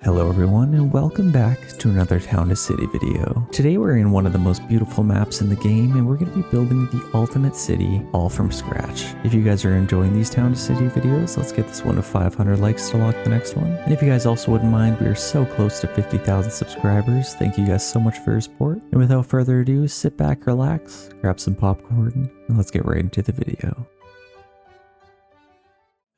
Hello everyone and welcome back to another Town to City video. Today we're in one of the most beautiful maps in the game and we're going to be building the ultimate city all from scratch. If you guys are enjoying these Town to City videos, let's get this one to 500 likes to lock the next one. And if you guys also wouldn't mind, we are so close to 50,000 subscribers. Thank you guys so much for your support. And without further ado, sit back, relax, grab some popcorn, and let's get right into the video.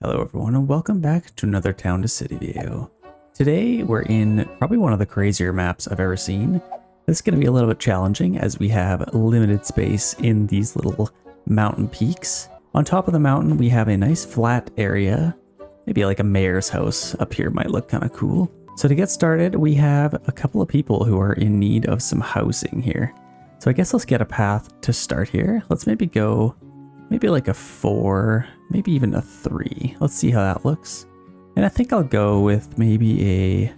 Hello everyone and welcome back to another Town to City video. Today we're in probably one of the crazier maps I've ever seen. This is going to be a little bit challenging as we have limited space in these little mountain peaks. On top of the mountain we have a nice flat area, maybe like a mayor's house up here might look kind of cool. So to get started we have a couple of people who are in need of some housing here. So I guess let's get a path to start here. Let's maybe go like a 4, maybe even a 3. Let's see how that looks. And I think I'll go with maybe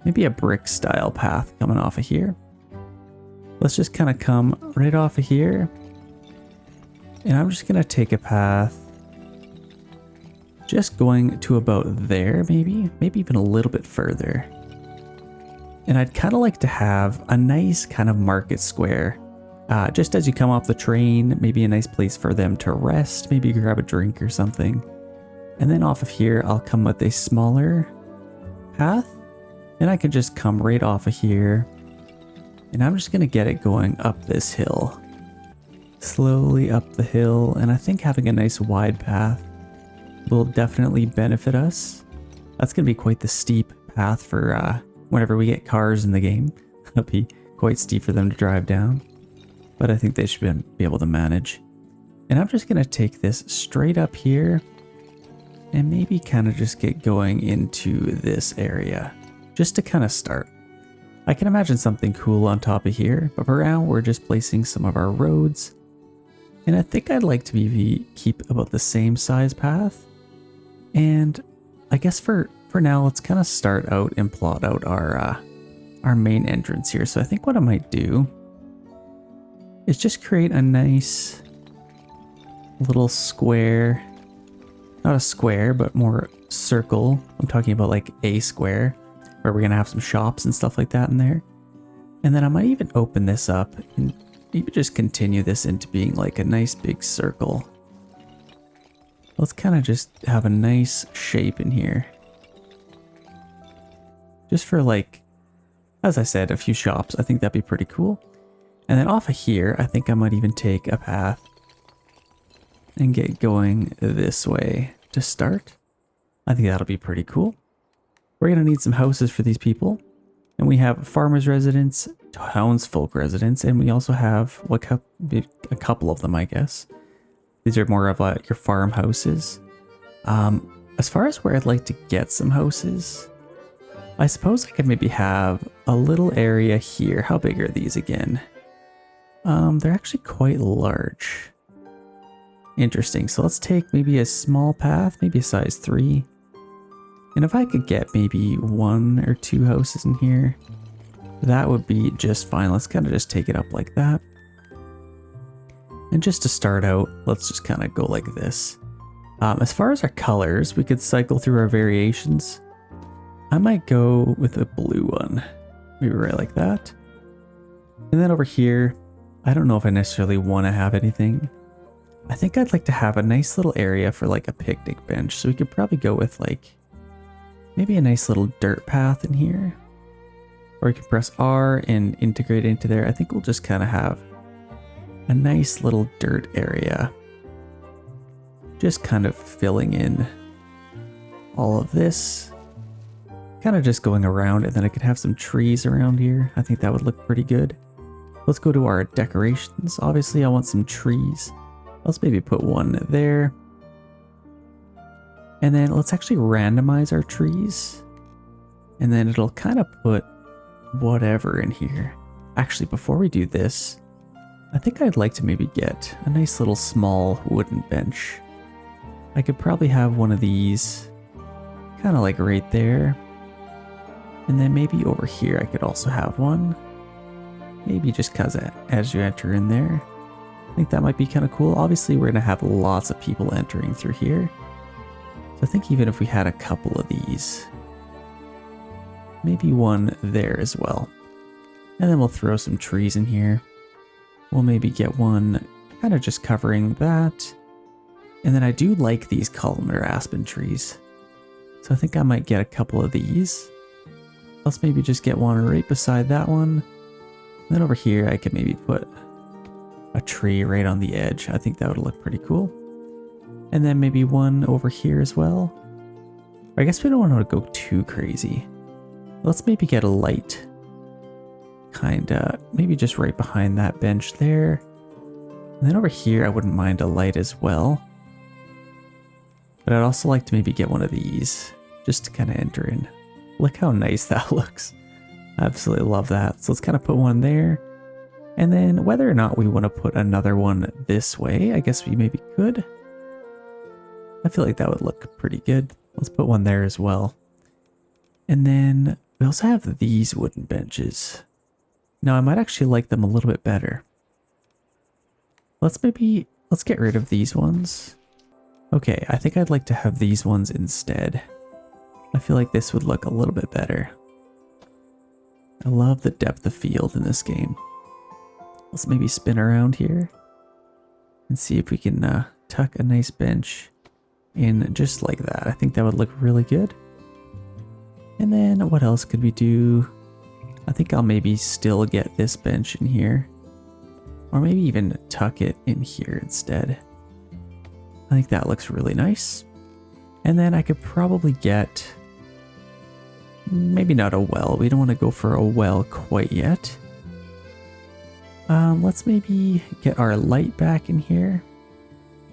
a brick style path coming off of here. Let's just kind of come right off of here. And I'm just going to take a path just going to about there, maybe even a little bit further. And I'd kind of like to have a nice kind of market square. Just as you come off the train, maybe a nice place for them to rest, maybe grab a drink or something. And then off of here, I'll come with a smaller path. And I can just come right off of here. And I'm just going to get it going up this hill. Slowly up the hill. And I think having a nice wide path will definitely benefit us. That's going to be quite the steep path for whenever we get cars in the game. It'll be quite steep for them to drive down. But I think they should be able to manage. And I'm just going to take this straight up here. And maybe kind of just get going into this area, just to kind of start. I can imagine something cool on top of here, but for now we're just placing some of our roads. And I think I'd like to keep about the same size path. And I guess for now, let's kind of start out and plot out our main entrance here. So I think what I might do is just create a nice little square. Not a square, but more circle. I'm talking about like a square where we're going to have some shops and stuff like that in there. And then I might even open this up and maybe just continue this into being like a nice big circle. Let's kind of just have a nice shape in here. Just for like, as I said, a few shops. I think that'd be pretty cool. And then off of here, I think I might even take a path and get going this way to start. I think that'll be pretty cool. We're going to need some houses for these people. And we have farmers' residence, townsfolk residence, and we also have a couple of them, I guess. These are more of like your farmhouses. As far as where I'd like to get some houses, I suppose I could maybe have a little area here. How big are these again? They're actually quite large. Interesting. So let's take maybe a small path, maybe a size 3. And if I could get maybe 1 or 2 houses in here, that would be just fine. Let's kind of just take it up like that. And just to start out, let's just kind of go like this. As far as our colors, we could cycle through our variations. I might go with a blue one, maybe right like that. And then over here, I don't know if I necessarily want to have anything. I think I'd like to have a nice little area for like a picnic bench. So we could probably go with like maybe a nice little dirt path in here. Or you can press R and integrate into there. I think we'll just kind of have a nice little dirt area. Just kind of filling in all of this. Kind of just going around, and then I could have some trees around here. I think that would look pretty good. Let's go to our decorations. Obviously I want some trees. Let's maybe put one there. And then let's actually randomize our trees. And then it'll kind of put whatever in here. Actually, before we do this, I think I'd like to maybe get a nice little small wooden bench. I could probably have one of these kind of like right there. And then maybe over here I could also have one. Maybe just because as you enter in there. I think that might be kind of cool. Obviously, we're going to have lots of people entering through here. So I think even if we had a couple of these, maybe one there as well. And then we'll throw some trees in here. We'll maybe get one kind of just covering that. And then I do like these columnar aspen trees. So I think I might get a couple of these. Let's maybe just get one right beside that one. And then over here I could maybe put a tree right on the edge. I think that would look pretty cool. And then maybe one over here as well. I guess we don't want to go too crazy. Let's maybe get a light. Kinda, maybe just right behind that bench there. And then over here I wouldn't mind a light as well. But I'd also like to maybe get one of these just to kind of enter in. Look how nice that looks. I absolutely love that. So let's kind of put one there. And then whether or not we want to put another one this way, I guess we maybe could. I feel like that would look pretty good. Let's put one there as well. And then we also have these wooden benches. Now I might actually like them a little bit better. Let's get rid of these ones. Okay, I think I'd like to have these ones instead. I feel like this would look a little bit better. I love the depth of field in this game. Let's maybe spin around here and see if we can tuck a nice bench in just like that. I think that would look really good. And then what else could we do? I think I'll maybe still get this bench in here, or maybe even tuck it in here instead. I think that looks really nice. And then I could probably get, maybe not a well. We don't want to go for a well quite yet. Let's maybe get our light back in here.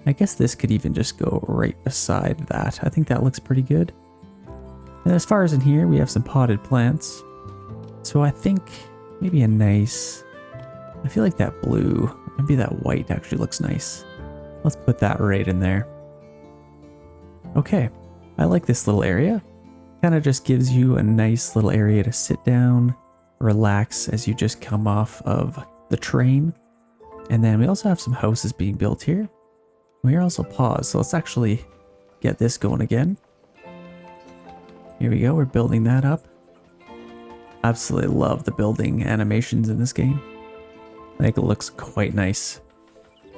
I guess this could even just go right beside that. I think that looks pretty good. And as far as in here, we have some potted plants. So I think maybe a nice, I feel like that blue, maybe that white actually looks nice. Let's put that right in there. Okay, I like this little area. Kind of just gives you a nice little area to sit down, relax as you just come off of the train. And then we also have some houses being built here. We're also paused, so let's actually get this going again. Here we go, we're building that up. Absolutely love the building animations in this game. I think it looks quite nice.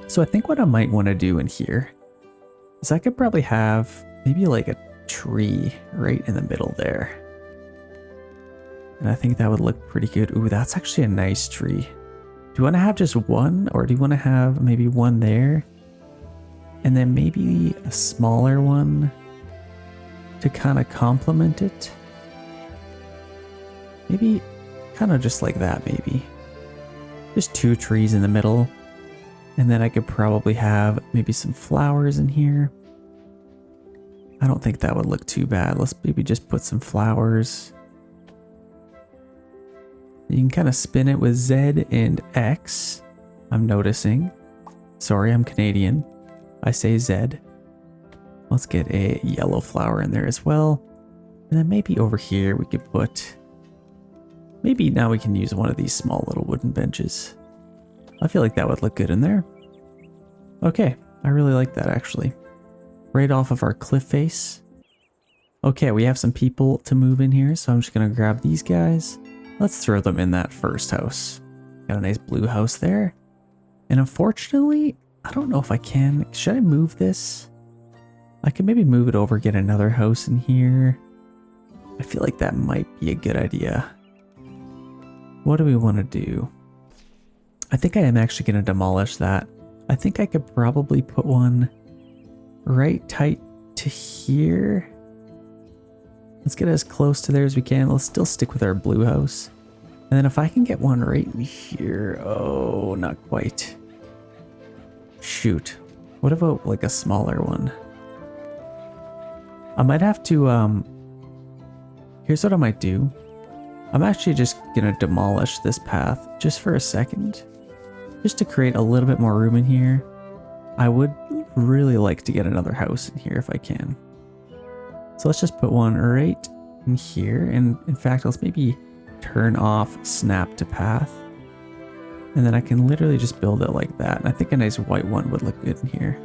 So I think what I might want to do in here is I could probably have maybe like a tree right in the middle there. And I think that would look pretty good. Ooh, that's actually a nice tree. Do you want to have just one, or do you want to have maybe one there? And then maybe a smaller one to kind of complement it. Maybe kind of just like that, maybe. Just two trees in the middle. And then I could probably have maybe some flowers in here. I don't think that would look too bad. Let's maybe just put some flowers. You can kind of spin it with Z and X, I'm noticing. Sorry, I'm Canadian. I say Z. Let's get a yellow flower in there as well. And then maybe over here we could put, maybe now we can use one of these small little wooden benches. I feel like that would look good in there. Okay, I really like that actually. Right off of our cliff face. Okay, we have some people to move in here, so I'm just gonna grab these guys. Let's throw them in that first house. Got a nice blue house there. And unfortunately, I don't know if I can. Should I move this? I could maybe move it over, get another house in here. I feel like that might be a good idea. What do we want to do? I think I am actually going to demolish that. I think I could probably put one right tight to here. Let's get as close to there as we can. Let's still stick with our blue house. And then if I can get one right in here. Oh, not quite. Shoot. What about like a smaller one? I might have to, here's what I might do. I'm actually just gonna demolish this path just for a second. Just to create a little bit more room in here. I would really like to get another house in here if I can. So let's just put one right in here. And in fact, let's maybe turn off snap to path. And then I can literally just build it like that. And I think a nice white one would look good in here.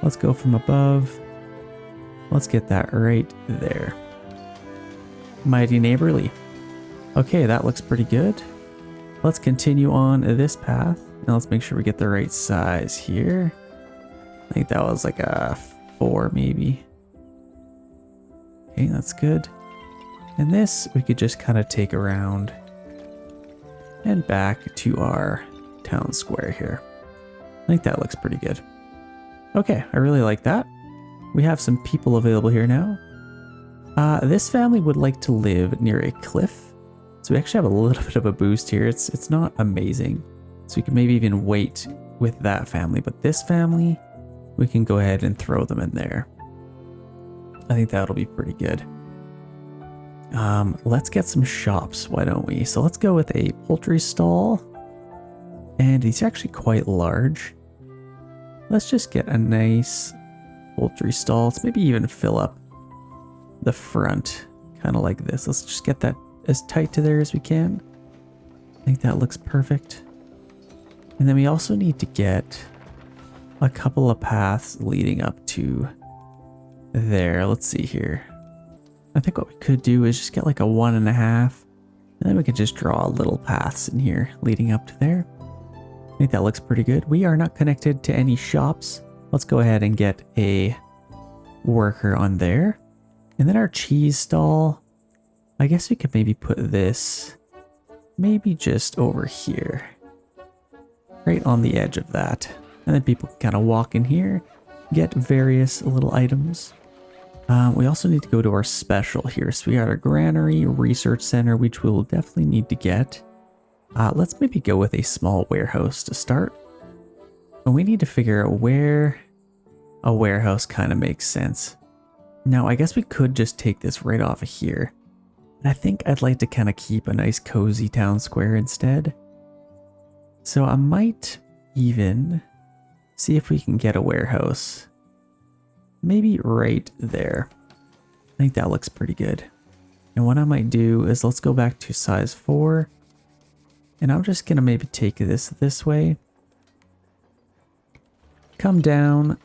Let's go from above. Let's get that right there. mighty neighborly. Okay, that looks pretty good. Let's continue on this path. Now let's make sure we get the right size here. I think that was like a 4 maybe. Okay, that's good. And this we could just kind of take around and back to our town square here. I think that looks pretty good. Okay, I really like that. We have some people available here now. This family would like to live near a cliff. So we actually have a little bit of a boost here. It's not amazing. So we can maybe even wait with that family. But this family, we can go ahead and throw them in there. I think that'll be pretty good. Let's get some shops, why don't we? So let's go with a poultry stall. And these are actually quite large. Let's just get a nice poultry stall. Let's maybe even fill up the front, kind of like this. Let's just get that as tight to there as we can. I think that looks perfect. And then we also need to get a couple of paths leading up to there. Let's see here. I think what we could do is just get like a 1.5, and then we can just draw little paths in here leading up to there. I think that looks pretty good. We are not connected to any shops. Let's go ahead and get a worker on there. And then our cheese stall, I guess we could maybe put this maybe just over here, right on the edge of that. And then people can kind of walk in here, get various little items. We also need to go to our special here. So we got our granary, research center, which we'll definitely need to get. Let's maybe go with a small warehouse to start. And we need to figure out where a warehouse kind of makes sense. Now, I guess we could just take this right off of here. And I think I'd like to kind of keep a nice cozy town square instead. So I might even see if we can get a warehouse. Maybe right there. I think that looks pretty good. And what I might do is let's go back to size 4. And I'm just going to maybe take this way. Come down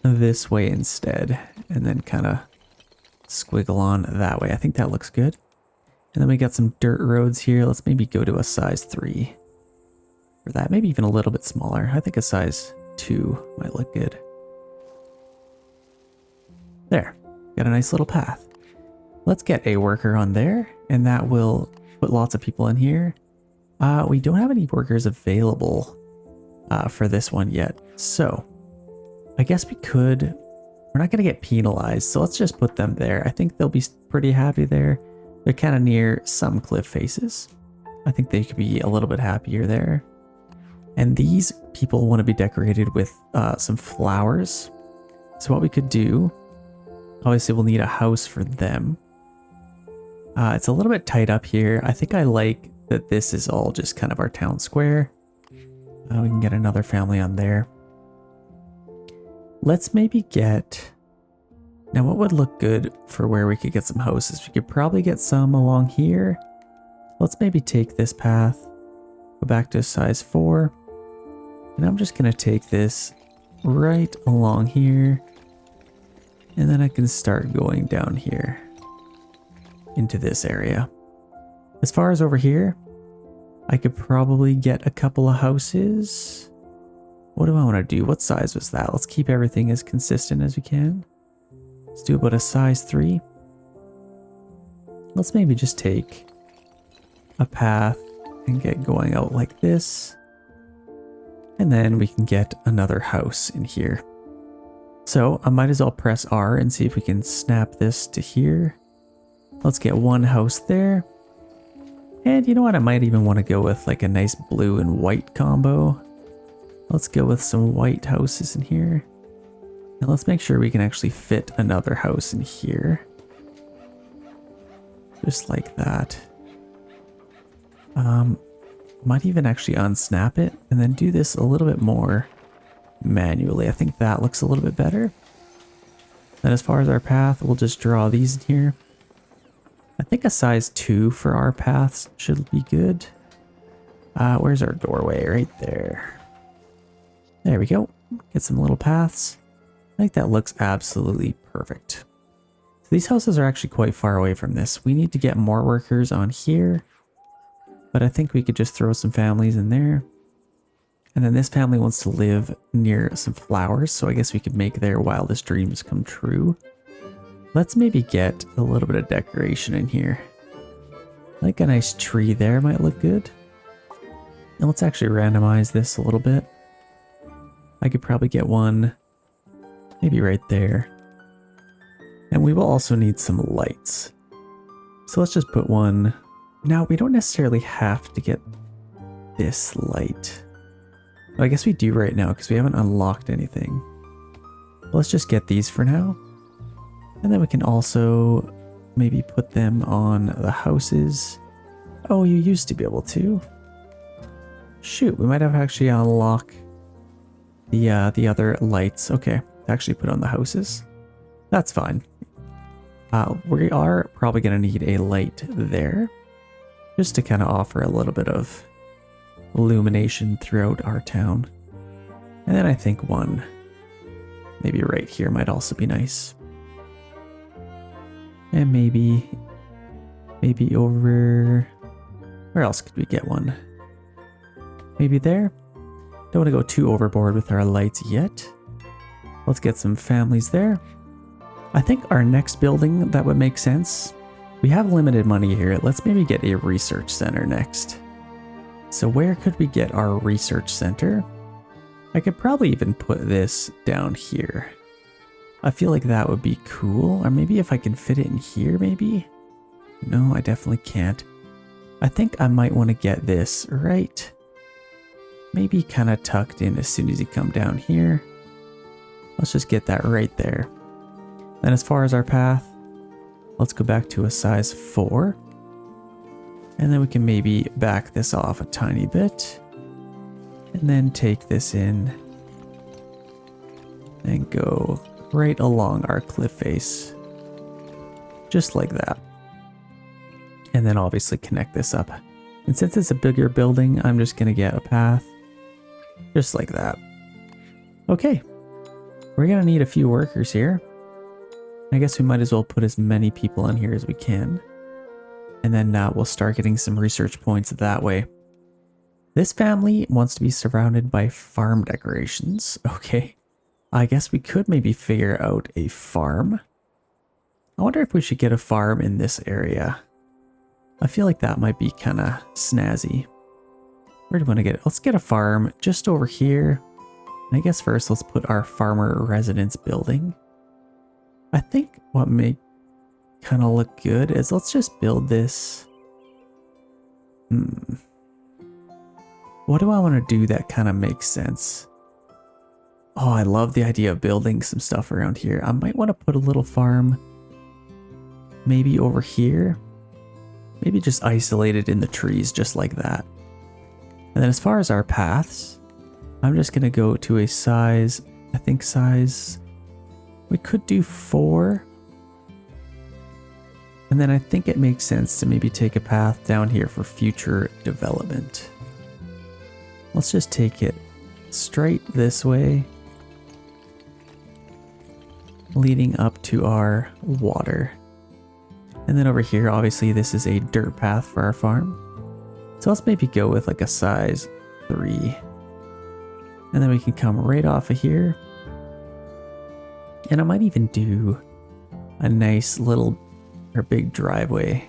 this way instead. And then kind of squiggle on that way. I think that looks good. And then we got some dirt roads here. Let's maybe go to a size 3 for that. Maybe even a little bit smaller. I think a size 2 might look good. There. Got a nice little path. Let's get a worker on there. And that will put lots of people in here. We don't have any workers available for this one yet. So I guess we could. We're not going to get penalized. So let's just put them there. I think they'll be pretty happy there. They're kind of near some cliff faces. I think they could be a little bit happier there. And these people want to be decorated with some flowers. So what we could do, obviously we'll need a house for them. It's a little bit tight up here. I think I like that this is all just kind of our town square. We can get another family on there. Let's maybe get... Now what would look good for where we could get some houses? We could probably get some along here. Let's maybe take this path, go back to size 4. And I'm just going to take this right along here. And then I can start going down here into this area. As far as over here, I could probably get a couple of houses. What do I want to do? What size was that? Let's keep everything as consistent as we can. Let's do about a size 3. Let's maybe just take a path and get going out like this. And then we can get another house in here. So I might as well press R and see if we can snap this to here. Let's get one house there. And you know what? I might even want to go with like a nice blue and white combo. Let's go with some white houses in here. And let's make sure we can actually fit another house in here. Just like that. Might even actually unsnap it and then do this a little bit more manually. I think that looks a little bit better. Then as far as our path, we'll just draw these in here. I think a size 2 for our paths should be good. Where's our doorway? Right there. There we go. Get some little paths. I think that looks absolutely perfect. these houses are actually quite far away from this. We need to get more workers on here, but I think we could just throw some families in there. And then this family wants to live near some flowers, so I guess we could make their wildest dreams come true. Let's maybe get a little bit of decoration in here. Like a nice tree there might look good. And let's actually randomize this a little bit. I could probably get one maybe right there. And we will also need some lights. So let's just put one. Now we don't necessarily have to get this light. I guess we do right now because we haven't unlocked anything. Let's just get these for now. And then we can also maybe put them on the houses. Oh, you used to be able to. Shoot, we might have actually unlock the other lights. Okay, actually put on the houses. That's fine. We are probably going to need a light there, just to kind of offer a little bit of illumination throughout our town. And then I think one maybe right here might also be nice. And maybe over, where else could we get one? Maybe there. Don't want to go too overboard with our lights yet. Let's get some families there. I think our next building that would make sense. We have limited money here. Let's maybe get a research center next. So where could we get our research center? I could probably even put this down here. I feel like that would be cool. Or maybe if I can fit it in here, maybe? No, I definitely can't. I think I might want to get this right. Maybe kind of tucked in as soon as you come down here. Let's just get that right there. Then as far as our path, let's go back to a size 4. And then we can maybe back this off a tiny bit. And then take this in. And go right along our cliff face. Just like that. And then obviously connect this up. And since it's a bigger building, I'm just going to get a path. Just like that. Okay. We're going to need a few workers here. I guess we might as well put as many people in here as we can. And then we'll start getting some research points that way. This family wants to be surrounded by farm decorations. Okay. I guess we could maybe figure out a farm. I wonder if we should get a farm in this area. I feel like that might be kind of snazzy. Where do we want to get it? Let's get a farm just over here. And I guess first let's put our farmer residence building. I think what may kind of look good is let's just build this. What do I want to do that kind of makes sense? Oh, I love the idea of building some stuff around here. I might want to put a little farm maybe over here. Maybe just isolated in the trees just like that. And then as far as our paths, I'm just going to go to a size, I think size, we could do 4. And then I think it makes sense to maybe take a path down here for future development. Let's just take it straight this way, leading up to our water. And then over here, obviously this is a dirt path for our farm. So let's maybe go with like a size 3. And then we can come right off of here. And I might even do a nice little or big driveway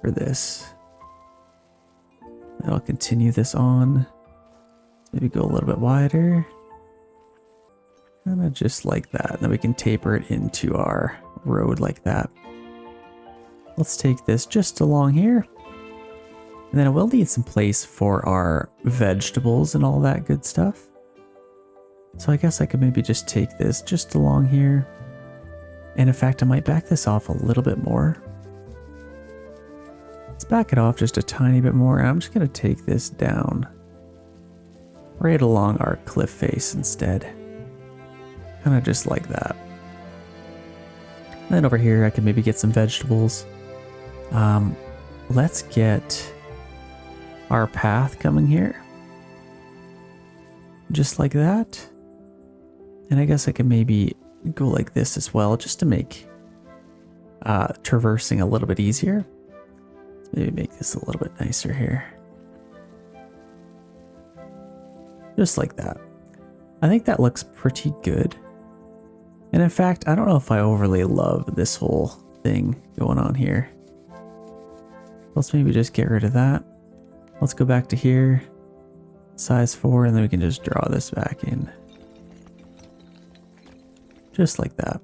for this. And I'll continue this on. Maybe go a little bit wider. And just like that. And then we can taper it into our road like that. Let's take this just along here. And then I will need some place for our vegetables and all that good stuff. So I guess I could maybe just take this just along here. And in fact, I might back this off a little bit more. Let's back it off just a tiny bit more. And I'm just going to take this down right along our cliff face instead. Kind of just like that. And then over here, I can maybe get some vegetables. Let's get our path coming here. Just like that. And I guess I can maybe go like this as well, just to make traversing a little bit easier. Let's maybe make this a little bit nicer here. Just like that. I think that looks pretty good. And in fact, I don't know if I overly love this whole thing going on here. Let's maybe just get rid of that. Let's go back to here. Size 4, and then we can just draw this back in. Just like that.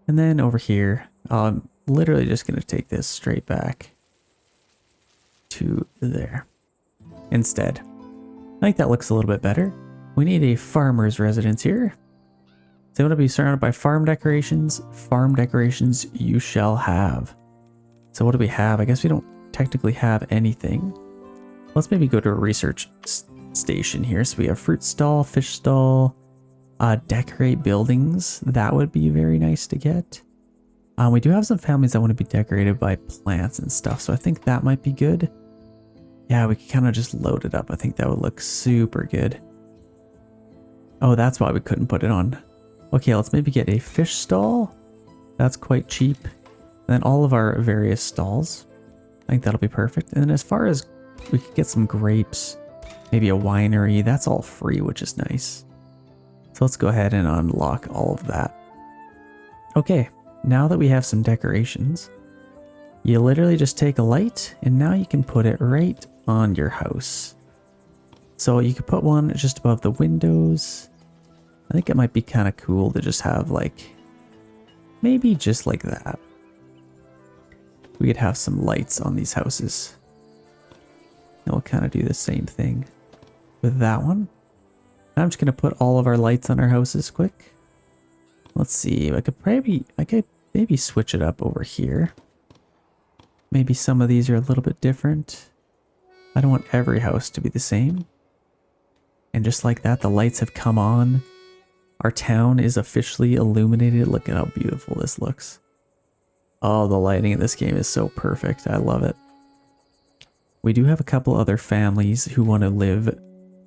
And then over here, I'm literally just going to take this straight back to there. Instead, I think that looks a little bit better. We need a farmer's residence here. So want to be surrounded by farm decorations. Farm decorations you shall have. So what do we have? I guess we don't technically have anything. Let's maybe go to a research station here. So we have fruit stall, fish stall, decorate buildings. That would be very nice to get. We do have some families that want to be decorated by plants and stuff. So I think that might be good. Yeah, we can kind of just load it up. I think that would look super good. Oh, that's why we couldn't put it on. Okay, let's maybe get a fish stall. That's quite cheap. And then all of our various stalls. I think that'll be perfect. And then as far as we could get some grapes, maybe a winery, that's all free, which is nice. So let's go ahead and unlock all of that. Okay, now that we have some decorations, you literally just take a light and now you can put it right on your house. So you could put one just above the windows. I think it might be kind of cool to just have like, maybe just like that. We could have some lights on these houses. And we'll kind of do the same thing with that one. And I'm just going to put all of our lights on our houses quick. Let's see, I could maybe switch it up over here. Maybe some of these are a little bit different. I don't want every house to be the same. And just like that, the lights have come on. Our town is officially illuminated. Look at how beautiful this looks. Oh, the lighting in this game is so perfect. I love it. We do have a couple other families who want to live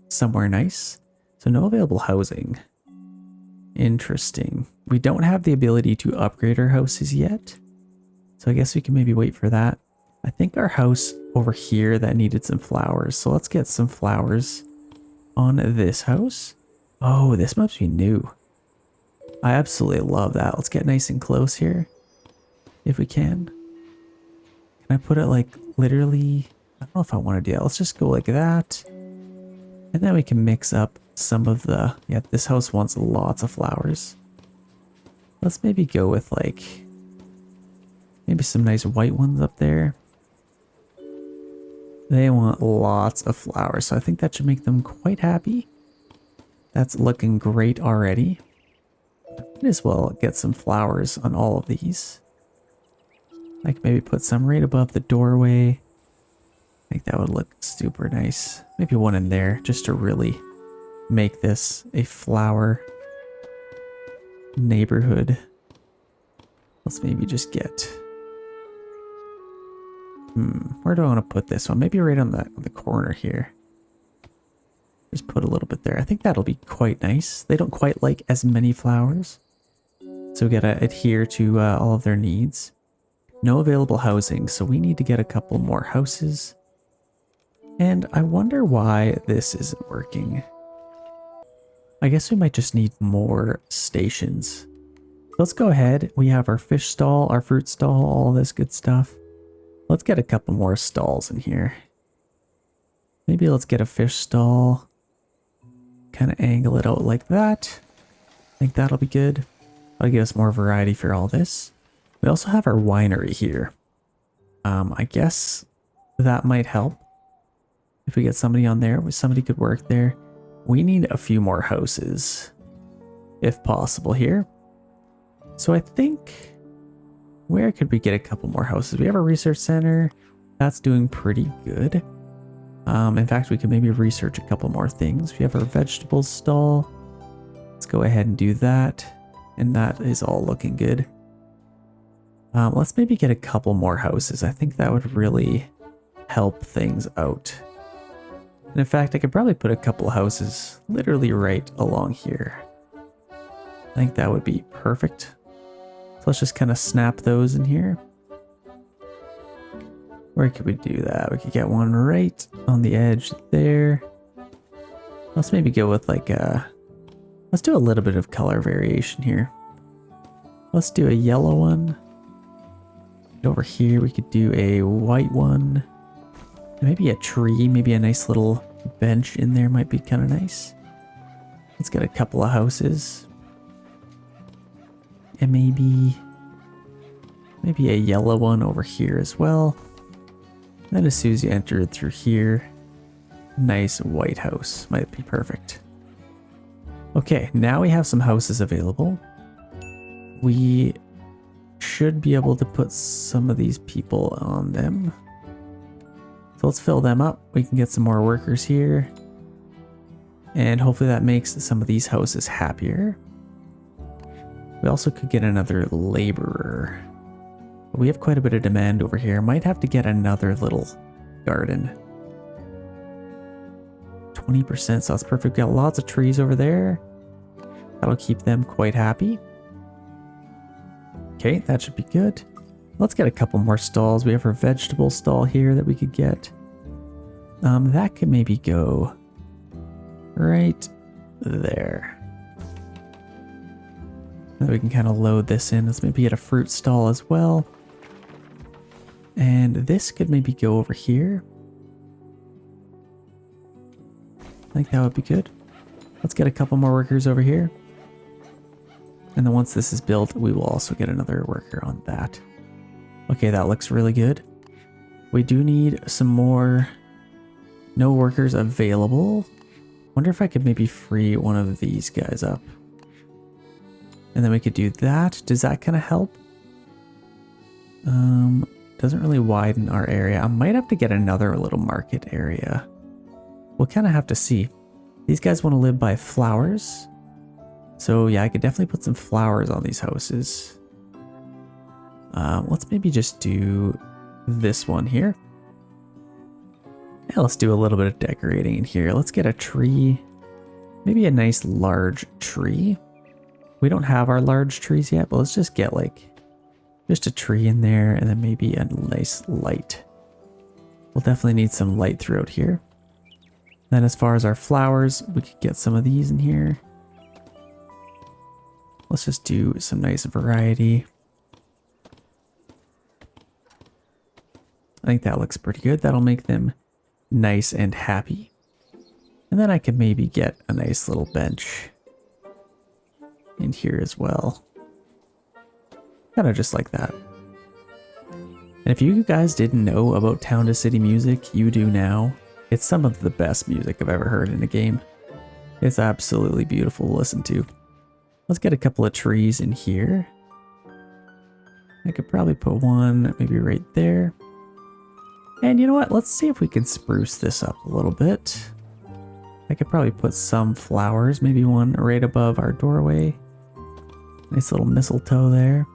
somewhere nice. So no available housing. Interesting. We don't have the ability to upgrade our houses yet. So I guess we can maybe wait for that. I think our house over here that needed some flowers. So let's get some flowers on this house. Oh, this must be new. I absolutely love that. Let's get nice and close here. If we can. Can I put it like literally? I don't know if I want to do that. Let's just go like that. And then we can mix up some of the, yeah, this house wants lots of flowers. Let's maybe go with like, maybe some nice white ones up there. They want lots of flowers, so I think that should make them quite happy. That's looking great already. Might as well get some flowers on all of these. I could maybe put some right above the doorway. I think that would look super nice. Maybe one in there just to really make this a flower neighborhood. Let's maybe just get... where do I want to put this one? Maybe right on the corner here. Just put a little bit there. I think that'll be quite nice. They don't quite like as many flowers. So we gotta adhere to all of their needs. No available housing, so we need to get a couple more houses. And I wonder why this isn't working. I guess we might just need more stations. Let's go ahead. We have our fish stall, our fruit stall, all this good stuff. Let's get a couple more stalls in here. Maybe let's get a fish stall. Kind of angle it out like that. I think that'll be good. That'll give us more variety for all this. We also have our winery here. I guess that might help. If we get somebody on there, somebody could work there. We need a few more houses, if possible here. So I think, where could we get a couple more houses? We have a research center. That's doing pretty good. In fact, we could maybe research a couple more things. We have our vegetables stall. Let's go ahead and do that. And that is all looking good. Let's maybe get a couple more houses. I think that would really help things out. And in fact, I could probably put a couple houses literally right along here. I think that would be perfect. So let's just kind of snap those in here. Where could we do that? We could get one right on the edge there. Let's maybe go with like a... Let's do a little bit of color variation here. Let's do a yellow one. And over here we could do a white one. And maybe a tree, maybe a nice little bench in there might be kind of nice. Let's get a couple of houses. And maybe a yellow one over here as well. And then as soon as you enter through here, nice white house might be perfect. Okay, now we have some houses available. We should be able to put some of these people on them. So let's fill them up. We can get some more workers here. And hopefully that makes some of these houses happier. We also could get another laborer. We have quite a bit of demand over here. Might have to get another little garden. 20%, so that's perfect. Got lots of trees over there. That'll keep them quite happy. Okay, that should be good. Let's get a couple more stalls. We have our vegetable stall here that we could get. That could maybe go right there. And we can kind of load this in. Let's maybe get a fruit stall as well. And this could maybe go over here. I think that would be good. Let's get a couple more workers over here. And then once this is built, we will also get another worker on that. Okay, that looks really good. We do need some more no workers available. Wonder if I could maybe free one of these guys up. And then we could do that. Does that kind of help? Doesn't really widen our area. I might have to get another little market area. We'll kind of have to see. These guys want to live by flowers. So yeah, I could definitely put some flowers on these houses. Let's maybe just do this one here. Yeah, let's do a little bit of decorating in here. Let's get a tree. Maybe a nice large tree. We don't have our large trees yet, but let's just get like just a tree in there and then maybe a nice light. We'll definitely need some light throughout here. Then as far as our flowers, we could get some of these in here. Let's just do some nice variety. I think that looks pretty good. That'll make them nice and happy. And then I could maybe get a nice little bench in here as well. Kind of just like that. And if you guys didn't know about Town to City music, you do now. It's some of the best music I've ever heard in a game. It's absolutely beautiful to listen to. Let's get a couple of trees in here. I could probably put one maybe right there. And you know what? Let's see if we can spruce this up a little bit. I could probably put some flowers, maybe one right above our doorway. Nice little mistletoe there.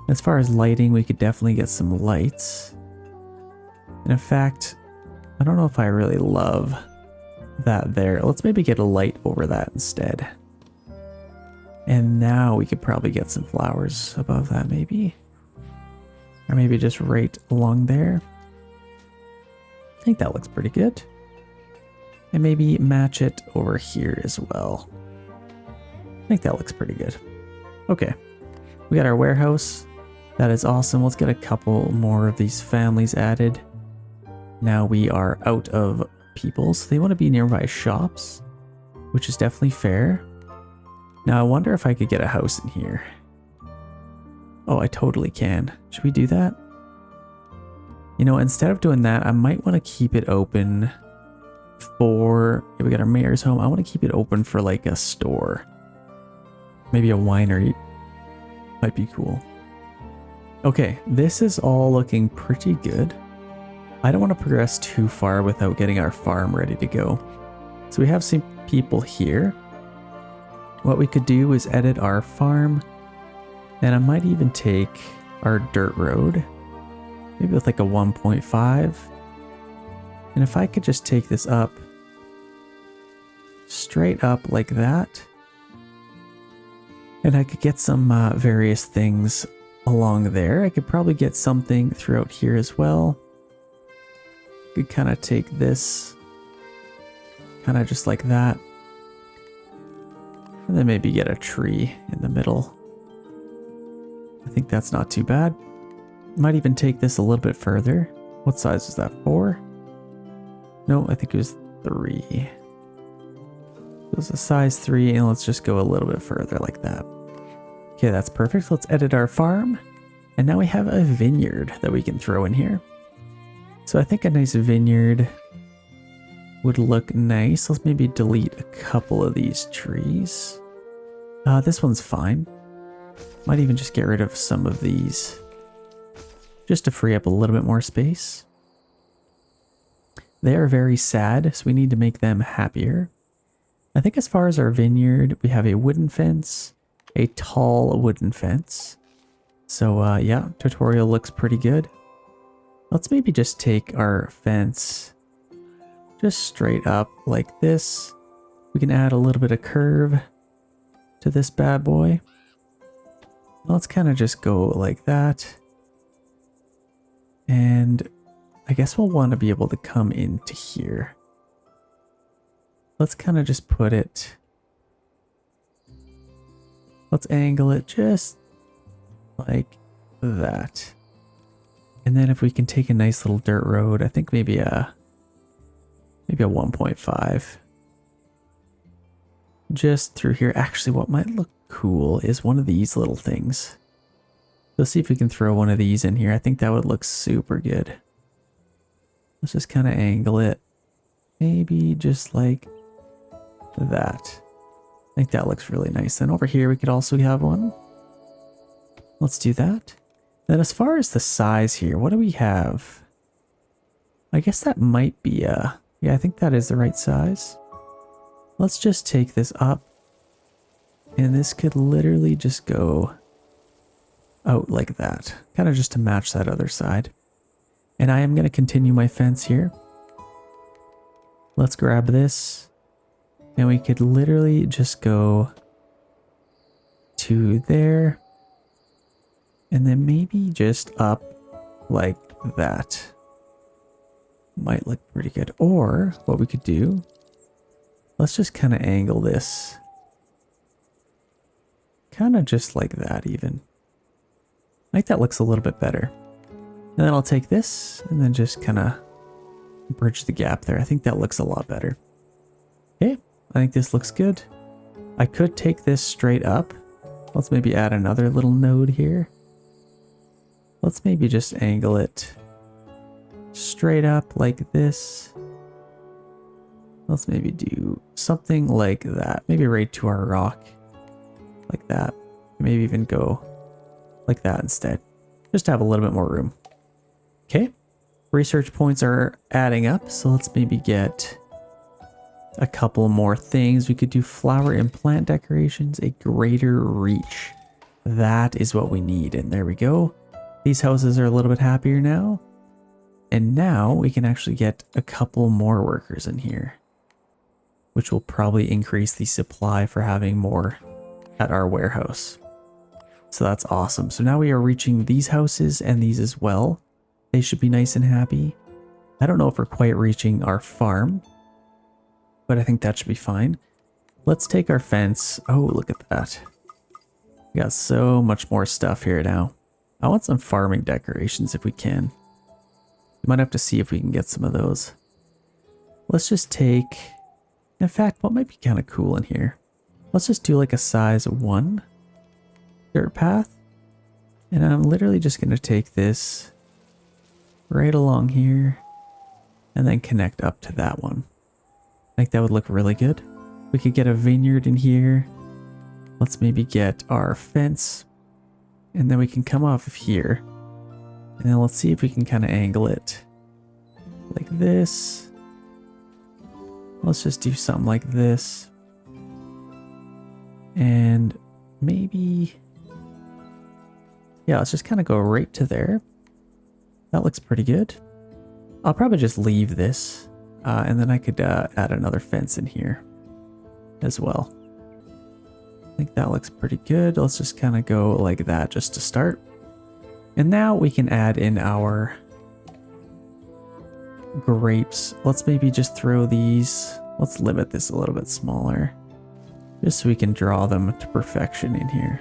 As far as lighting, we could definitely get some lights. And in fact, I don't know if I really love that there. Let's maybe get a light over that instead. And now we could probably get some flowers above that maybe. Or maybe just right along there. I think that looks pretty good. And maybe match it over here as well. I think that looks pretty good. Okay, we got our warehouse. That is awesome. Let's get a couple more of these families added. Now we are out of people, so they want to be nearby shops, which is definitely fair. Now I wonder if I could get a house in here. Oh, I totally can. Should we do that? You know, instead of doing that, I might want to keep it open for... we got our mayor's home. I want to keep it open for like a store. Maybe a winery. Might be cool. Okay, this is all looking pretty good. I don't want to progress too far without getting our farm ready to go. So we have some people here. What we could do is edit our farm. And I might even take our dirt road. Maybe with like a 1.5. And if I could just take this up. Straight up like that. And I could get some various things along there. I could probably get something throughout here as well. Could kind of take this, kind of just like that. And then maybe get a tree in the middle. I think that's not too bad. Might even take this a little bit further. What size was that? 4? No, I think it was 3. It was a size 3, and let's just go a little bit further like that. Okay, that's perfect. Let's edit our farm. And now we have a vineyard that we can throw in here. So I think a nice vineyard would look nice. Let's maybe delete a couple of these trees. This one's fine. Might even just get rid of some of these, just to free up a little bit more space. They are very sad, so we need to make them happier. I think as far as our vineyard, we have a wooden fence, a tall wooden fence. So yeah, tutorial looks pretty good. Let's maybe just take our fence just straight up like this. We can add a little bit of curve to this bad boy. Let's kind of just go like that. And I guess we'll want to be able to come into here. Let's kind of just put it. Let's angle it just like that. And then if we can take a nice little dirt road, I think maybe a 1.5. Just through here. Actually, what might look cool is one of these little things. Let's see if we can throw one of these in here. I think that would look super good. Let's just kind of angle it. Maybe just like that. I think that looks really nice. Then over here we could also have one. Let's do that. Then as far as the size here, what do we have? I guess that might be yeah, I think that is the right size. Let's just take this up. And this could literally just go out like that. Kind of just to match that other side. And I am going to continue my fence here. Let's grab this. And we could literally just go to there. And then maybe just up like that. Might look pretty good. Or what we could do, let's just kind of angle this. Kind of just like that even. I think that looks a little bit better. And then I'll take this and then just kind of bridge the gap there. I think that looks a lot better. Okay, I think this looks good. I could take this straight up. Let's maybe add another little node here. Let's maybe just angle it straight up like this. Let's maybe do something like that. Maybe right to our rock. Like that. Maybe even go like that instead. Just to have a little bit more room. Okay. Research points are adding up. So let's maybe get a couple more things. We could do flower and plant decorations, a greater reach. That is what we need. And there we go. These houses are a little bit happier now. And now we can actually get a couple more workers in here, which will probably increase the supply for having more at our warehouse. So that's awesome. So now we are reaching these houses and these as well. They should be nice and happy. I don't know if we're quite reaching our farm, but I think that should be fine. Let's take our fence. Oh, look at that. We got so much more stuff here now. I want some farming decorations if we can. We might have to see if we can get some of those. Let's just take... In fact, what might be kind of cool in here? Let's just do like a size 1 dirt path. And I'm literally just going to take this right along here and then connect up to that one. I think that would look really good. We could get a vineyard in here. Let's maybe get our fence. And then we can come off of here. And then let's see if we can kind of angle it like this. Let's just do something like this. And maybe... yeah, let's just kind of go right to there. That looks pretty good. I'll probably just leave this. And then I could add another fence in here as well. I think that looks pretty good. Let's just kind of go like that just to start. And now we can add in our grapes. Let's maybe just throw these. Let's limit this a little bit smaller, just so we can draw them to perfection in here.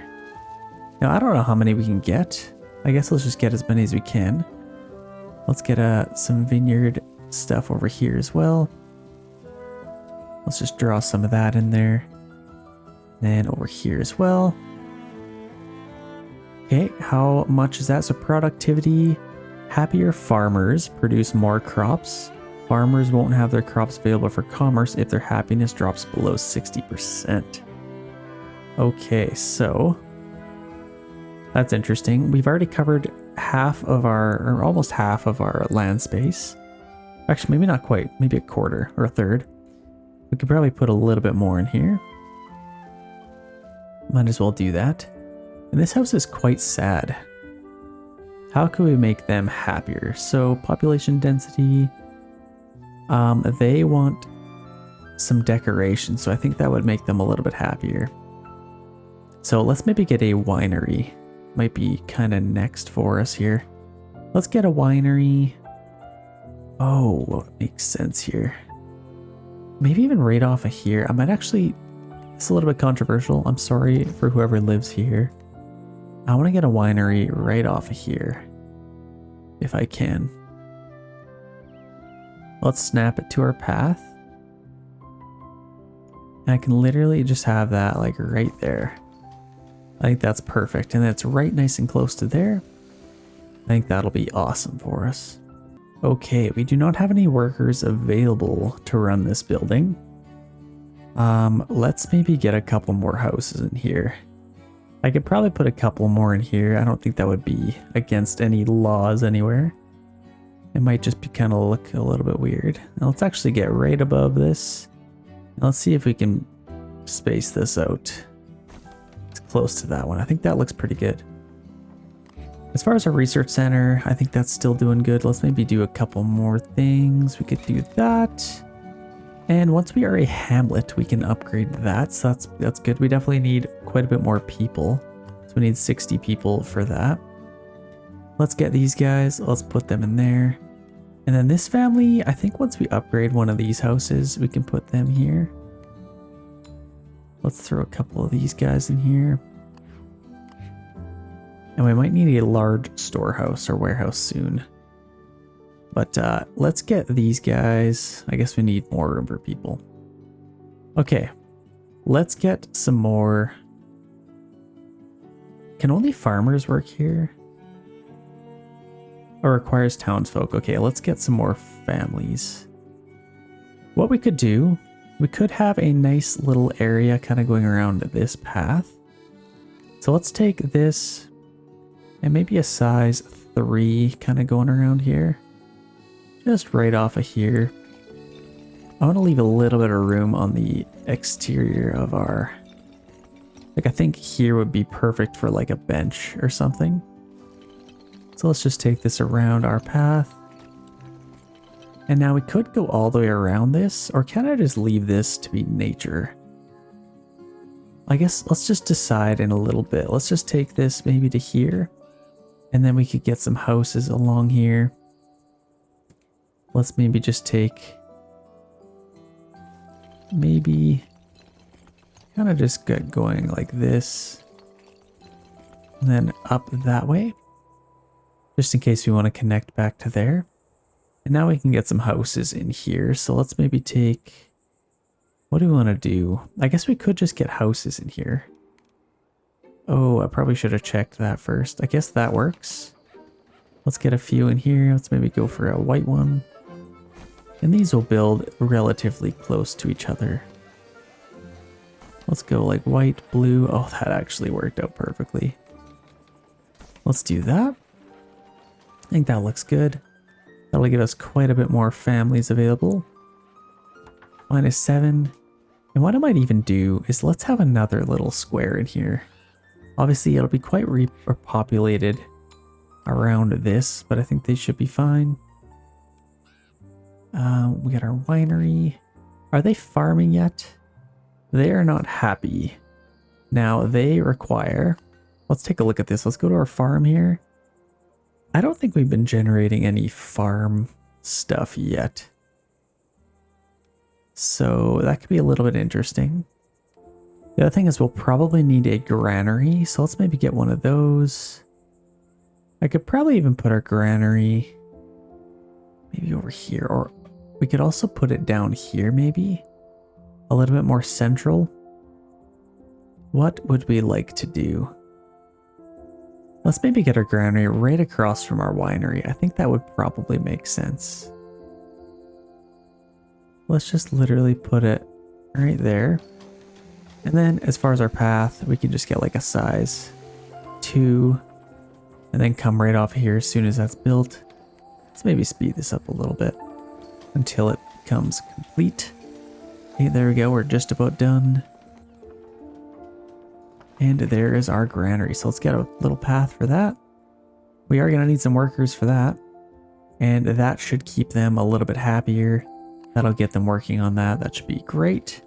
Now, I don't know how many we can get. I guess let's just get as many as we can. Let's get some vineyard stuff over here as well. Let's just draw some of that in there. Then over here as well. Okay, how much is that? So productivity, happier farmers produce more crops. Farmers won't have their crops available for commerce if their happiness drops below 60%. Okay, so that's interesting. We've already covered half of our, or almost half of our land space. Actually, maybe not quite, maybe a quarter or a third. We could probably put a little bit more in here. Might as well do that. And this house is quite sad. How can we make them happier? So population density, they want some decoration. So I think that would make them a little bit happier. So let's maybe get a winery. Might be kind of next for us here. Let's get a winery. Oh, makes sense here. Maybe even right off of here. I might actually, it's a little bit controversial. I'm sorry for whoever lives here. I want to get a winery right off of here, if I can. Let's snap it to our path. And I can literally just have that like right there. I think that's perfect. And it's right nice and close to there. I think that'll be awesome for us. Okay, we do not have any workers available to run this building. Let's maybe get a couple more houses in here. I could probably put a couple more in here. I don't think that would be against any laws anywhere. It might just be kind of look a little bit weird. Now let's actually get right above this. Now let's see if we can space this out. It's close to that one. I think that looks pretty good. As far as our research center, I think that's still doing good. Let's maybe do a couple more things. We could do that. And once we are a hamlet, we can upgrade that. So that's good. We definitely need quite a bit more people. So we need 60 people for that. Let's get these guys. Let's put them in there. And then this family, I think once we upgrade one of these houses, we can put them here. Let's throw a couple of these guys in here. And we might need a large storehouse or warehouse soon. But let's get these guys. I guess we need more room for people. Okay, let's get some more. Can only farmers work here? Or requires townsfolk. Okay, let's get some more families. What we could do, we could have a nice little area kind of going around this path. So let's take this and maybe a size 3 kind of going around here. Just right off of here. I want to leave a little bit of room on the exterior of our... Like I think here would be perfect for like a bench or something. So let's just take this around our path. And now we could go all the way around this, or can I just leave this to be nature? I guess let's just decide in a little bit. Let's just take this maybe to here. And then we could get some houses along here. Let's maybe just take, maybe kind of just get going like this. And then up that way. Just in case we want to connect back to there. And now we can get some houses in here. So let's maybe take, what do we want to do? I guess we could just get houses in here. Oh, I probably should have checked that first. I guess that works. Let's get a few in here. Let's maybe go for a white one. And these will build relatively close to each other. Let's go like white, blue. Oh, that actually worked out perfectly. Let's do that. I think that looks good. That'll give us quite a bit more families available. -7. And what I might even do is let's have another little square in here. Obviously, it'll be quite repopulated around this, but I think they should be fine. We got our winery. Are they farming yet? They are not happy. Now they require, let's take a look at this. Let's go to our farm here. I don't think we've been generating any farm stuff yet. So that could be a little bit interesting. The other thing is we'll probably need a granary. So let's maybe get one of those. I could probably even put our granary maybe over here, or we could also put it down here maybe. A little bit more central. What would we like to do? Let's maybe get our granary right across from our winery. I think that would probably make sense. Let's just literally put it right there. And then as far as our path, we can just get like a size 2 and then come right off here as soon as that's built. Let's maybe speed this up a little bit until it becomes complete. Okay, there we go. We're just about done. And there is our granary. So let's get a little path for that. We are going to need some workers for that. And that should keep them a little bit happier. That'll get them working on that. That should be great.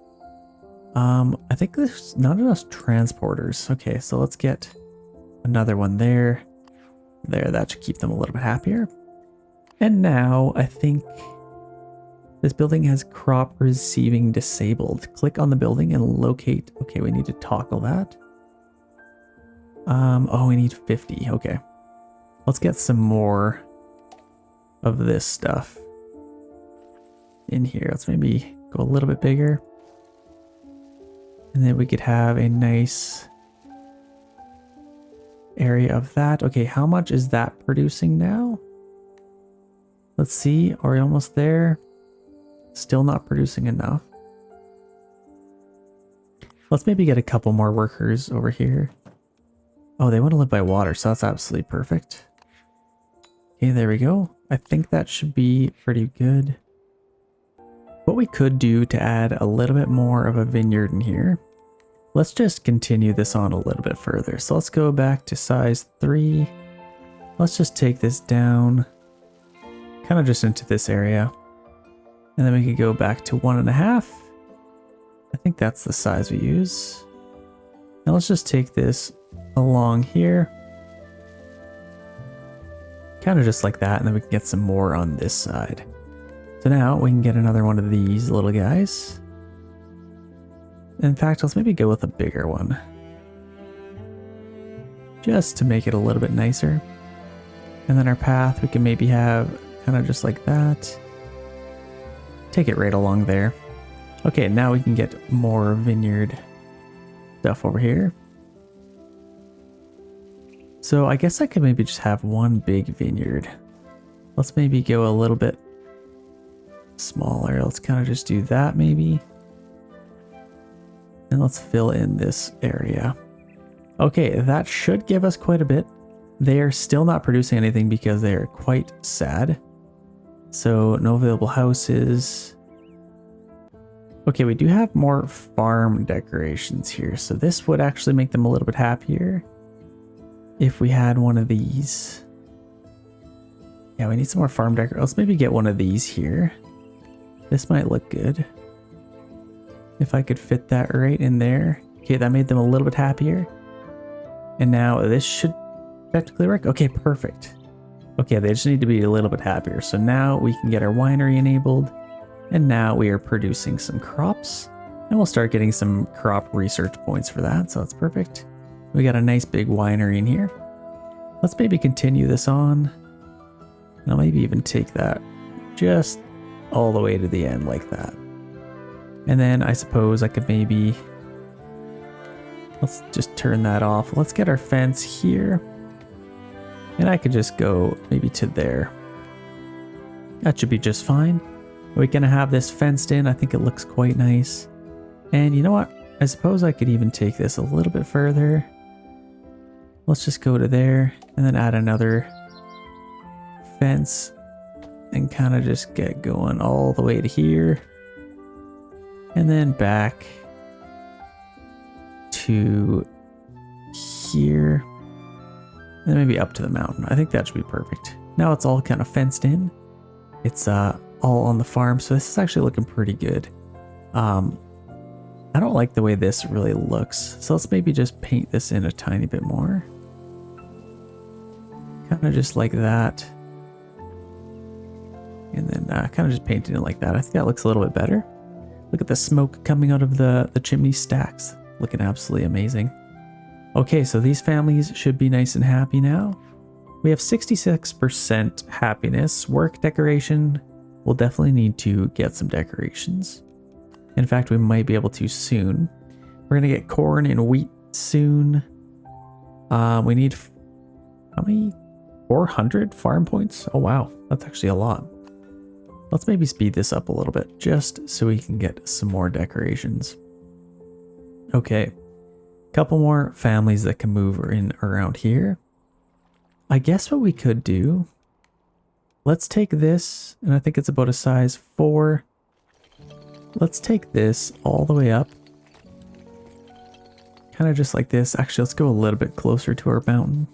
I think there's not enough transporters. Okay, so let's get another one there. There, that should keep them a little bit happier. And now I think this building has crop receiving disabled. Click on the building and locate. Okay, we need to toggle that. Oh, we need 50. Okay. Let's get some more of this stuff in here. Let's maybe go a little bit bigger. And then we could have a nice area of that. Okay, how much is that producing now? Let's see. Are we almost there? Still not producing enough. Let's maybe get a couple more workers over here. Oh, they want to live by water, so that's absolutely perfect. Okay, there we go. I think that should be pretty good. What we could do to add a little bit more of a vineyard in here, let's just continue this on a little bit further. So let's go back to size 3. Let's just take this down, kind of just into this area. And then we could go back to 1.5. I think that's the size we use. Now let's just take this along here. Kind of just like that, and then we can get some more on this side. So now we can get another one of these little guys. In fact, let's maybe go with a bigger one. Just to make it a little bit nicer. And then our path, we can maybe have kind of just like that. Take it right along there. Okay, now we can get more vineyard stuff over here. So I guess I could maybe just have one big vineyard. Let's maybe go a little bit smaller. Let's kind of just do that maybe. And let's fill in this area. Okay, that should give us quite a bit. They are still not producing anything because they are quite sad. So no available houses. Okay, we do have more farm decorations here. So this would actually make them a little bit happier if we had one of these. Yeah, we need some more farm decor. Let's maybe get one of these here. This might look good. If I could fit that right in there. Okay, that made them a little bit happier. And now this should technically work. Okay, perfect. Okay, they just need to be a little bit happier. So now we can get our winery enabled. And now we are producing some crops. And we'll start getting some crop research points for that. So that's perfect. We got a nice big winery in here. Let's maybe continue this on. And I'll maybe even take that just all the way to the end like that. And then I suppose I could maybe, let's just turn that off. Let's get our fence here. And I could just go maybe to there. That should be just fine. We're gonna have this fenced in. I think it looks quite nice. And you know what? I suppose I could even take this a little bit further. Let's just go to there and then add another fence and kind of just get going all the way to here. And then back to here. And then maybe up to the mountain. I think that should be perfect. Now it's all kind of fenced in. It's all on the farm. So this is actually looking pretty good. I I don't like the way this really looks. So let's maybe just paint this in a tiny bit more. Kind of just like that. And then kind of just painting it like that. I think that looks a little bit better. Look at the smoke coming out of the chimney stacks. Looking absolutely amazing. Okay, so these families should be nice and happy now. We have 66% happiness. Work decoration. We'll definitely need to get some decorations. In fact, we might be able to soon. We're going to get corn and wheat soon. We need, how many? 400 farm points? Oh, wow. That's actually a lot. Let's maybe speed this up a little bit just so we can get some more decorations. Okay. Couple more families that can move in around here. I guess what we could do, let's take this, and I think it's about a size 4. Let's take this all the way up. Kind of just like this. Actually, let's go a little bit closer to our mountain.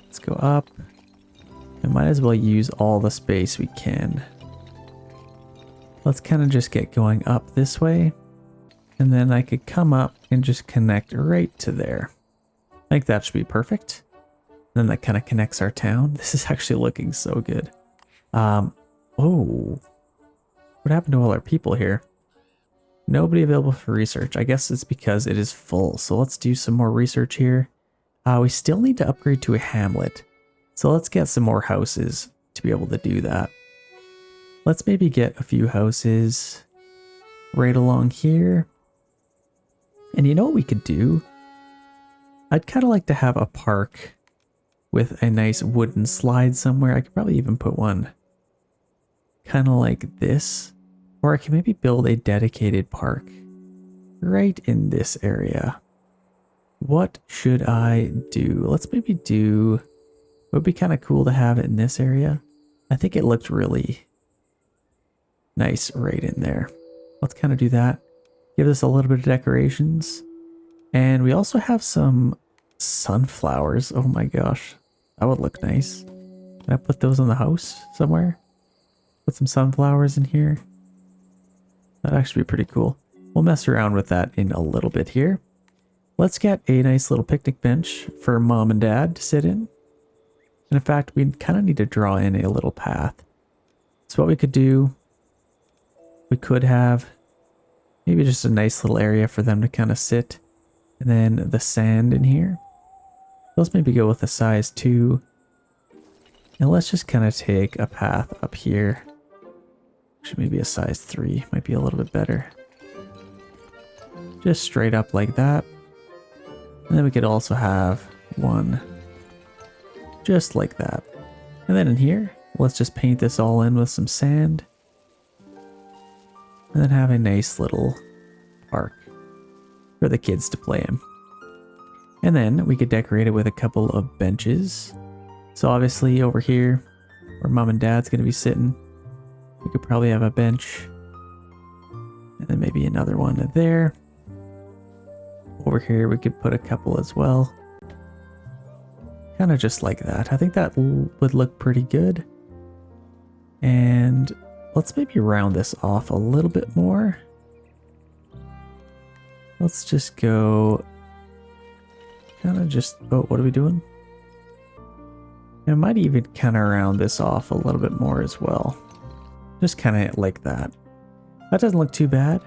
Let's go up. We might as well use all the space we can. Let's kind of just get going up this way. And then I could come up and just connect right to there. I think that should be perfect. And then that kind of connects our town. This is actually looking so good. Oh. What happened to all our people here? Nobody available for research. I guess it's because it is full. So let's do some more research here. We still need to upgrade to a hamlet. So let's get some more houses to be able to do that. Let's maybe get a few houses right along here. And you know what we could do? I'd kind of like to have a park with a nice wooden slide somewhere. I could probably even put one kind of like this. Or I can maybe build a dedicated park right in this area. What should I do? Let's maybe do... It would be kind of cool to have it in this area. I think it looked really nice right in there. Let's kind of do that. Give this a little bit of decorations. And we also have some sunflowers. Oh my gosh. That would look nice. Can I put those in the house somewhere? Put some sunflowers in here. That'd actually be pretty cool. We'll mess around with that in a little bit here. Let's get a nice little picnic bench for mom and dad to sit in. And in fact, we kind of need to draw in a little path. So what we could do, we could have maybe just a nice little area for them to kind of sit. And then the sand in here. Let's maybe go with a size 2. And let's just kind of take a path up here. Actually, maybe a size 3 might be a little bit better. Just straight up like that. And then we could also have one just like that. And then in here, let's just paint this all in with some sand. And then have a nice little park for the kids to play in. And then we could decorate it with a couple of benches. So obviously over here, where mom and dad's going to be sitting, we could probably have a bench. And then maybe another one there. Over here, we could put a couple as well. Kind of just like that. I think that would look pretty good. And let's maybe round this off a little bit more. Let's just go kind of just, oh, what are we doing? I might even kind of round this off a little bit more as well. Just kind of like that. That doesn't look too bad.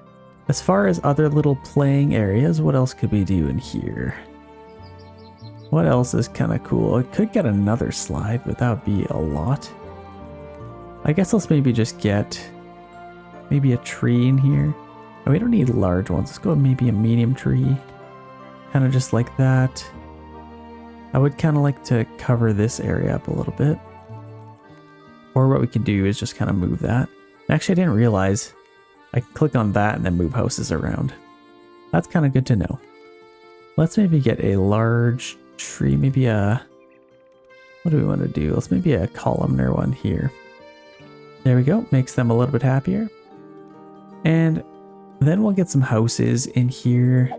As far as other little playing areas, what else could we do in here? What else is kind of cool? It could get another slide, but that would be a lot. I guess let's maybe just get maybe a tree in here. Oh, we don't need large ones. Let's go with maybe a medium tree. Kind of just like that. I would kind of like to cover this area up a little bit. Or what we can do is just kind of move that. Actually, I didn't realize I can click on that and then move houses around. That's kind of good to know. Let's maybe get a large tree, maybe a, what do we want to do? Let's maybe a columnar one here. There we go, makes them a little bit happier. And then we'll get some houses in here.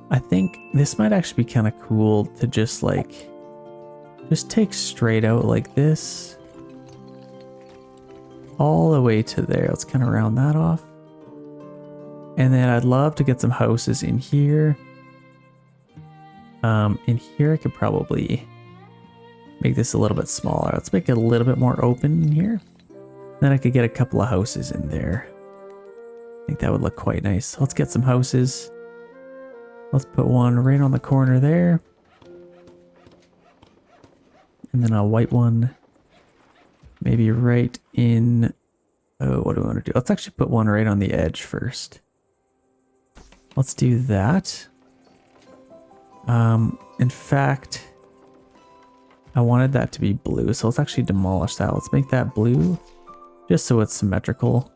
I think this might actually be kind of cool to just like, just take straight out like this. All the way to there. Let's kind of round that off. And then I'd love to get some houses in here. In here I could probably make this a little bit smaller. Let's make it a little bit more open in here. Then I could get a couple of houses in there. I think that would look quite nice. Let's get some houses. Let's put one right on the corner there. And then a white one. Maybe right in... Oh, what do we want to do? Let's actually put one right on the edge first. Let's do that. In fact, I wanted that to be blue, so let's actually demolish that. Let's make that blue, just so it's symmetrical.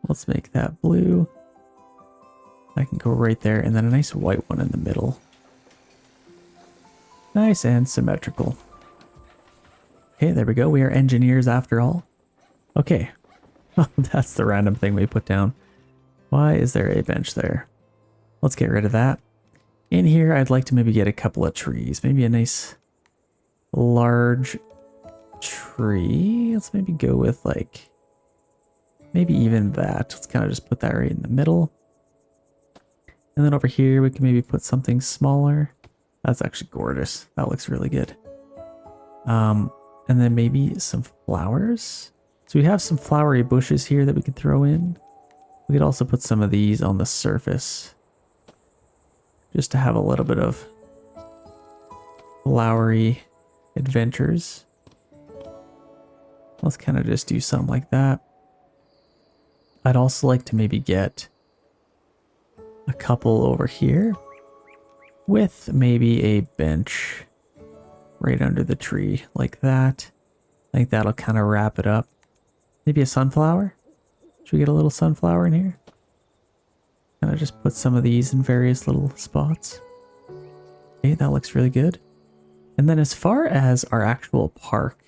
Let's make that blue. I can go right there, and then a nice white one in the middle. Nice and symmetrical. Okay, there we go. We are engineers after all. Okay. Oh, that's the random thing we put down. Why is there a bench there? Let's get rid of that. In here, I'd like to maybe get a couple of trees. Maybe a nice large tree. Let's maybe go with like, maybe even that. Let's kind of just put that right in the middle. And then over here, we can maybe put something smaller. That's actually gorgeous. That looks really good. And then maybe some flowers. So we have some flowery bushes here that we could throw in. We could also put some of these on the surface, just to have a little bit of flowery adventures. Let's kind of just do something like that. I'd also like to maybe get a couple over here with maybe a bench right under the tree like that. I think that'll kind of wrap it up. Maybe a sunflower? Should we get a little sunflower in here? Kind of just put some of these in various little spots. Okay, that looks really good. And then as far as our actual park,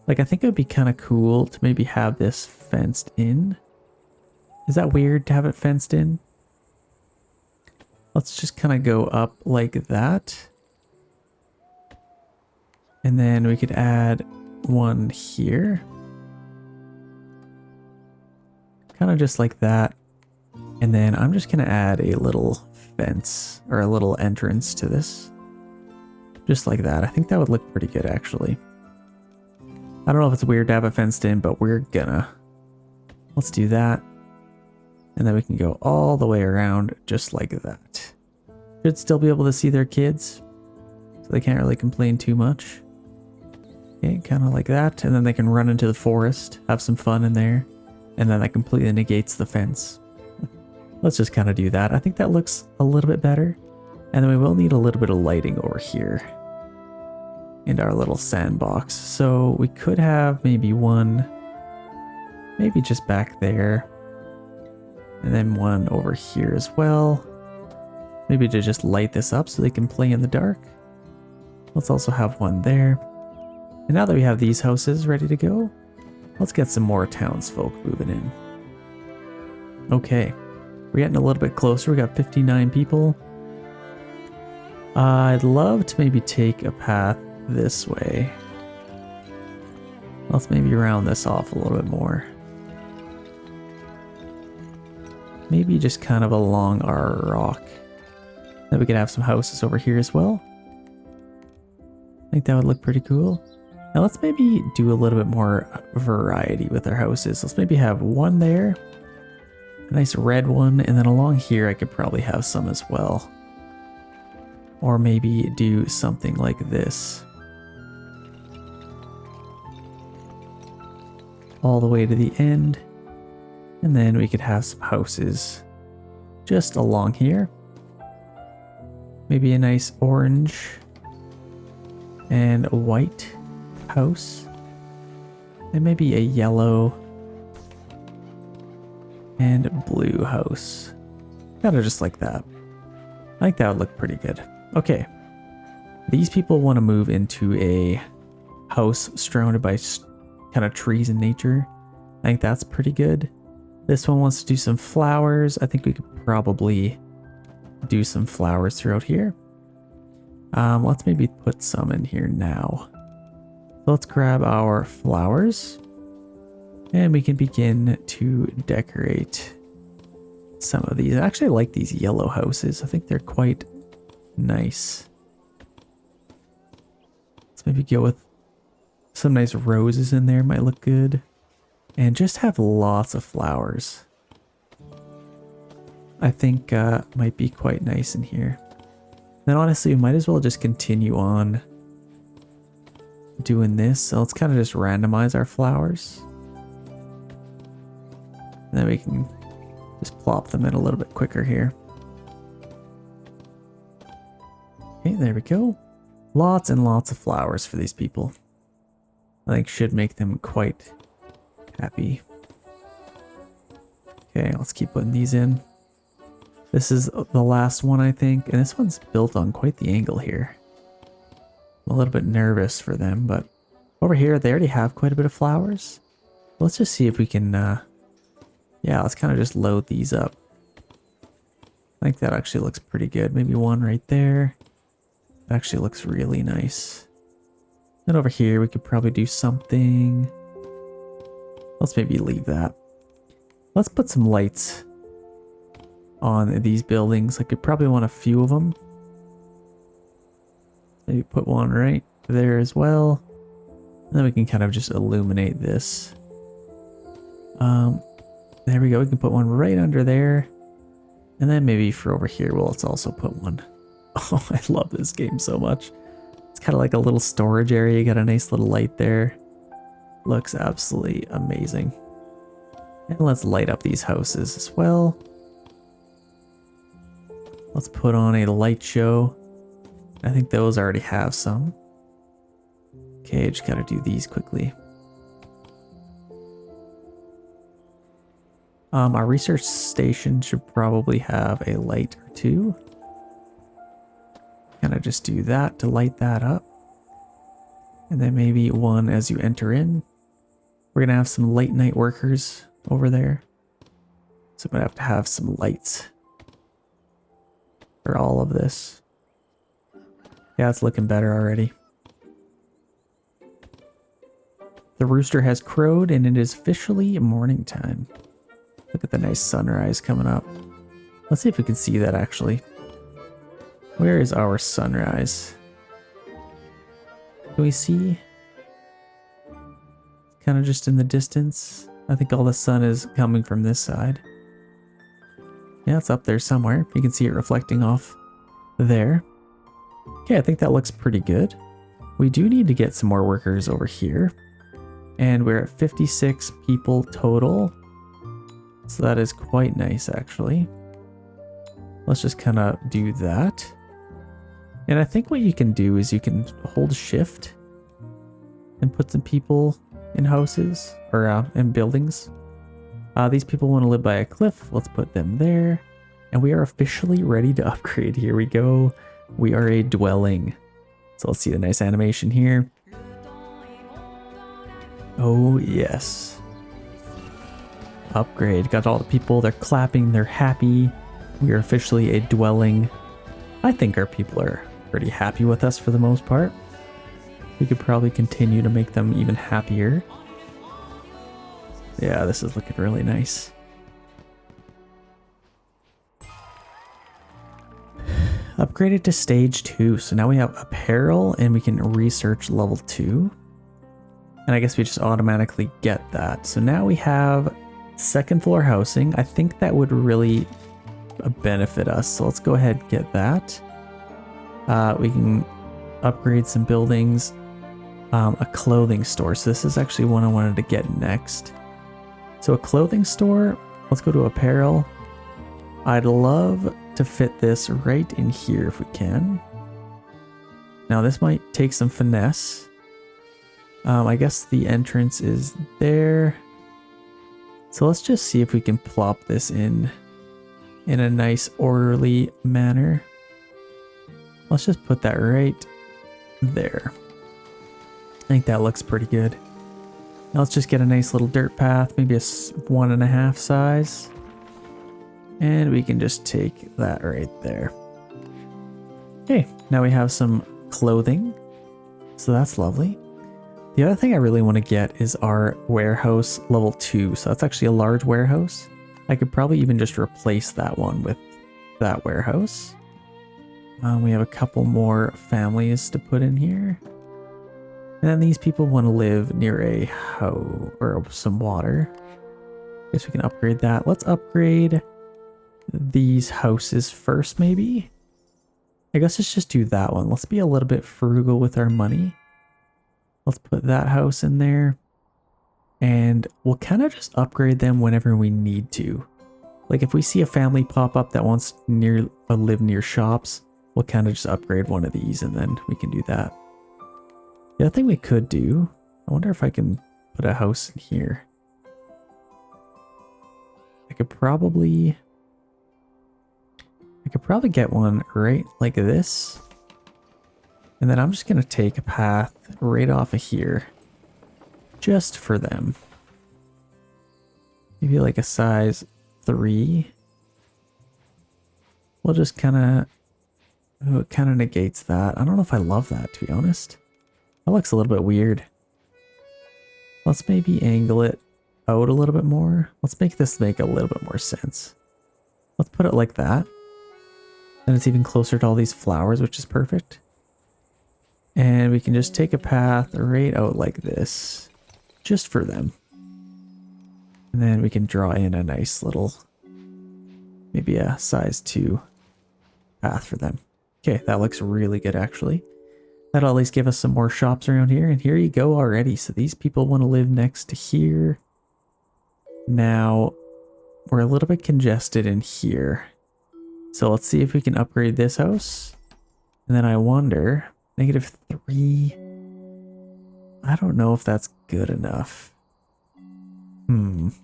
like I think it would be kind of cool to maybe have this fenced in. Is that weird to have it fenced in? Let's just kind of go up like that. And then we could add one here. Kind of just like that. And then I'm just going to add a little fence or a little entrance to this. Just like that. I think that would look pretty good actually. I don't know if it's weird to have it fenced in, but we're gonna. Let's do that. And then we can go all the way around just like that. Should still be able to see their kids, so they can't really complain too much. Okay, kind of like that. And then they can run into the forest, have some fun in there. And then that completely negates the fence. Let's just kind of do that. I think that looks a little bit better. And then we will need a little bit of lighting over here in our little sandbox. So we could have maybe one, maybe just back there. And then one over here as well. Maybe to just light this up so they can play in the dark. Let's also have one there. And now that we have these houses ready to go, let's get some more townsfolk moving in. Okay, we're getting a little bit closer. We got 59 people. I'd love to maybe take a path this way. Let's maybe round this off a little bit more. Maybe just kind of along our rock. Then we could have some houses over here as well. I think that would look pretty cool. Now let's maybe do a little bit more variety with our houses. Let's maybe have one there, a nice red one, and then along here I could probably have some as well. Or maybe do something like this. All the way to the end. And then we could have some houses just along here. Maybe a nice orange and a white house. And maybe a yellow and blue house. Kind of just like that. I think that would look pretty good. Okay. These people want to move into a house surrounded by kind of trees and nature. I think that's pretty good. This one wants to do some flowers. I think we could probably do some flowers throughout here. Let's maybe put some in here now. So let's grab our flowers. And we can begin to decorate some of these. I actually like these yellow houses. I think they're quite nice. Let's maybe go with some nice roses in there, might look good. And just have lots of flowers. I think might be quite nice in here. Then honestly, we might as well just continue on doing this. So let's kind of just randomize our flowers. And then we can just plop them in a little bit quicker here. Okay, there we go. Lots and lots of flowers for these people. I think should make them quite happy. Okay, let's keep putting these in. This is the last one, I think, and this one's built on quite the angle here. I'm a little bit nervous for them, but over here they already have quite a bit of flowers. Let's just see if we can, yeah, let's kind of just load these up. I think that actually looks pretty good. Maybe one right there. That actually looks really nice. Then over here we could probably do something. Let's maybe leave that. Let's put some lights on these buildings. I could probably want a few of them. Maybe put one right there as well. And then we can kind of just illuminate this. There we go. We can put one right under there. And then maybe for over here, well, let's also put one. Oh, I love this game so much. It's kind of like a little storage area. You got a nice little light there. Looks absolutely amazing. And let's light up these houses as well. Let's put on a light show. I think those already have some. Okay, just gotta do these quickly. Our research station should probably have a light or two. Kind of just do that to light that up. And then maybe one as you enter in. We're gonna have some late night workers over there. So I'm gonna have to have some lights for all of this. Yeah, it's looking better already. The rooster has crowed and it is officially morning time. Look at the nice sunrise coming up. Let's see if we can see that actually. Where is our sunrise? Can we see? Kind of just in the distance. I think all the sun is coming from this side. Yeah, it's up there somewhere. You can see it reflecting off there. Okay, I think that looks pretty good. We do need to get some more workers over here. And we're at 56 people total. So that is quite nice, actually. Let's just kind of do that. And I think what you can do is you can hold shift and put some people in houses or in buildings. These people want to live by a cliff. Let's put them there. And we are officially ready to upgrade. Here we go. We are a dwelling. So let's see the nice animation here. Oh, yes. Upgrade. Got all the people. They're clapping. They're happy. We are officially a dwelling. I think our people are pretty happy with us for the most part. We could probably continue to make them even happier. Yeah, this is looking really nice. Upgraded to stage 2. So now we have apparel and we can research level 2. And I guess we just automatically get that. So now we have second floor housing. I think that would really benefit us. So let's go ahead and get that. We can upgrade some buildings. A clothing store. So this is actually one I wanted to get next. So a clothing store. Let's go to apparel. I'd love to fit this right in here if we can. Now this might take some finesse. I guess the entrance is there. So let's just see if we can plop this in a nice orderly manner. Let's just put that right there. I think that looks pretty good. Now let's just get a nice little dirt path, maybe a 1.5 size. And we can just take that right there. Okay, now we have some clothing. So that's lovely. The other thing I really want to get is our warehouse level 2. So that's actually a large warehouse. I could probably even just replace that one with that warehouse. We have a couple more families to put in here. And then these people want to live near a hoe or some water. Guess we can upgrade that. Let's upgrade these houses first, maybe. I guess let's just do that one. Let's be a little bit frugal with our money. Let's put that house in there. And we'll kind of just upgrade them whenever we need to. Like if we see a family pop up that wants to live near shops, we'll kind of just upgrade one of these and then we can do that. The other thing we could do, I wonder if I can put a house in here. I could probably get one right like this. And then I'm just going to take a path right off of here just for them. Maybe like a size 3. We'll just kind of, oh, it kind of negates that. I don't know if I love that, to be honest. That looks a little bit weird. Let's maybe angle it out a little bit more. Let's make this make a little bit more sense. Let's put it like that. And it's even closer to all these flowers, which is perfect. And we can just take a path right out like this, just for them. And then we can draw in a nice little, maybe a size 2 path for them. Okay, that looks really good actually. That'll at least give us some more shops around here. And here you go already. So these people want to live next to here. Now, we're a little bit congested in here. So let's see if we can upgrade this house. And then I wonder, -3. I don't know if that's good enough.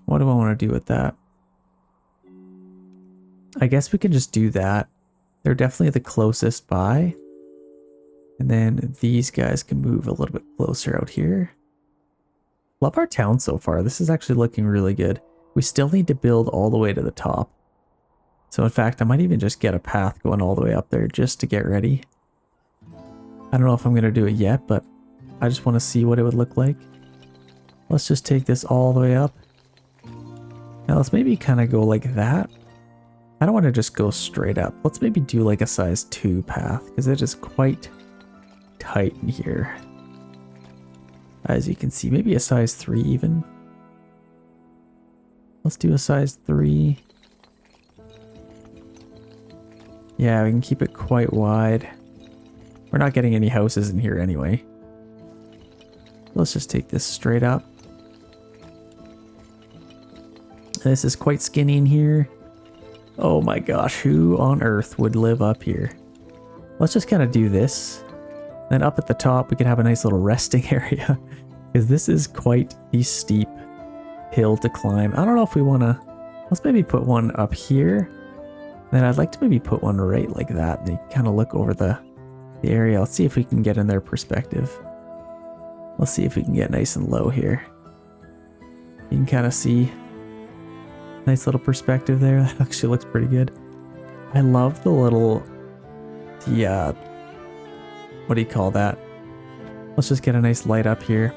What do I want to do with that? I guess we can just do that. They're definitely the closest by. And then these guys can move a little bit closer out here. Love our town so far. This is actually looking really good. We still need to build all the way to the top. So in fact, I might even just get a path going all the way up there just to get ready. I don't know if I'm going to do it yet, but I just want to see what it would look like. Let's just take this all the way up. Now let's maybe kind of go like that. I don't want to just go straight up. Let's maybe do like a size 2 path because it is quite tight in here. As you can see, maybe a size 3 even. Let's do a size 3. Yeah, we can keep it quite wide. We're not getting any houses in here anyway. Let's just take this straight up. This is quite skinny in here. Oh my gosh, who on earth would live up here? Let's just kind of do this. Then up at the top, we could have a nice little resting area. Because this is quite the steep hill to climb. I don't know if we want to... Let's maybe put one up here. Then I'd like to maybe put one right like that. And they kind of look over the area. Let's see if we can get in their perspective. Let's see if we can get nice and low here. You can kind of see nice little perspective there. That actually looks pretty good. I love the little, what do you call that? Let's just get a nice light up here.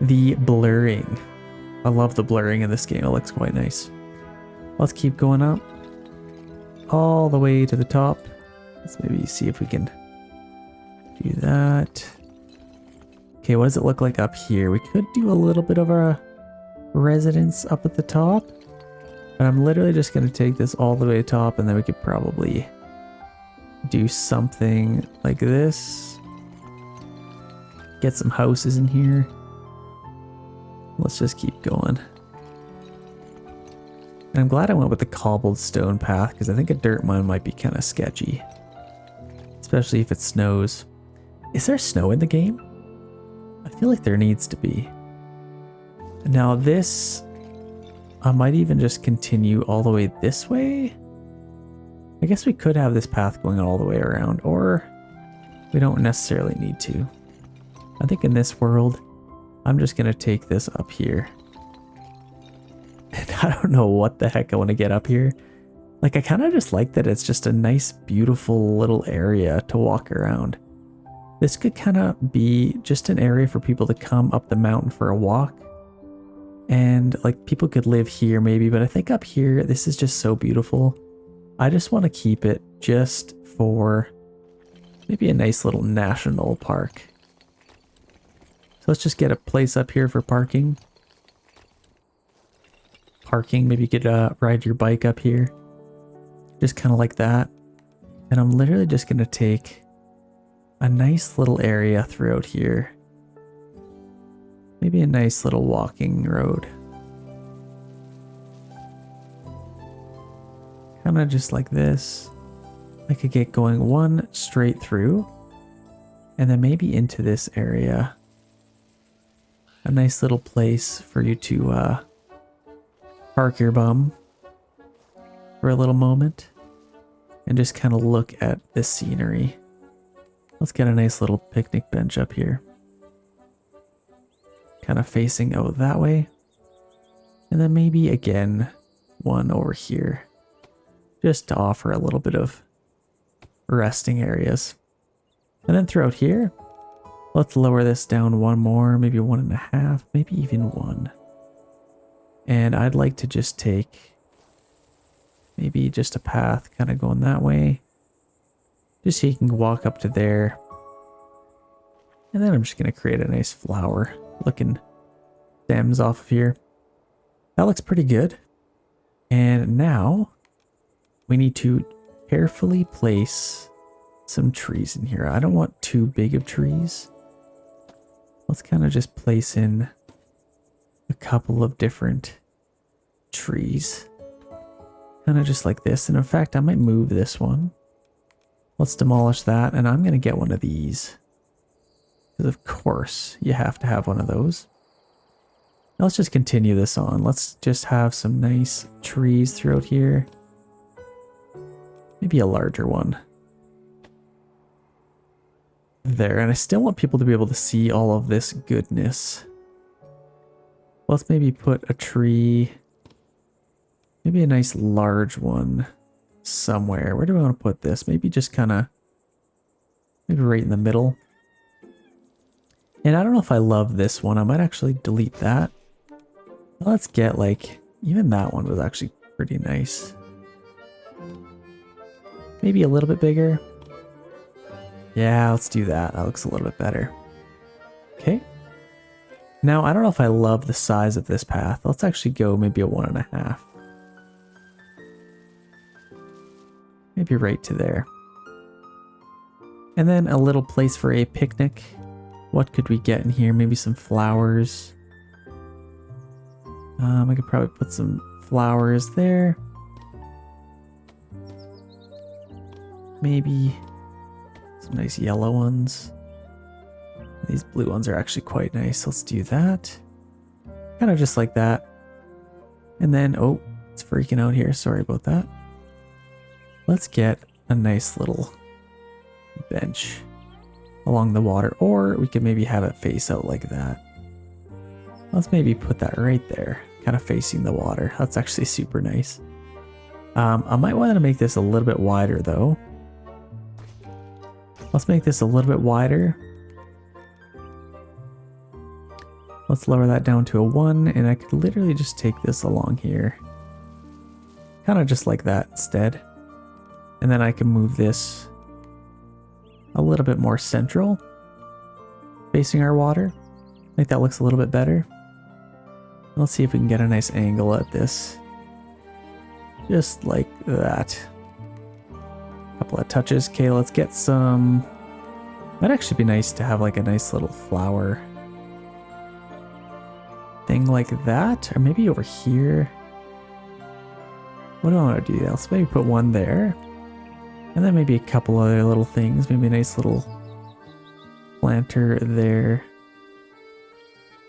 The blurring. I love the blurring in this game. It looks quite nice. Let's keep going up all the way to the top. Let's maybe see if we can do that. Okay, what does it look like up here? We could do a little bit of a residence up at the top. But I'm literally just going to take this all the way to top, and then we could probably do something like this. Get some houses in here. Let's just keep going. And I'm glad I went with the cobblestone path, because I think a dirt one might be kind of sketchy. Especially if it snows. Is there snow in the game? I feel like there needs to be. Now this... I might even just continue all the way this way. I guess we could have this path going all the way around, or we don't necessarily need to. I think in this world, I'm just going to take this up here. And I don't know what the heck I want to get up here. Like, I kind of just like that it's just a nice, beautiful little area to walk around. This could kind of be just an area for people to come up the mountain for a walk. And like people could live here maybe, but I think up here, this is just so beautiful. I just want to keep it just for maybe a nice little national park. So let's just get a place up here for parking. Maybe you could ride your bike up here. Just kind of like that. And I'm literally just going to take a nice little area throughout here. Maybe a nice little walking road. Kind of just like this. I could get going one straight through. And then maybe into this area. A nice little place for you to park your bum for a little moment. And just kind of look at this scenery. Let's get a nice little picnic bench up here. Kind of facing out that way. And then maybe again, one over here. Just to offer a little bit of resting areas. And then throughout here, let's lower this down one more, maybe 1.5, maybe even 1. And I'd like to just take maybe just a path kind of going that way. Just so you can walk up to there. And then I'm just going to create a nice flower looking stems off of here. That looks pretty good. And now we need to carefully place some trees in here. I don't want too big of trees. Let's kind of just place in a couple of different trees. Kind of just like this. And in fact, I might move this one. Let's demolish that, and I'm going to get one of these. Because of course, you have to have one of those. Now let's just continue this on. Let's just have some nice trees throughout here. Maybe a larger one. There, and I still want people to be able to see all of this goodness. Let's maybe put a tree, maybe a nice large one somewhere. Where do I want to put this? Maybe just kind of, maybe right in the middle. And I don't know if I love this one. I might actually delete that. Let's get like, even that one was actually pretty nice. Maybe a little bit bigger. Yeah, let's do that. That looks a little bit better. Okay. Now, I don't know if I love the size of this path. Let's actually go maybe a 1.5. Maybe right to there. And then a little place for a picnic. What could we get in here? Maybe some flowers. I could probably put some flowers there. Maybe some nice yellow ones. These blue ones are actually quite nice. Let's do that. Kind of just like that. And then, oh, it's freaking out here. Sorry about that. Let's get a nice little bench along the water, or we could maybe have it face out like that. Let's maybe put that right there, kind of facing the water. That's actually super nice. I might want to make this a little bit wider though. Let's make this a little bit wider. Let's lower that down to a 1, and I could literally just take this along here. Kind of just like that instead. And then I can move this a little bit more central, facing our water. I think that looks a little bit better. Let's see if we can get a nice angle at this. Just like that. Couple of touches. Okay, let's get some... Might actually be nice to have like a nice little flower thing like that. Or maybe over here. What do I want to do? Let's maybe put one there. And then maybe a couple other little things. Maybe a nice little planter there.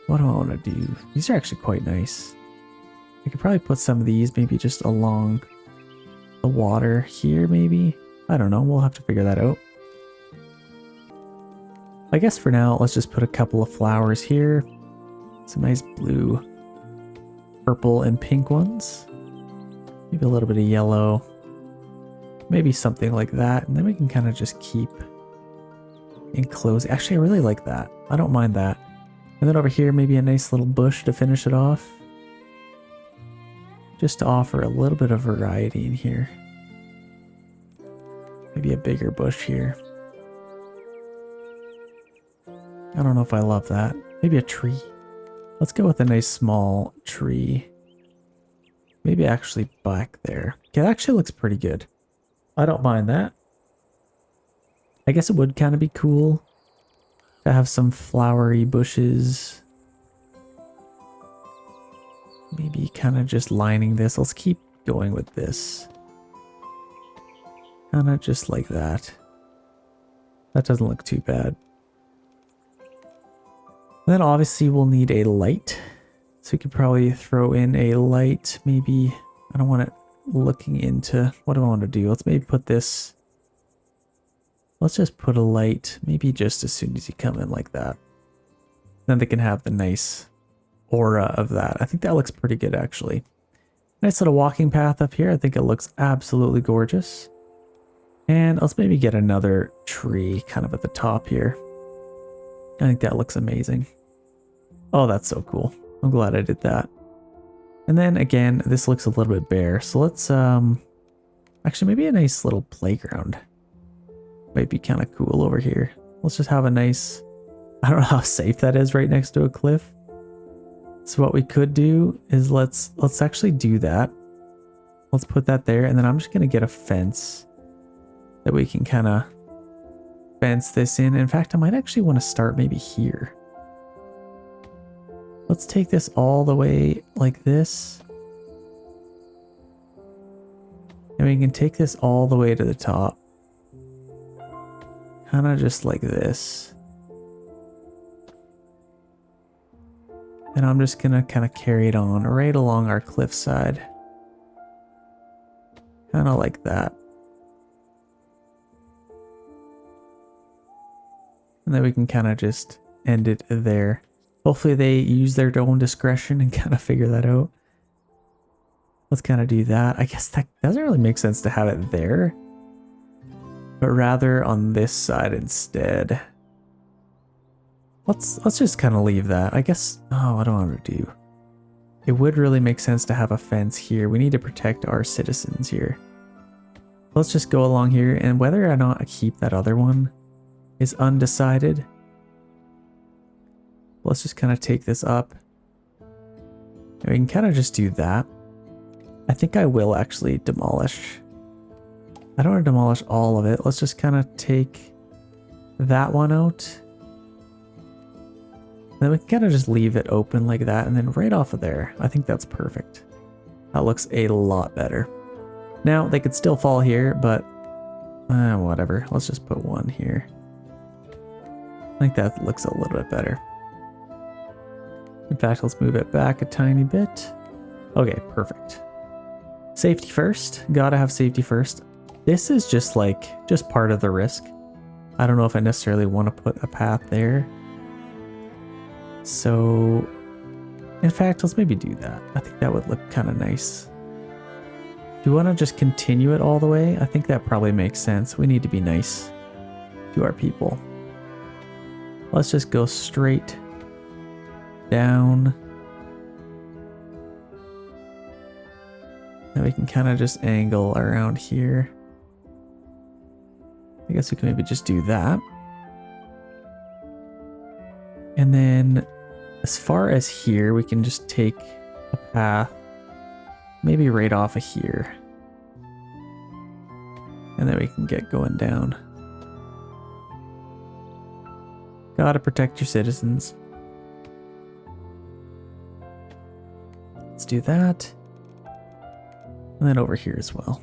What do I want to do? These are actually quite nice. I could probably put some of these maybe just along the water here maybe. I don't know. We'll have to figure that out. I guess for now, let's just put a couple of flowers here. Some nice blue, purple, and pink ones. Maybe a little bit of yellow. Maybe something like that. And then we can kind of just keep enclose. Actually, I really like that. I don't mind that. And then over here, maybe a nice little bush to finish it off. Just to offer a little bit of variety in here. Maybe a bigger bush here. I don't know if I love that. Maybe a tree. Let's go with a nice small tree. Maybe actually back there. Okay, that actually looks pretty good. I don't mind that. I guess it would kind of be cool to have some flowery bushes. Maybe kind of just lining this. Let's keep going with this. Kind of just like that. That doesn't look too bad. And then obviously we'll need a light. So we could probably throw in a light. Maybe, I don't want it looking into, what do I want to do? Let's maybe put this, let's just put a light, maybe just as soon as you come in like that. Then they can have the nice aura of that. I think that looks pretty good actually. Nice little walking path up here. I think it looks absolutely gorgeous. And let's maybe get another tree kind of at the top here. I think that looks amazing. Oh, that's so cool. I'm glad I did that. And then again, this looks a little bit bare. So let's actually maybe a nice little playground. Might be kind of cool over here. Let's just have a nice, I don't know how safe that is right next to a cliff. So what we could do is let's actually do that. Let's put that there, and then I'm just gonna get a fence that we can kind of fence this in. In fact, I might actually want to start maybe here. Let's take this all the way like this. And we can take this all the way to the top. Kind of just like this. And I'm just going to kind of carry it on right along our cliffside. Kind of like that. And then we can kind of just end it there. Hopefully they use their own discretion and kind of figure that out. Let's kind of do that. I guess that doesn't really make sense to have it there, but rather on this side instead. Let's just kind of leave that. I guess, oh, what do I want to do? It would really make sense to have a fence here. We need to protect our citizens here. Let's just go along here, and whether or not I keep that other one is undecided. Let's just kind of take this up. And we can kind of just do that. I think I will actually demolish. I don't want to demolish all of it. Let's just kind of take that one out. And then we can kind of just leave it open like that. And then right off of there, I think that's perfect. That looks a lot better. Now, they could still fall here, but whatever. Let's just put one here. I think that looks a little bit better. In fact, let's move it back a tiny bit. Okay, perfect. Safety first. Gotta have safety first. This is just part of the risk. I don't know if I necessarily want to put a path there. So, in fact, let's maybe do that. I think that would look kind of nice. Do you want to just continue it all the way? I think that probably makes sense. We need to be nice to our people. Let's just go straight down. Then we can kind of just angle around here. I guess we can maybe just do that. And then as far as here, we can just take a path, maybe right off of here. And then we can get going down. Gotta protect your citizens. Let's do that. And then over here as well.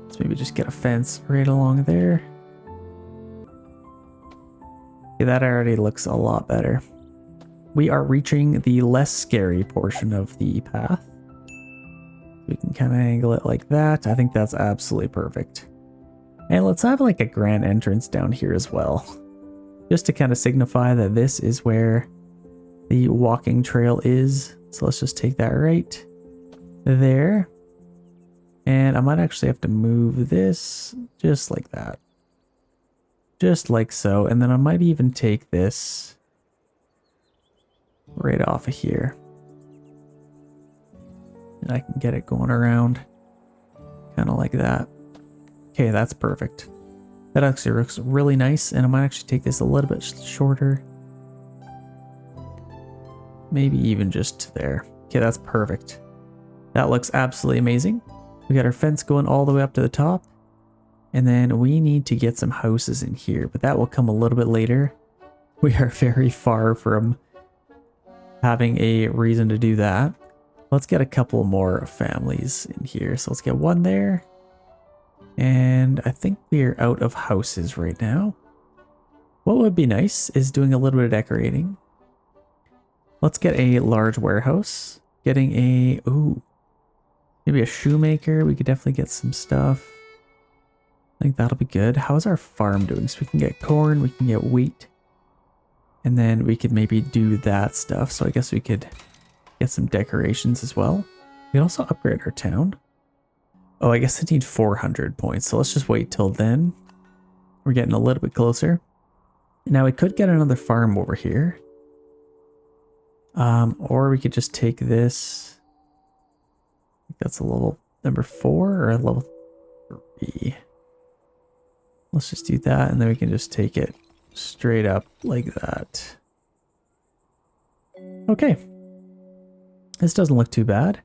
Let's maybe just get a fence right along there. Okay, that already looks a lot better. We are reaching the less scary portion of the path. We can kind of angle it like that. I think that's absolutely perfect. And let's have like a grand entrance down here as well. Just to kind of signify that this is where the walking trail is. So let's just take that right there. And I might actually have to move this just like that. Just like so. And then I might even take this right off of here. And I can get it going around. Kind of like that. Okay, that's perfect. That actually looks really nice. And I might actually take this a little bit shorter. Maybe even just there. Okay, that's perfect. That looks absolutely amazing. We got our fence going all the way up to the top. And then we need to get some houses in here, but that will come a little bit later. We are very far from having a reason to do that. Let's get a couple more families in here. So let's get one there. And I think we're out of houses right now. What would be nice is doing a little bit of decorating. Let's get a large warehouse. Getting a, ooh, maybe a shoemaker. We could definitely get some stuff. I think that'll be good. How's our farm doing? So we can get corn, we can get wheat. And then we could maybe do that stuff. So I guess we could get some decorations as well. We can also upgrade our town. Oh, I guess I need 400 points. So let's just wait till then. We're getting a little bit closer. Now we could get another farm over here. Or we could just take this. I think that's a level number 4 or a level 3. Let's just do that, and then we can just take it straight up like that. Okay. This doesn't look too bad.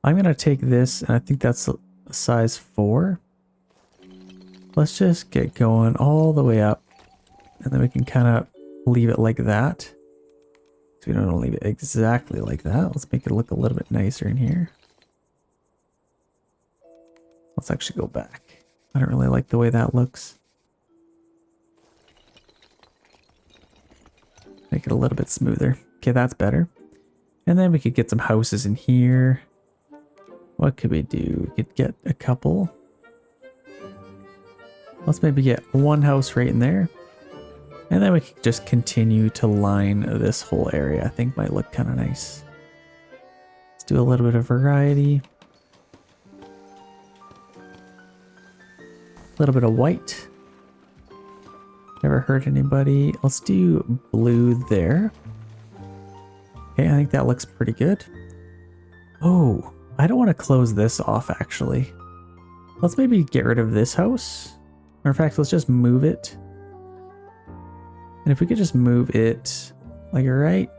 I'm going to take this, and I think that's a size 4. Let's just get going all the way up, and then we can kind of leave it like that. So we don't want to leave it exactly like that. Let's make it look a little bit nicer in here. Let's actually go back. I don't really like the way that looks. Make it a little bit smoother. Okay, that's better. And then we could get some houses in here. What could we do? We could get a couple. Let's maybe get one house right in there. And then we could just continue to line this whole area. I think might look kind of nice. Let's do a little bit of variety. A little bit of white. Never hurt anybody. Let's do blue there. Okay, I think that looks pretty good. Oh, I don't want to close this off actually. Let's maybe get rid of this house. Or in fact, let's just move it. And if we could just move it like right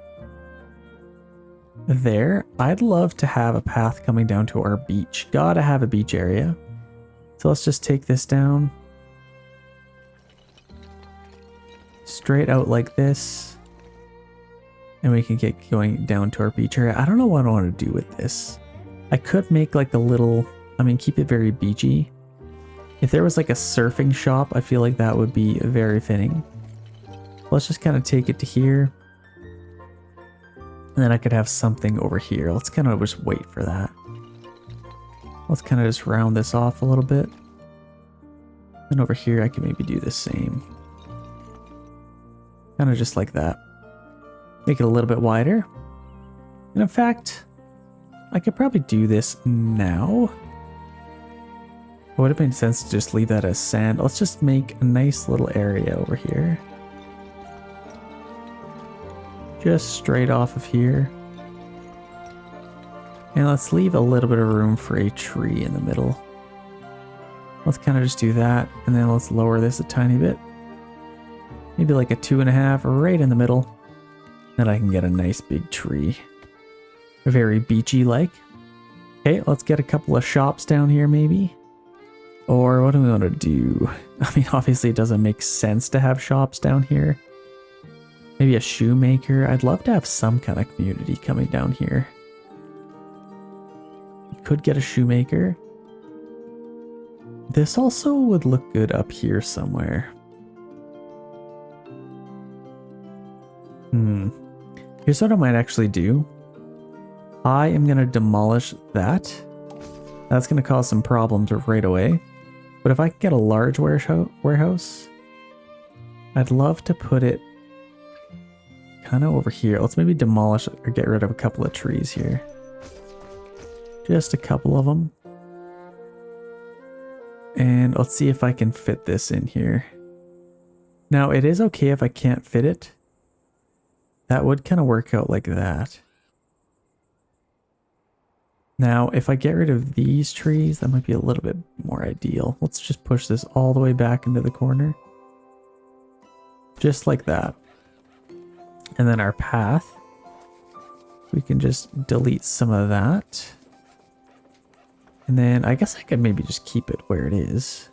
there, I'd love to have a path coming down to our beach. Gotta have a beach area. So let's just take this down. Straight out like this. And we can get going down to our beach area. I don't know what I want to do with this. I could make like a little, keep it very beachy. If there was like a surfing shop, I feel like that would be very fitting. Let's just kind of take it to here. And then I could have something over here. Let's kind of just wait for that. Let's kind of just round this off a little bit. And over here, I can maybe do the same. Kind of just like that. Make it a little bit wider. And in fact, I could probably do this now. It would have made sense to just leave that as sand. Let's just make a nice little area over here. Just straight off of here. And let's leave a little bit of room for a tree in the middle. Let's kind of just do that. And then let's lower this a tiny bit. Maybe like a 2.5 right in the middle. And I can get a nice big tree. Very beachy like. Okay, let's get a couple of shops down here maybe. Or what do we want to do? Obviously it doesn't make sense to have shops down here. Maybe a shoemaker. I'd love to have some kind of community coming down here. Could get a shoemaker. This also would look good up here somewhere. Here's what I might actually do. I am going to demolish that. That's going to cause some problems right away. But if I can get a large warehouse, I'd love to put it kind of over here. Let's maybe demolish or get rid of a couple of trees here. Just a couple of them. And let's see if I can fit this in here. Now it is okay if I can't fit it. That would kind of work out like that. Now, if I get rid of these trees, that might be a little bit more ideal. Let's just push this all the way back into the corner. Just like that. And then our path, we can just delete some of that. And then I guess I could maybe just keep it where it is.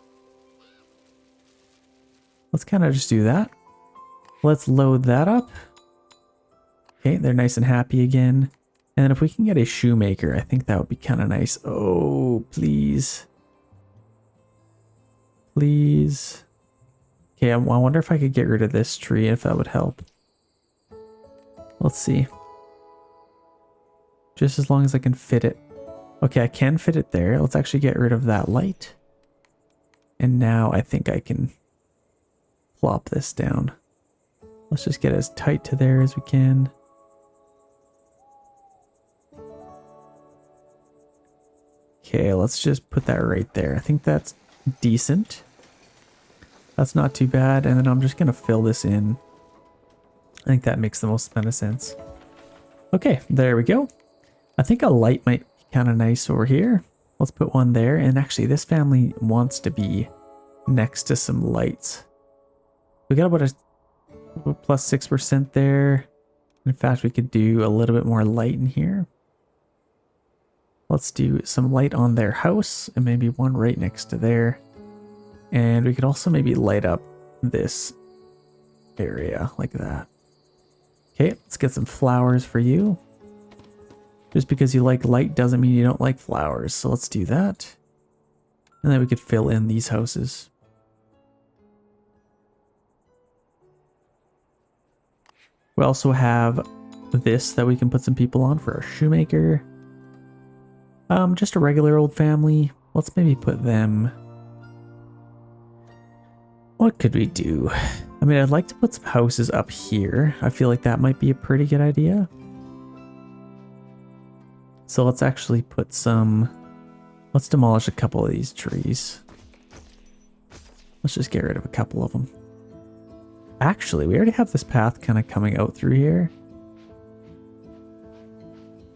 Let's kind of just do that. Let's load that up. Okay, they're nice and happy again. And then if we can get a shoemaker, I think that would be kind of nice. Oh, please. Please. Okay, I wonder if I could get rid of this tree, if that would help. Let's see. Just as long as I can fit it. Okay, I can fit it there. Let's actually get rid of that light. And now I think I can plop this down. Let's just get as tight to there as we can. Okay, let's just put that right there. I think that's decent. That's not too bad. And then I'm just going to fill this in. I think that makes the most amount of sense. Okay, there we go. I think a light might be kind of nice over here. Let's put one there. And actually, this family wants to be next to some lights. We got about a plus 6% there. In fact, we could do a little bit more light in here. Let's do some light on their house and maybe one right next to there. And we could also maybe light up this area like that. Okay, let's get some flowers for you. Just because you like light doesn't mean you don't like flowers. So let's do that. And then we could fill in these houses. We also have this that we can put some people on for our shoemaker. Just a regular old family. Let's maybe put them... What could we do? I mean, I'd like to put some houses up here. I feel like that might be a pretty good idea. So let's actually put some... Let's demolish a couple of these trees. Let's just get rid of a couple of them. Actually, we already have this path kind of coming out through here.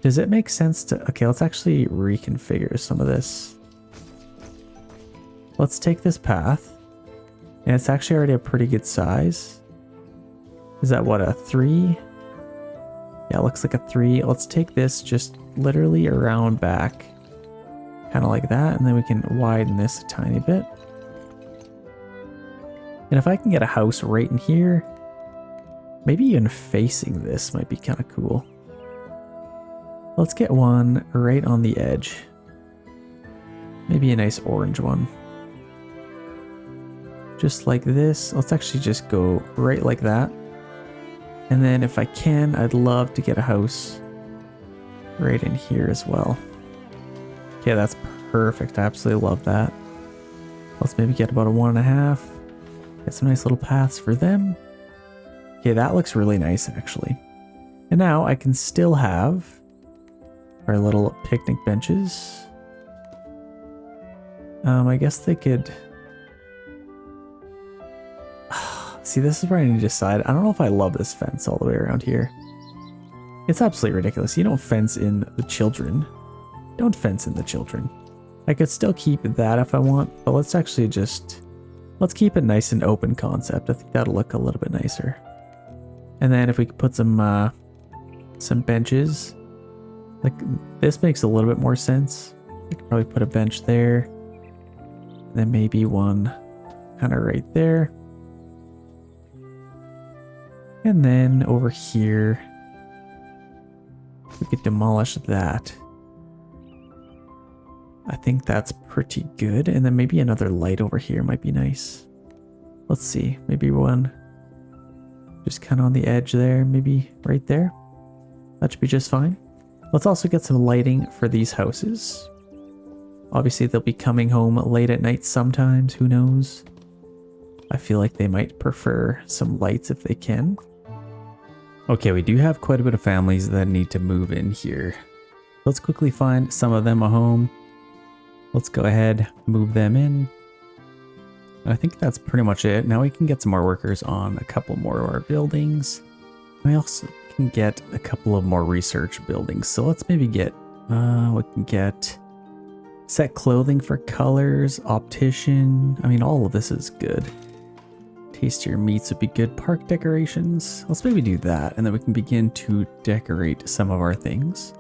Does it make sense to... Okay, let's actually reconfigure some of this. Let's take this path. And it's actually already a pretty good size. Is that what, a 3? Yeah, it looks like a 3. Let's take this just literally around back. Kind of like that. And then we can widen this a tiny bit. And if I can get a house right in here, maybe even facing this might be kind of cool. Let's get one right on the edge. Maybe a nice orange one. Just like this. Let's actually just go right like that. And then if I can, I'd love to get a house right in here as well. Okay, that's perfect. I absolutely love that. Let's maybe get about a 1.5. Get some nice little paths for them. Okay, that looks really nice actually. And now I can still have our little picnic benches. I guess they could... See, this is where I need to decide. I don't know if I love this fence all the way around here. It's absolutely ridiculous. You don't fence in the children. Don't fence in the children. I could still keep that if I want, but let's actually just... Let's keep it nice and open concept. I think that'll look a little bit nicer. And then if we could put some benches... Like, this makes a little bit more sense. We could probably put a bench there. And then maybe one kind of right there. And then over here, we could demolish that. I think that's pretty good. And then maybe another light over here might be nice. Let's see, maybe one just kind of on the edge there, maybe right there. That should be just fine. Let's also get some lighting for these houses. Obviously, they'll be coming home late at night sometimes, who knows? I feel like they might prefer some lights if they can. Okay, we do have quite a bit of families that need to move in here. Let's quickly find some of them a home. Let's go ahead, move them in. I think that's pretty much it. Now we can get some more workers on a couple more of our buildings. We also can get a couple of more research buildings. So let's maybe get, we can get set clothing for colors, optician. I mean, all of this is good. Tastier meats would be good. Park decorations. Let's maybe do that. And then we can begin to decorate some of our things.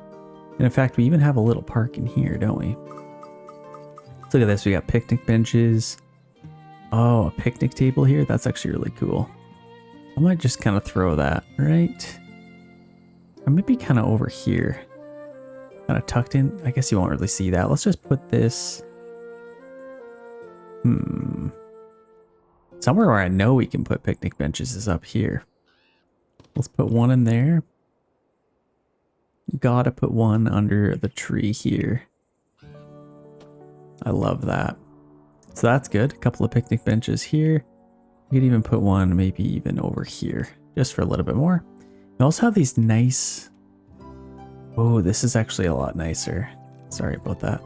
And in fact, we even have a little park in here, don't we? Let's look at this. We got picnic benches. Oh, a picnic table here? That's actually really cool. I might just kind of throw that, right? Or maybe kind of over here. Kind of tucked in. I guess you won't really see that. Let's just put this... Somewhere where I know we can put picnic benches is up here. Let's put one in there. Gotta put one under the tree here. I love that. So that's good. A couple of picnic benches here. We could even put one maybe even over here, just for a little bit more. We also have these nice... Oh, this is actually a lot nicer. Sorry about that.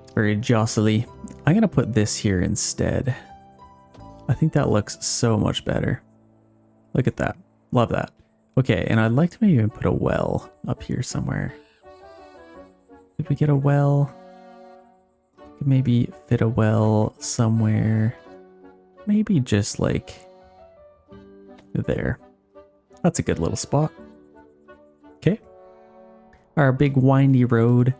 It's very jostly. I'm gonna put this here instead. I think that looks so much better. Look at that. Love that. Okay, and I'd like to maybe even put a well up here somewhere. Did we get a well? Could maybe fit a well somewhere. Maybe just like there. That's a good little spot. Okay. Our big windy road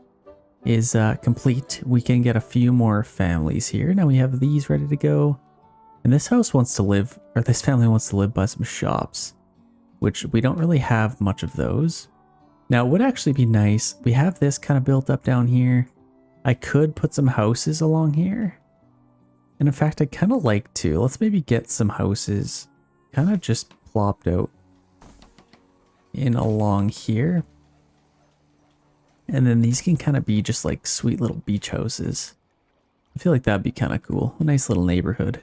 is complete. We can get a few more families here. Now we have these ready to go. And this house wants to live, or this family wants to live by some shops, which we don't really have much of those. Now it would actually be nice. We have this kind of built up down here. I could put some houses along here. And in fact, I'd kind of like to. Let's maybe get some houses kind of just plopped out in along here. And then these can kind of be just like sweet little beach houses. I feel like that'd be kind of cool. A nice little neighborhood.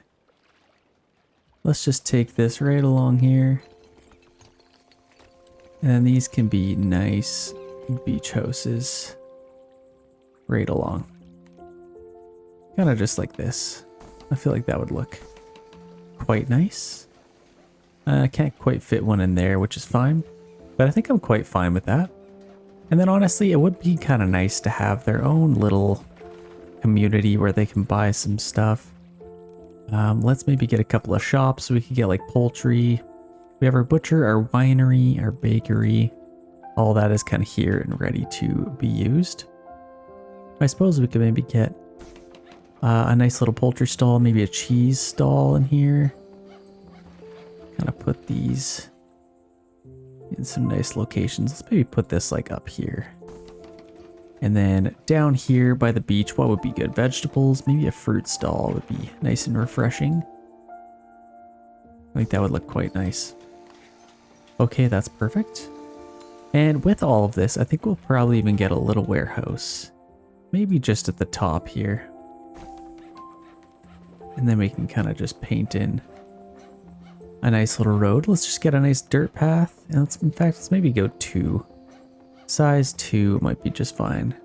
Let's just take this right along here. And then these can be nice beach houses right along. Kind of just like this. I feel like that would look quite nice. I can't quite fit one in there, which is fine. But I think I'm quite fine with that. And then honestly, it would be kind of nice to have their own little community where they can buy some stuff. Let's maybe get a couple of shops. We could get like poultry. We have our butcher, our winery, our bakery. All that is kind of here and ready to be used. I suppose we could maybe get a nice little poultry stall, maybe a cheese stall in here. Kind of put these in some nice locations. Let's maybe put this like up here. And then down here by the beach, what would be good? Vegetables, maybe a fruit stall would be nice and refreshing. I think that would look quite nice. Okay, that's perfect. And with all of this, I think we'll probably even get a little warehouse. Maybe just at the top here. And then we can kind of just paint in a nice little road. Let's just get a nice dirt path. And let's, in fact, let's maybe go 2. Size 2 might be just fine.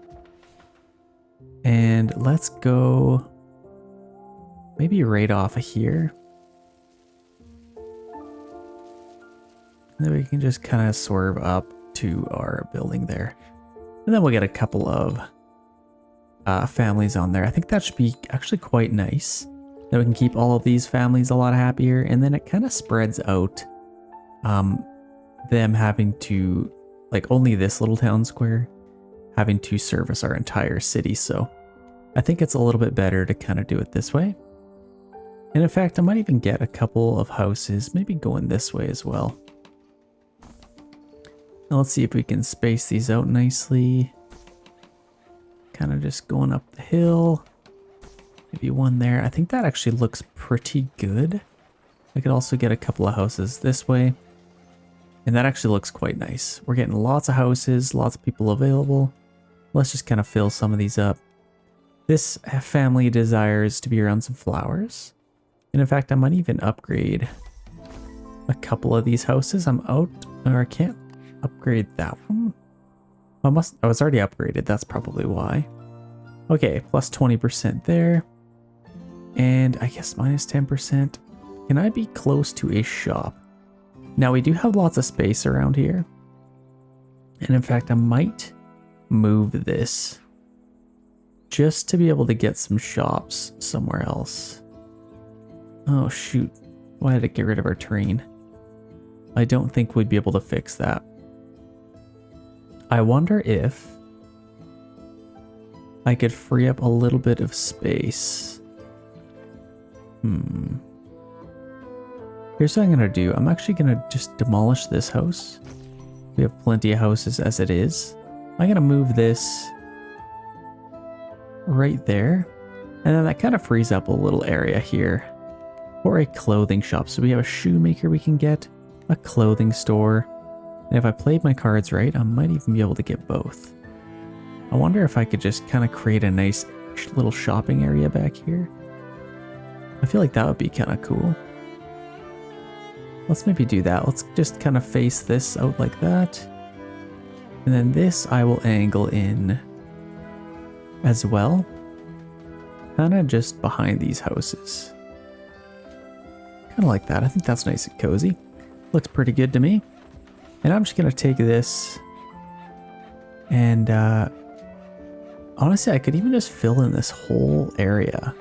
And let's go maybe right off of here. And then we can just kind of swerve up to our building there. And then we'll get a couple of families on there. I think that should be actually quite nice. Then we can keep all of these families a lot happier. And then it kind of spreads out them having to, like only this little town square, having to service our entire city. So I think it's a little bit better to kind of do it this way. And in fact, I might even get a couple of houses, maybe going this way as well. Now let's see if we can space these out nicely. Kind of just going up the hill. Maybe one there. I think that actually looks pretty good. I could also get a couple of houses this way. And that actually looks quite nice. We're getting lots of houses, lots of people available. Let's just kind of fill some of these up. This family desires to be around some flowers. And in fact, I might even upgrade a couple of these houses. I'm out, or I can't upgrade that one. I was already upgraded. That's probably why. Okay, plus 20% there. And I guess minus 10%. Can I be close to a shop? Now we do have lots of space around here. And in fact, I might move this just to be able to get some shops somewhere else. Oh shoot, why did it get rid of our terrain? I don't think we'd be able to fix that. I wonder if I could free up a little bit of space. Here's what I'm gonna do. I'm actually gonna just demolish this house. We have plenty of houses as it is. I'm gonna move this right there. And then that kind of frees up a little area here for a clothing shop. So we have a shoemaker we can get, a clothing store. And if I played my cards right, I might even be able to get both. I wonder if I could just kind of create a nice little shopping area back here. I feel like that would be kind of cool. Let's maybe do that. Let's just kind of face this out like that. And then this I will angle in as well. Kind of just behind these houses. Kind of like that. I think that's nice and cozy. Looks pretty good to me. And I'm just going to take this and honestly, I could even just fill in this whole area.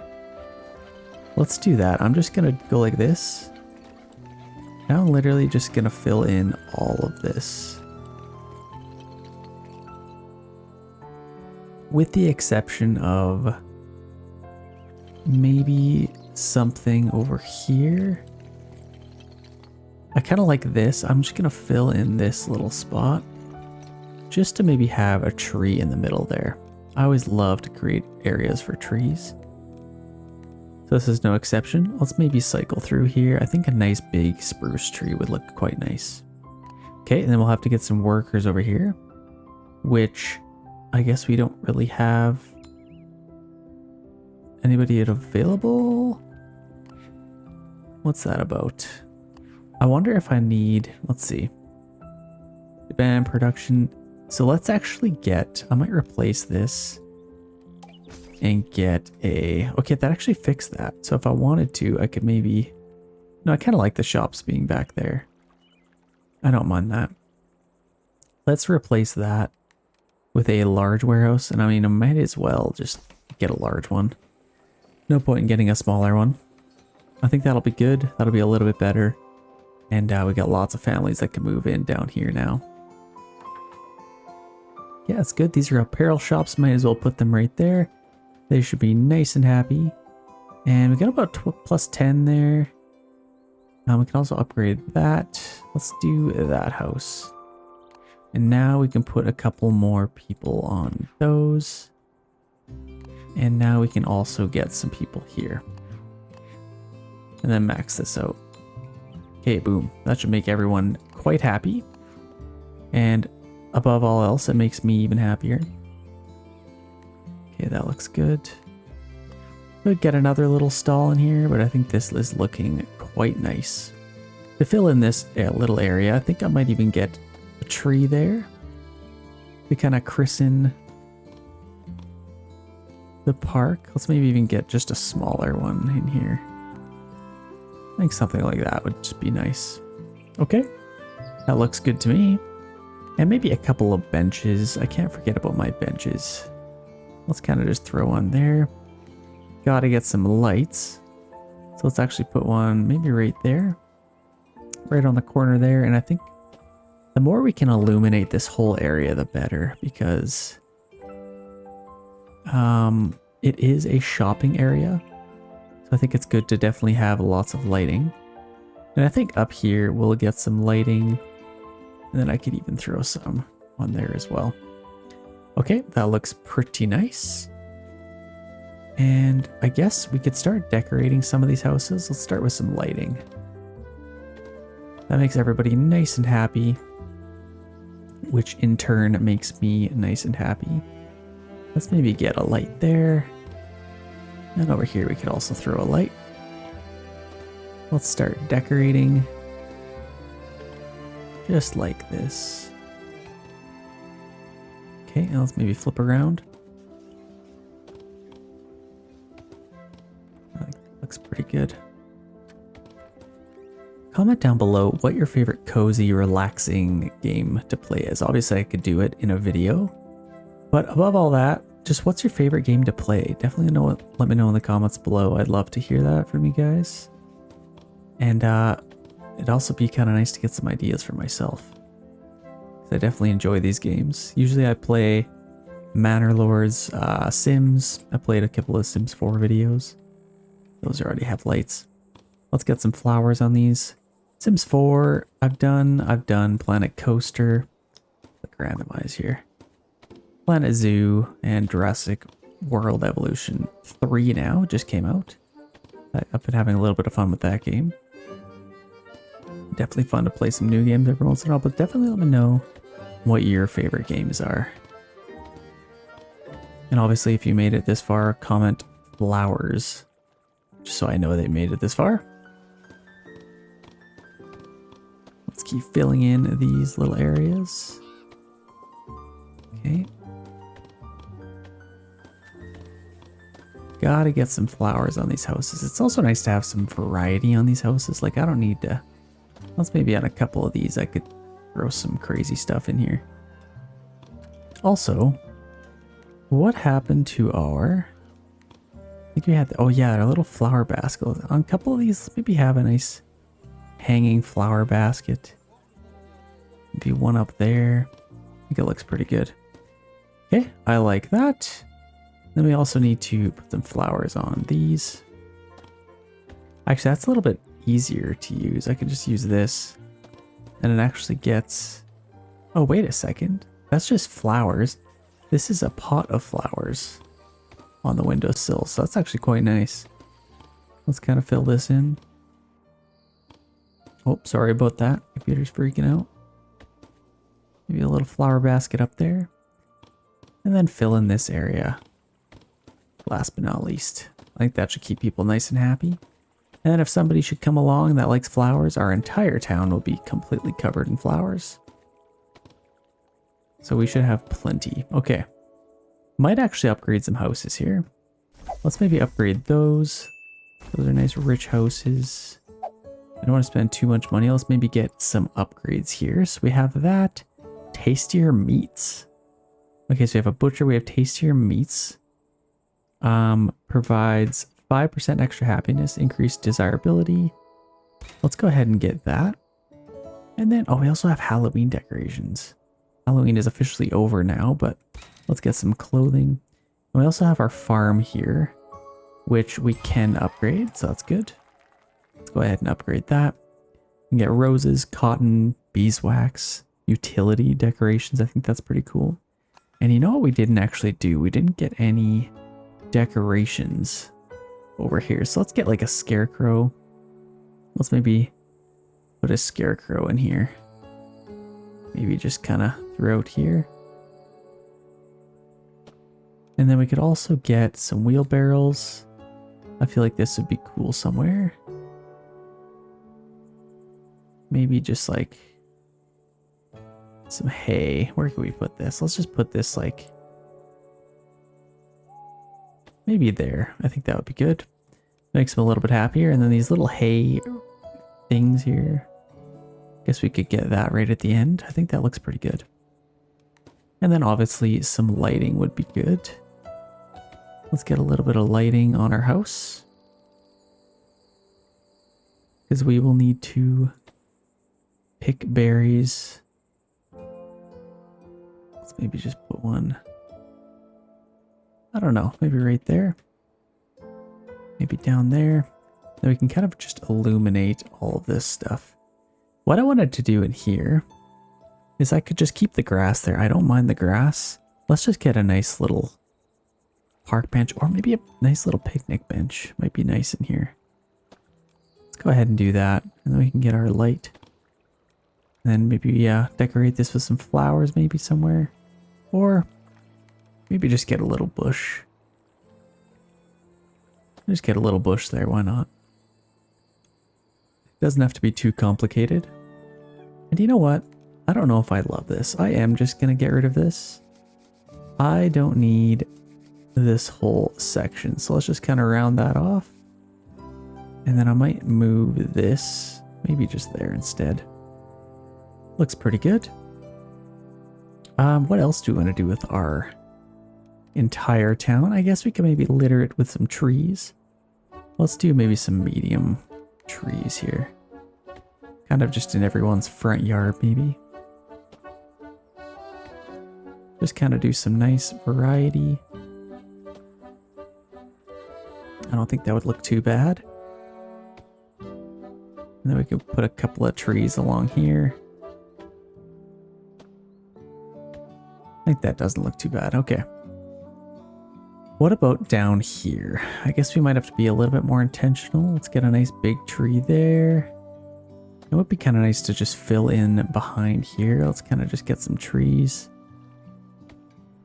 Let's do that. I'm just going to go like this. Now I'm literally just going to fill in all of this. With the exception of maybe something over here. I kind of like this. I'm just going to fill in this little spot just to maybe have a tree in the middle there. I always love to create areas for trees. So this is no exception. Let's maybe cycle through here. I think a nice big spruce tree would look quite nice. Okay, and then we'll have to get some workers over here, which I guess we don't really have anybody available. What's that about? I wonder if I need, let's see. Bam, production. So let's actually get, I might replace this and get a, okay, that actually fixed that. So if I wanted to, I could maybe, no, I kind of like the shops being back there. I don't mind that. Let's replace that with a large warehouse. And I mean, I might as well just get a large one. No point in getting a smaller one. I think that'll be good. That'll be a little bit better. And we got lots of families that can move in down here now. Yeah, it's good. These are apparel shops. Might as well put them right there. They should be nice and happy. And we got about plus 10 there. We can also upgrade that. Let's do that house. And now we can put a couple more people on those. And now we can also get some people here. And then max this out. Okay, boom. That should make everyone quite happy. And above all else, it makes me even happier. Okay, that looks good. Could get another little stall in here, but I think this is looking quite nice. To fill in this little area, I think I might even get a tree there to kind of christen the park. Let's maybe even get just a smaller one in here. I think something like that would just be nice. Okay, that looks good to me. And maybe a couple of benches. I can't forget about my benches. Let's kind of just throw one there. Gotta get some lights. So let's actually put one maybe right there. Right on the corner there. And I think the more we can illuminate this whole area, the better. Because it is a shopping area. So I think it's good to definitely have lots of lighting. And I think up here we'll get some lighting. And then I could even throw some on there as well. Okay, that looks pretty nice. And I guess we could start decorating some of these houses. Let's start with some lighting. That makes everybody nice and happy, which in turn makes me nice and happy. Let's maybe get a light there. And over here we could also throw a light. Let's start decorating. Just like this. Okay, now let's maybe flip around. Like good. Comment down below what your favorite cozy, relaxing game to play is. Obviously, I could do it in a video. But above all that, just what's your favorite game to play? Definitely let me know in the comments below. I'd love to hear that from you guys. And it'd also be kind of nice to get some ideas for myself. I definitely enjoy these games. Usually I play Manor Lords, Sims. I played a couple of Sims 4 videos. Those already have lights. Let's get some flowers on these. Sims 4, I've done Planet Coaster. Let's randomize here. Planet Zoo and Jurassic World Evolution 3 now, just came out. I've been having a little bit of fun with that game. Definitely fun to play some new games every once in a while, but definitely let me know what your favorite games are. And obviously, if you made it this far, comment flowers, just so I know they made it this far. Let's keep filling in these little areas. Okay. Gotta get some flowers on these houses. It's also nice to have some variety on these houses. Like, I don't need to... Let's maybe on a couple of these, I could throw some crazy stuff in here. Also, what happened to our... I think we had... Oh yeah, our little flower basket. On a couple of these, maybe have a nice hanging flower basket. Maybe one up there. I think it looks pretty good. Okay, I like that. Then we also need to put some flowers on these. Actually, that's a little bit easier to use. I can just use this and it actually gets... Oh, wait a second. That's just flowers. This is a pot of flowers on the windowsill, so that's actually quite nice. Let's kind of fill this in. Oh, sorry about that. Computer's freaking out. Maybe a little flower basket up there. And then fill in this area. Last but not least. I think that should keep people nice and happy. And then if somebody should come along that likes flowers, our entire town will be completely covered in flowers. So we should have plenty. Okay. Might actually upgrade some houses here. Let's maybe upgrade those. Those are nice rich houses. I don't want to spend too much money. Let's maybe get some upgrades here. So we have that. Tastier meats. Okay, so we have a butcher. We have tastier meats. Provides 5% extra happiness, increased desirability. Let's go ahead and get that. And then, oh, we also have Halloween decorations. Halloween is officially over now, but let's get some clothing. And we also have our farm here, which we can upgrade, so that's good. Let's go ahead and upgrade that. We can get roses, cotton, beeswax, utility decorations. I think that's pretty cool. And you know what we didn't actually do? We didn't get any decorations over here. So let's get like a scarecrow. Let's maybe put a scarecrow in here. Maybe just kind of throughout here. And then we could also get some wheelbarrows. I feel like this would be cool somewhere. Maybe just like some hay. Where can we put this? Let's just put this like maybe there. I think that would be good. Makes them a little bit happier. And then these little hay things here. Guess we could get that right at the end. I think that looks pretty good. And then obviously some lighting would be good. Let's get a little bit of lighting on our house. Because we will need to pick berries. Let's maybe just put one. I don't know, maybe right there. Maybe down there. Then we can kind of just illuminate all of this stuff. What I wanted to do in here is I could just keep the grass there. I don't mind the grass. Let's just get a nice little park bench or maybe a nice little picnic bench. Might be nice in here. Let's go ahead and do that. And then we can get our light. And then maybe decorate this with some flowers maybe somewhere. Or maybe just get a little bush. Just get a little bush there, why not? Doesn't have to be too complicated. And you know what? I don't know if I love this. I am just gonna get rid of this. I don't need this whole section. So let's just kind of round that off. And then I might move this, maybe just there instead. Looks pretty good. What else do we want to do with our entire town? I guess we can maybe litter it with some trees. Let's do maybe some medium trees here. Kind of just in everyone's front yard, maybe. Just kind of do some nice variety. I don't think that would look too bad. And then we could put a couple of trees along here. I think that doesn't look too bad. Okay. What about down here? I guess we might have to be a little bit more intentional. Let's get a nice big tree there. It would be kind of nice to just fill in behind here. Let's kind of just get some trees.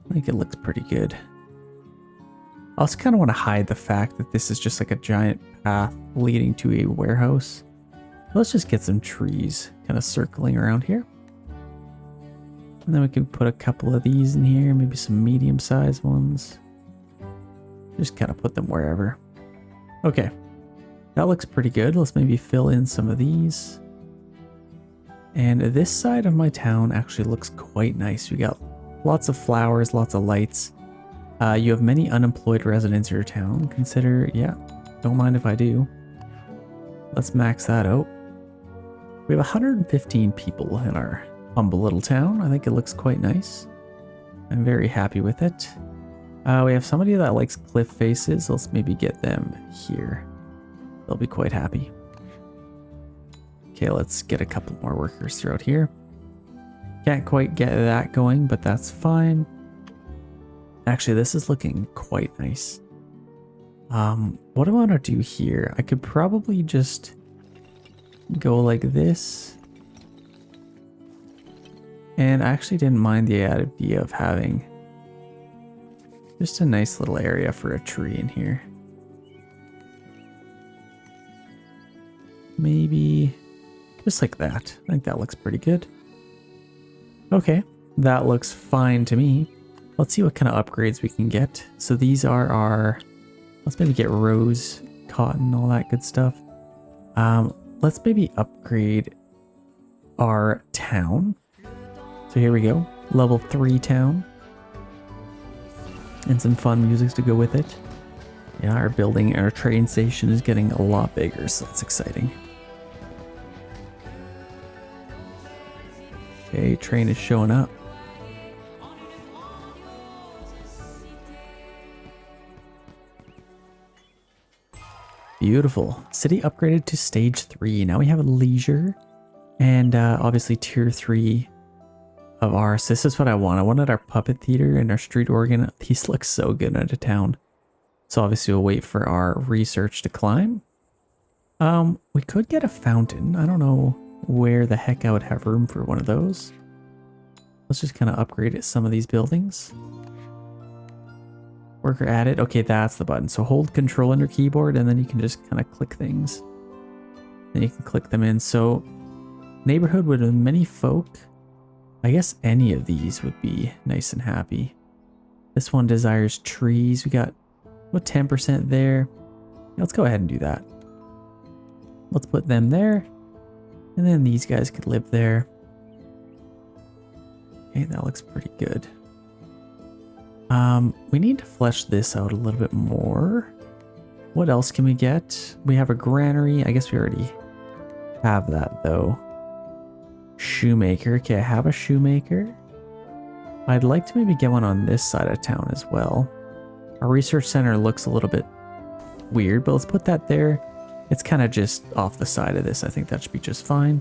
I think it looks pretty good. I also kind of want to hide the fact that this is just like a giant path leading to a warehouse. Let's just get some trees kind of circling around here. And then we can put a couple of these in here, maybe some medium-sized ones. Just kind of put them wherever. Okay, that looks pretty good. Let's maybe fill in some of these. And this side of my town actually looks quite nice. We got lots of flowers, lots of lights. You have many unemployed residents in your town. Consider, yeah, don't mind if I do. Let's max that out. We have 115 people in our humble little town. I think it looks quite nice. I'm very happy with it. We have somebody that likes cliff faces. Let's maybe get them here. They'll be quite happy. Okay, let's get a couple more workers throughout here. Can't quite get that going, but that's fine. Actually, this is looking quite nice. What do I want to do here? I could probably just go like this. And I actually didn't mind the idea of having just a nice little area for a tree in here. Maybe just like that. I think that looks pretty good. Okay, that looks fine to me. Let's see what kind of upgrades we can get. So these are our, let's maybe get rose, cotton, all that good stuff. Let's maybe upgrade our town. So here we go, level 3 town. And some fun music to go with it. Yeah, our building, our train station is getting a lot bigger, so that's exciting. Okay, train is showing up. Beautiful. City upgraded to stage 3. Now we have a leisure and obviously tier 3 of ours. This is what I want. I wanted our puppet theater and our street organ. These look so good into town. So obviously we'll wait for our research to climb. We could get a fountain. I don't know where the heck I would have room for one of those. Let's just kind of upgrade some of these buildings. Worker added. Okay, that's the button. So hold control on your keyboard and then you can just kind of click things. Then you can click them in. So neighborhood with many folk. I guess any of these would be nice and happy. This one desires trees. We got, what, 10% there? Yeah, let's go ahead and do that. Let's put them there. And then these guys could live there. Okay, that looks pretty good. We need to flesh this out a little bit more. What else can we get? We have a granary. I guess we already have that though. Shoemaker. Okay, I have a shoemaker. I'd like to maybe get one on this side of town as well. Our research center looks a little bit weird, but let's put that there. It's kind of just off the side of this. I think that should be just fine.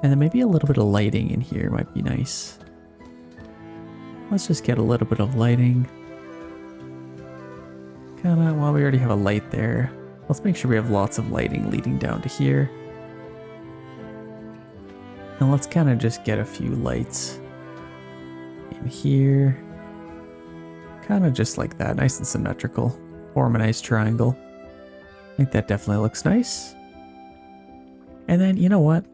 And then maybe a little bit of lighting in here might be nice. Let's just get a little bit of lighting. Kinda, well, we already have a light there. Let's make sure we have lots of lighting leading down to here. And let's kind of just get a few lights in here. Kind of just like that, nice and symmetrical. Form a nice triangle. I think that definitely looks nice. And then, you know what?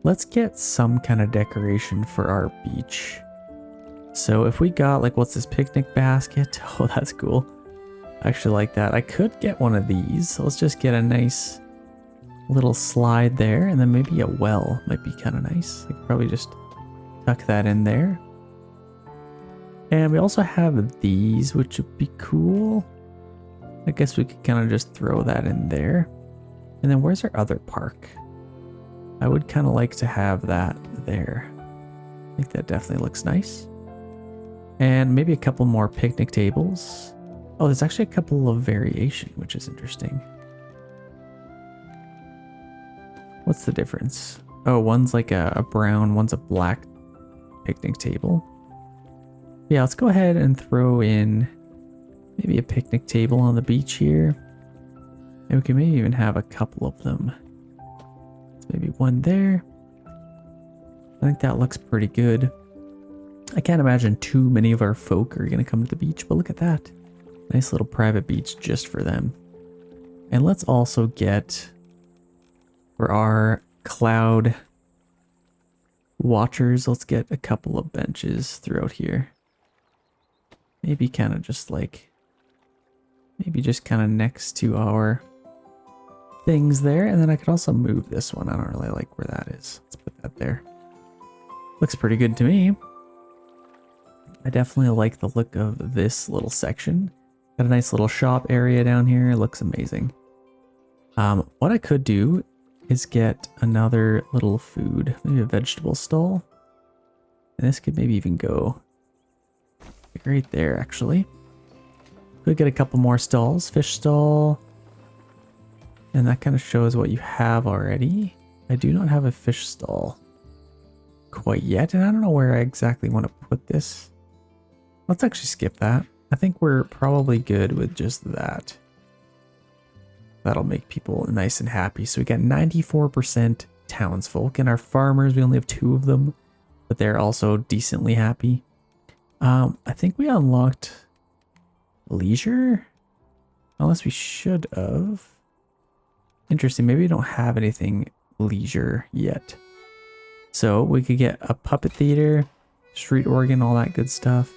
Let's get some kind of decoration for our beach. So if we got, like, what's this, picnic basket? Oh, that's cool. I actually like that. I could get one of these. So let's just get a nice little slide there, and then maybe a well might be kind of nice. I could probably just tuck that in there. And we also have these, which would be cool. I guess we could kind of just throw that in there. And then where's our other park? I would kind of like to have that there. I think that definitely looks nice. And maybe a couple more picnic tables. Oh, there's actually a couple of variation, which is interesting. What's the difference? Oh, one's like a brown, one's a black picnic table. Yeah, let's go ahead and throw in maybe a picnic table on the beach here. And we can maybe even have a couple of them. Let's maybe one there. I think that looks pretty good. I can't imagine too many of our folk are going to come to the beach, but look at that. Nice little private beach just for them. And let's also get, for our cloud watchers, let's get a couple of benches throughout here. Maybe kind of just like, maybe just kind of next to our things there. And then I could also move this one. I don't really like where that is. Let's put that there. Looks pretty good to me. I definitely like the look of this little section. Got a nice little shop area down here. It looks amazing. What I could do is get another little food, maybe a vegetable stall. And this could maybe even go right there, actually. Could get a couple more stalls. Fish stall. And that kind of shows what you have already. I do not have a fish stall quite yet, and I don't know where I exactly want to put this. Let's actually skip that. I think we're probably good with just that. That'll make people nice and happy. So we got 94% townsfolk, and our farmers, we only have 2 of them, but they're also decently happy. I think we unlocked leisure, unless we should have. Interesting, maybe we don't have anything leisure yet. So we could get a puppet theater, street organ, all that good stuff.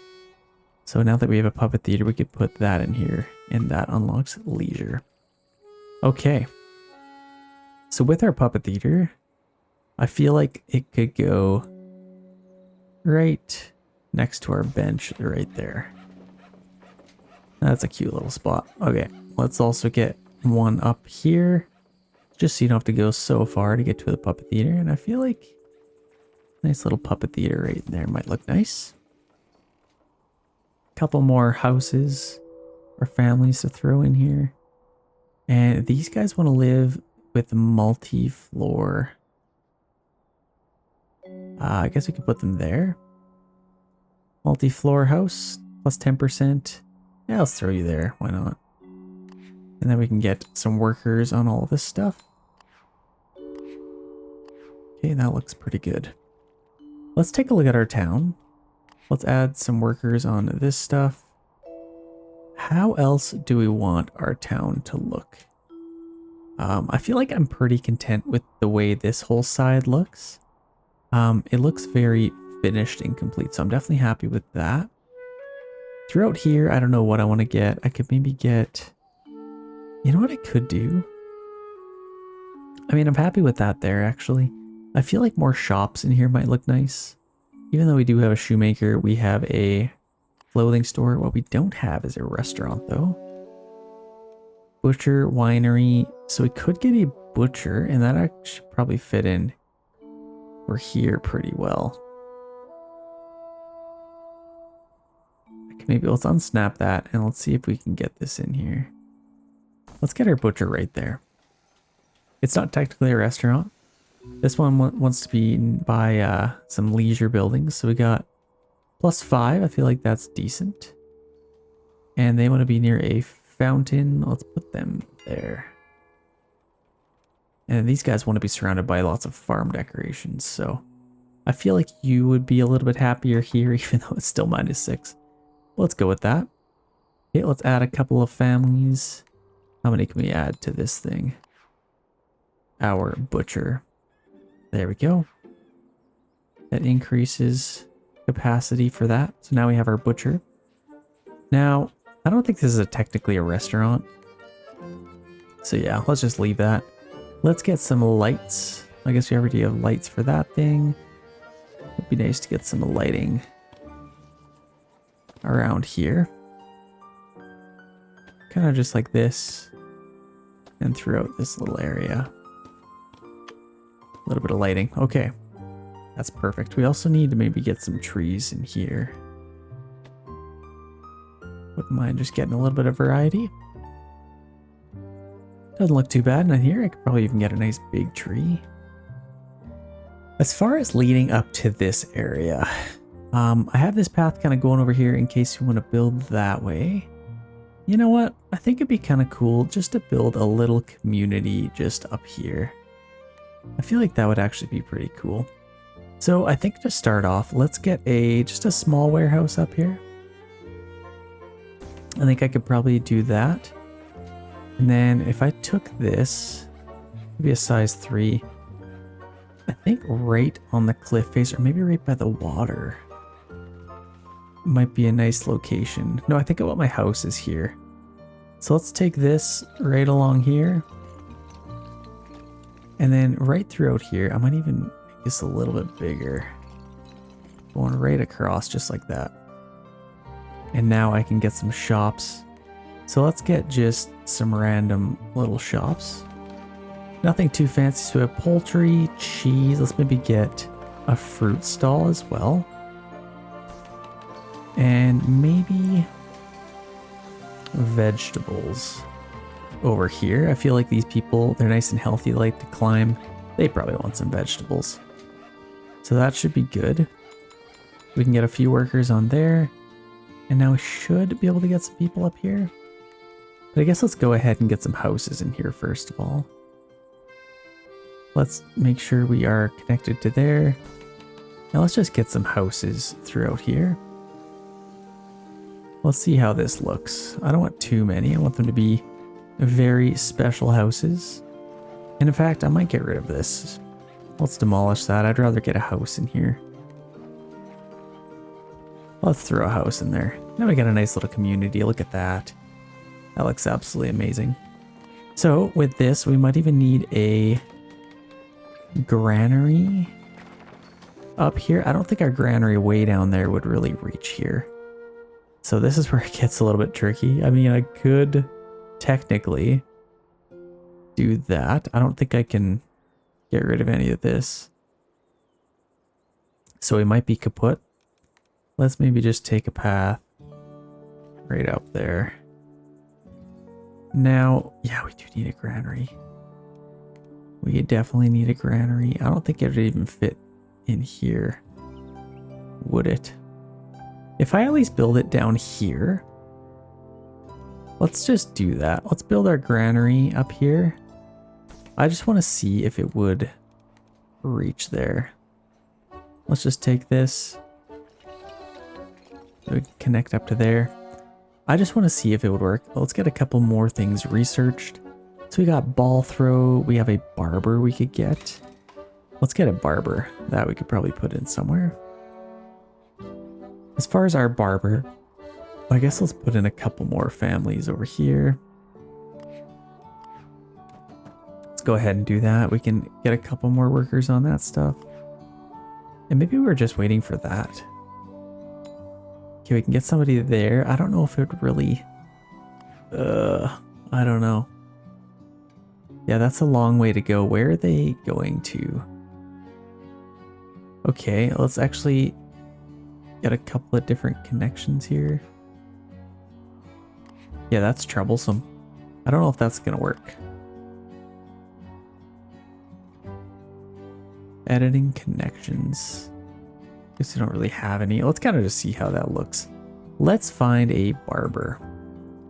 So now that we have a puppet theater, we could put that in here, and that unlocks leisure. Okay. So with our puppet theater, I feel like it could go right next to our bench right there. That's a cute little spot. Okay, let's also get one up here, just so you don't have to go so far to get to the puppet theater. And I feel like nice little puppet theater right there might look nice. Couple more houses or families to throw in here. And these guys want to live with multi-floor. I guess we could put them there. Multi-floor house plus 10%. Yeah, let's throw you there. Why not? And then we can get some workers on all of this stuff. Okay, that looks pretty good. Let's take a look at our town. Let's add some workers on this stuff. How else do we want our town to look? I feel like I'm pretty content with the way this whole side looks. It looks very finished and complete, so I'm definitely happy with that. Throughout here, I don't know what I want to get. I could maybe get... You know what I could do? I mean, I'm happy with that there, actually. I feel like more shops in here might look nice. Even though we do have a shoemaker, we have a clothing store. What we don't have is a restaurant, though. Butcher, winery. So we could get a butcher, and that actually probably fit in for here pretty well. Maybe let's unsnap that, and let's see if we can get this in here. Let's get our butcher right there. It's not technically a restaurant. This one wants to be by some leisure buildings. So we got +5. I feel like that's decent. And they want to be near a fountain. Let's put them there. And these guys want to be surrounded by lots of farm decorations. So I feel like you would be a little bit happier here, even though it's still -6. Let's go with that. Okay, let's add a couple of families. How many can we add to this thing? Our butcher. There we go. That increases capacity for that. So now we have our butcher. Now, I don't think this is technically a restaurant. So yeah, let's just leave that. Let's get some lights. I guess we already have lights for that thing. It'd be nice to get some lighting around here. Kind of just like this. And throughout this little area. A little bit of lighting. Okay. That's perfect. We also need to maybe get some trees in here. Wouldn't mind just getting a little bit of variety. Doesn't look too bad. And here I could probably even get a nice big tree. As far as leading up to this area, I have this path kind of going over here in case you want to build that way. You know what? I think it'd be kind of cool just to build a little community just up here. I feel like that would actually be pretty cool. So I think to start off, let's get just a small warehouse up here. I think I could probably do that. And then if I took this, maybe a size 3, I think right on the cliff face, or maybe right by the water, might be a nice location. No, I think what my house is here. So let's take this right along here. And then right throughout here, I might even make this a little bit bigger. Going right across just like that. And now I can get some shops. So let's get just some random little shops. Nothing too fancy. So we have poultry, cheese. Let's maybe get a fruit stall as well. And maybe vegetables over here. I feel like these people, they're nice and healthy, like to climb. They probably want some vegetables. So that should be good. We can get a few workers on there. And now we should be able to get some people up here. But I guess let's go ahead and get some houses in here first of all. Let's make sure we are connected to there. Now let's just get some houses throughout here. Let's see how this looks. I don't want too many. I want them to be very special houses. And in fact, I might get rid of this. Let's demolish that. I'd rather get a house in here. Let's throw a house in there. Now we got a nice little community. Look at that. That looks absolutely amazing. So with this, we might even need a granary up here. I don't think our granary way down there would really reach here. So this is where it gets a little bit tricky. I mean, I could technically do that. I don't think I can get rid of any of this. So we might be kaput. Let's maybe just take a path right up there. Now, yeah, we do need a granary. We definitely need a granary. I don't think it would even fit in here, would it? If I at least build it down here, let's just do that. Let's build our granary up here. I just want to see if it would reach there. Let's just take this. We can connect up to there. I just want to see if it would work. Let's get a couple more things researched. So we got ball throw. We have a barber we could get. Let's get a barber. That we could probably put in somewhere. As far as our barber, I guess let's put in a couple more families over here. Let's go ahead and do that. We can get a couple more workers on that stuff. And maybe we were just waiting for that. Okay, we can get somebody there. I don't know if it would really... I don't know. Yeah, that's a long way to go. Where are they going to? Okay, let's actually get a couple of different connections here. Yeah, that's troublesome. I don't know if that's going to work. Editing connections. Guess we don't really have any. Let's kind of just see how that looks. Let's find a barber.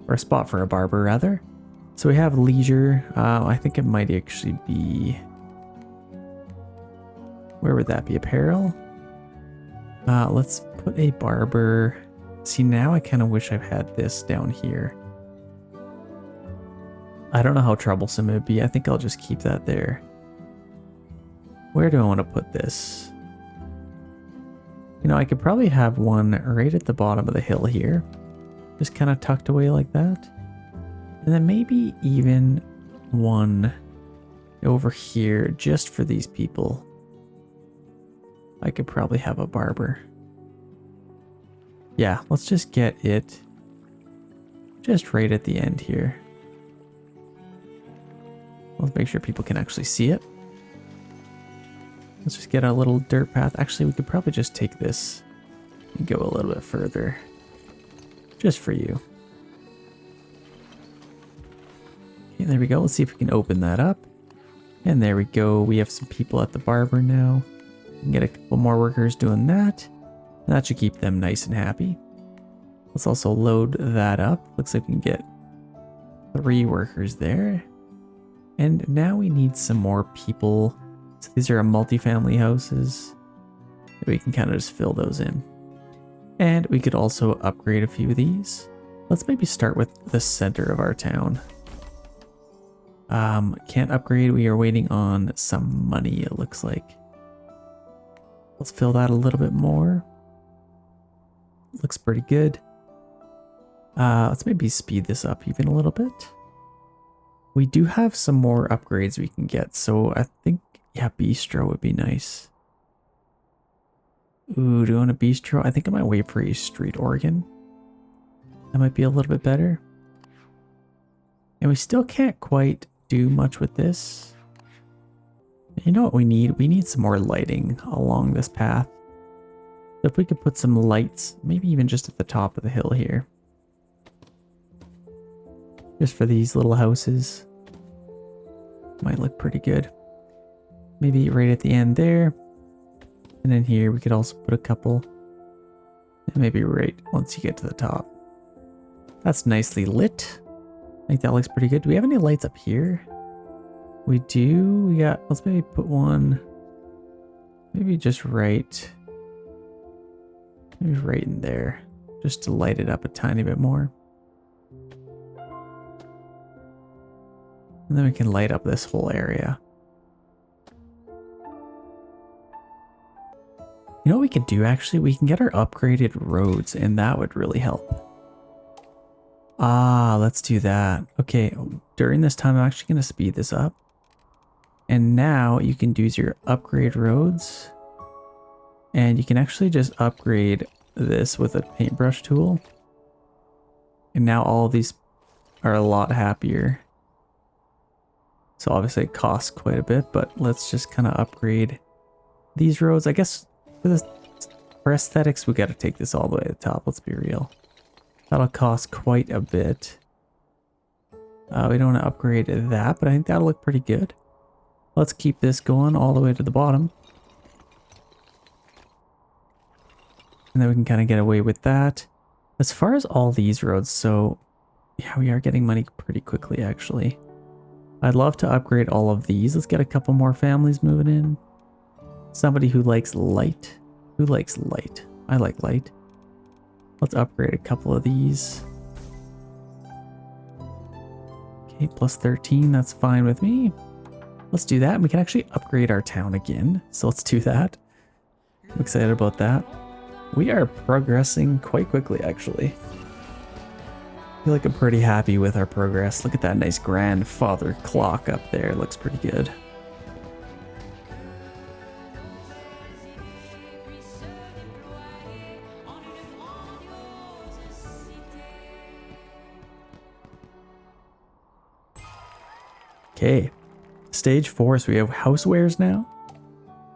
Or a spot for a barber, rather. So we have leisure. I think it might actually be... Where would that be? Apparel? Let's put a barber. See, now I kind of wish I had this down here. I don't know how troublesome it would be. I think I'll just keep that there. Where do I want to put this? You know, I could probably have one right at the bottom of the hill here. just kind of tucked away like that. And then maybe even one over here just for these people. I could probably have a barber. Yeah, let's just get it just right at the end here. Let's make sure people can actually see it. Let's just get a little dirt path. Actually, we could probably just take this and go a little bit further. Just for you. Okay, there we go. Let's see if we can open that up. And there we go. We have some people at the barber now. We can get a couple more workers doing that. And that should keep them nice and happy. Let's also load that up. Looks like we can get 3 workers there. And now we need some more people. So these are multifamily houses. We can kind of just fill those in. And we could also upgrade a few of these. Let's maybe start with the center of our town. Can't upgrade. We are waiting on some money, it looks like. Let's fill that a little bit more. Looks pretty good. Let's maybe speed this up even a little bit. We do have some more upgrades we can get, so I think, yeah, bistro would be nice. Ooh, doing a bistro? I think I might wait for a street organ. That might be a little bit better. And we still can't quite do much with this. You know what we need? We need some more lighting along this path. So if we could put some lights, maybe even just at the top of the hill here. Just for these little houses. Might look pretty good. Maybe right at the end there. And then here we could also put a couple. And maybe right once you get to the top. That's nicely lit. I think that looks pretty good. Do we have any lights up here? We do. We got, let's maybe put one. Maybe just right. Maybe right in there. Just to light it up a tiny bit more. And then we can light up this whole area. You know what we could do actually? We can get our upgraded roads and that would really help. Ah, let's do that. Okay, during this time I'm actually going to speed this up. And now you can do your upgrade roads. And you can actually just upgrade this with a paintbrush tool. And now all of these are a lot happier. So obviously it costs quite a bit, but let's just kind of upgrade these roads. I guess for aesthetics, we got to take this all the way to the top. Let's be real. That'll cost quite a bit. We don't want to upgrade that, but I think that'll look pretty good. Let's keep this going all the way to the bottom. And then we can kind of get away with that. As far as all these roads, so yeah, we are getting money pretty quickly actually. I'd love to upgrade all of these. Let's get a couple more families moving in. Somebody who likes light. Who likes light? I like light. Let's upgrade a couple of these. Okay, plus 13, that's fine with me. Let's do that. We can actually upgrade our town again. So let's do that. I'm excited about that. We are progressing quite quickly, actually. I feel like I'm pretty happy with our progress. Look at that nice grandfather clock up there. It looks pretty good. Okay, stage 4, so we have housewares now,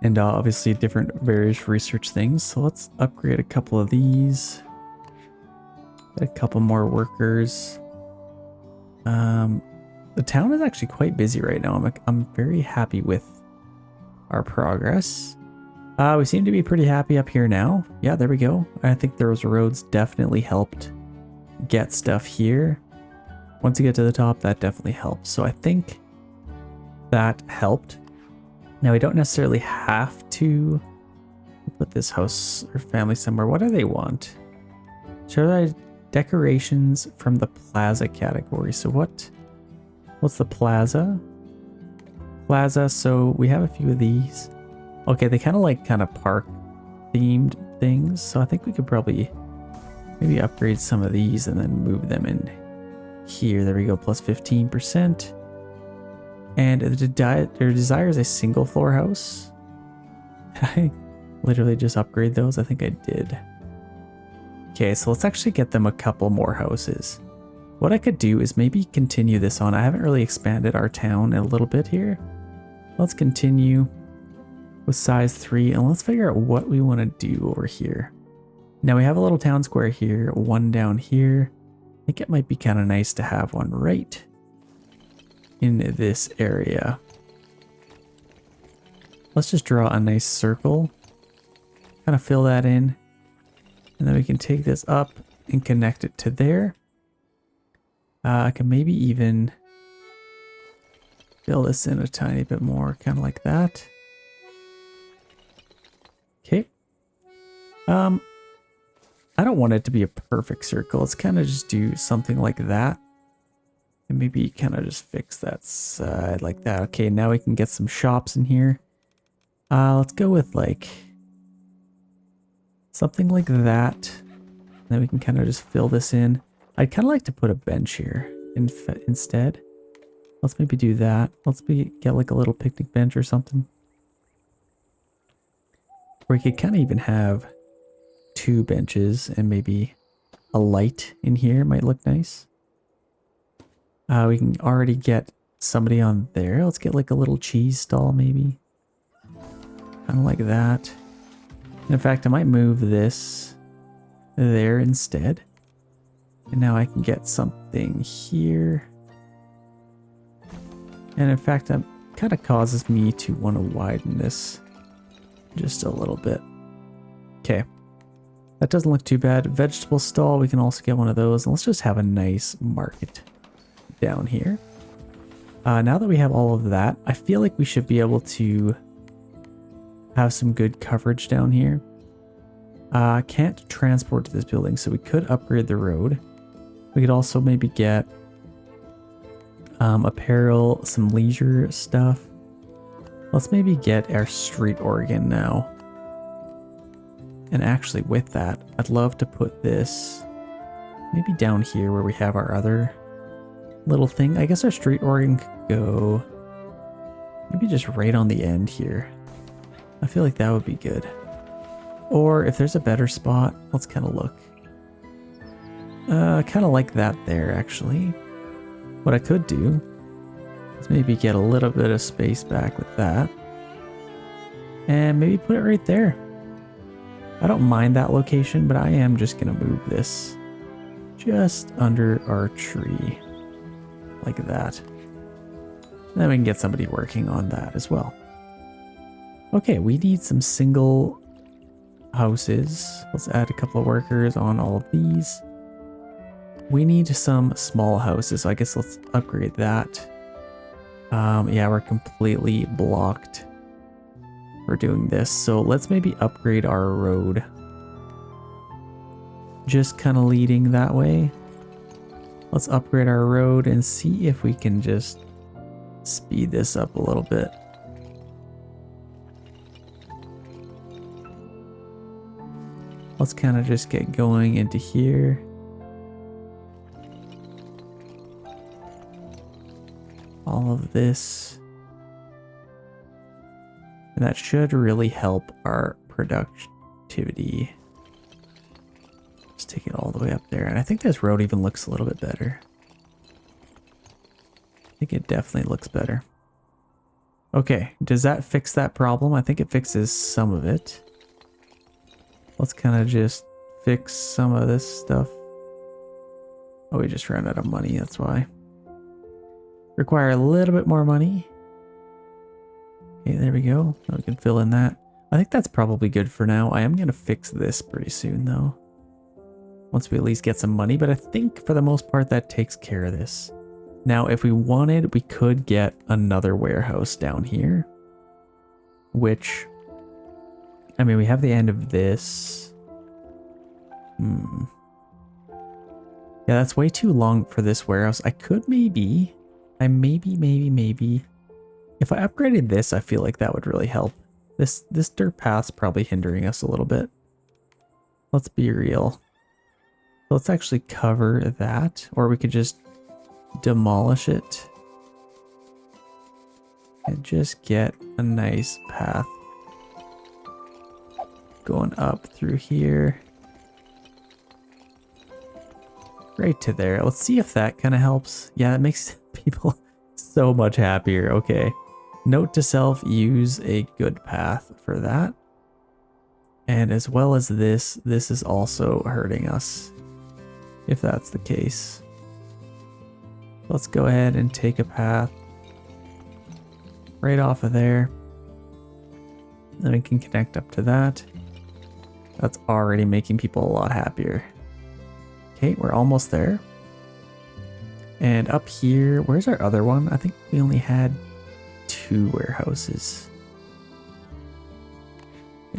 and obviously different various research things. So let's upgrade a couple of these, get a couple more workers. The town is actually quite busy right now. I'm very happy with our progress. We seem to be pretty happy up here now. Yeah, there we go. I think those roads definitely helped get stuff here. Once you get to the top, that definitely helps. So I think that helped. Now we don't necessarily have to put this house or family somewhere. What do they want? Show decorations from the plaza category. So what's the plaza? Plaza, so we have a few of these. Okay, they kind of park themed things. So I think we could probably Maybe upgrade some of these and then move them in here. There we go, plus 15%. And their desire is a single floor house. I literally just upgrade those. I think I did. Okay, so let's actually get them a couple more houses. What I could do is maybe continue this on. I haven't really expanded our town a little bit here. Let's continue with size 3 and let's figure out what we want to do over here. Now we have a little town square here, one down here. I think it might be kind of nice to have one right in this area. Let's just draw a nice circle, kind of fill that in, and then we can take this up and connect it to there. I can maybe even fill this in a tiny bit more, kind of like that. Okay. I don't want it to be a perfect circle. Let's kind of just do something like that. And maybe kind of just fix that side like that. Okay, now we can get some shops in here. Let's go with like something like that. And then we can kind of just fill this in. I'd kind of like to put a bench here instead. Let's maybe do that. Let's get like a little picnic bench or something. Or we could kind of even have 2 benches and maybe a light in here might look nice. We can already get somebody on there. Let's get like a little cheese stall maybe. Kind of like that. And in fact, I might move this there instead. And now I can get something here. And in fact, that kind of causes me to want to widen this just a little bit. Okay. That doesn't look too bad. Vegetable stall, we can also get one of those. And let's just have a nice market down here. Now that we have all of that, I feel like we should be able to have some good coverage down here. Can't transport to this building, so we could upgrade the road. We could also maybe get apparel, some leisure stuff. Let's maybe get our street organ now. And actually with that, I'd love to put this maybe down here where we have our other little thing. I guess our street organ could go maybe just right on the end here. I feel like that would be good. Or if there's a better spot, let's kind of look. Kind of like that there, actually. What I could do is maybe get a little bit of space back with that. And maybe put it right there. I don't mind that location, but I am just going to move this just under our tree. Like that. And then we can get somebody working on that as well. Okay, we need some single houses. Let's add a couple of workers on all of these. We need some small houses, so I guess let's upgrade that. Yeah, we're completely blocked for doing this, so let's maybe upgrade our road. Just kind of leading that way. Let's upgrade our road and see if we can just speed this up a little bit. Let's kind of just get going into here. All of this. And that should really help our productivity. Just take it all the way up there. And I think this road even looks a little bit better. I think it definitely looks better. Okay, does that fix that problem? I think it fixes some of it. Let's kind of just fix some of this stuff. Oh, we just ran out of money, that's why. Require a little bit more money. Okay, there we go. Now we can fill in that. I think that's probably good for now. I am going to fix this pretty soon, though. Once we at least get some money, but I think for the most part that takes care of this. Now, if we wanted, we could get another warehouse down here. Which, I mean, we have the end of this. Yeah, that's way too long for this warehouse. I could maybe... maybe. If I upgraded this, I feel like that would really help. This dirt path's probably hindering us a little bit. Let's be real. Let's actually cover that, or we could just demolish it and just get a nice path going up through here. Right to there. Let's see if that kind of helps. Yeah, it makes people so much happier. Okay. Note to self, use a good path for that. And as well as this is also hurting us, if that's the case. Let's go ahead and take a path right off of there. Then we can connect up to that. That's already making people a lot happier. Okay, we're almost there. And up here, where's our other one? I think we only had 2 warehouses.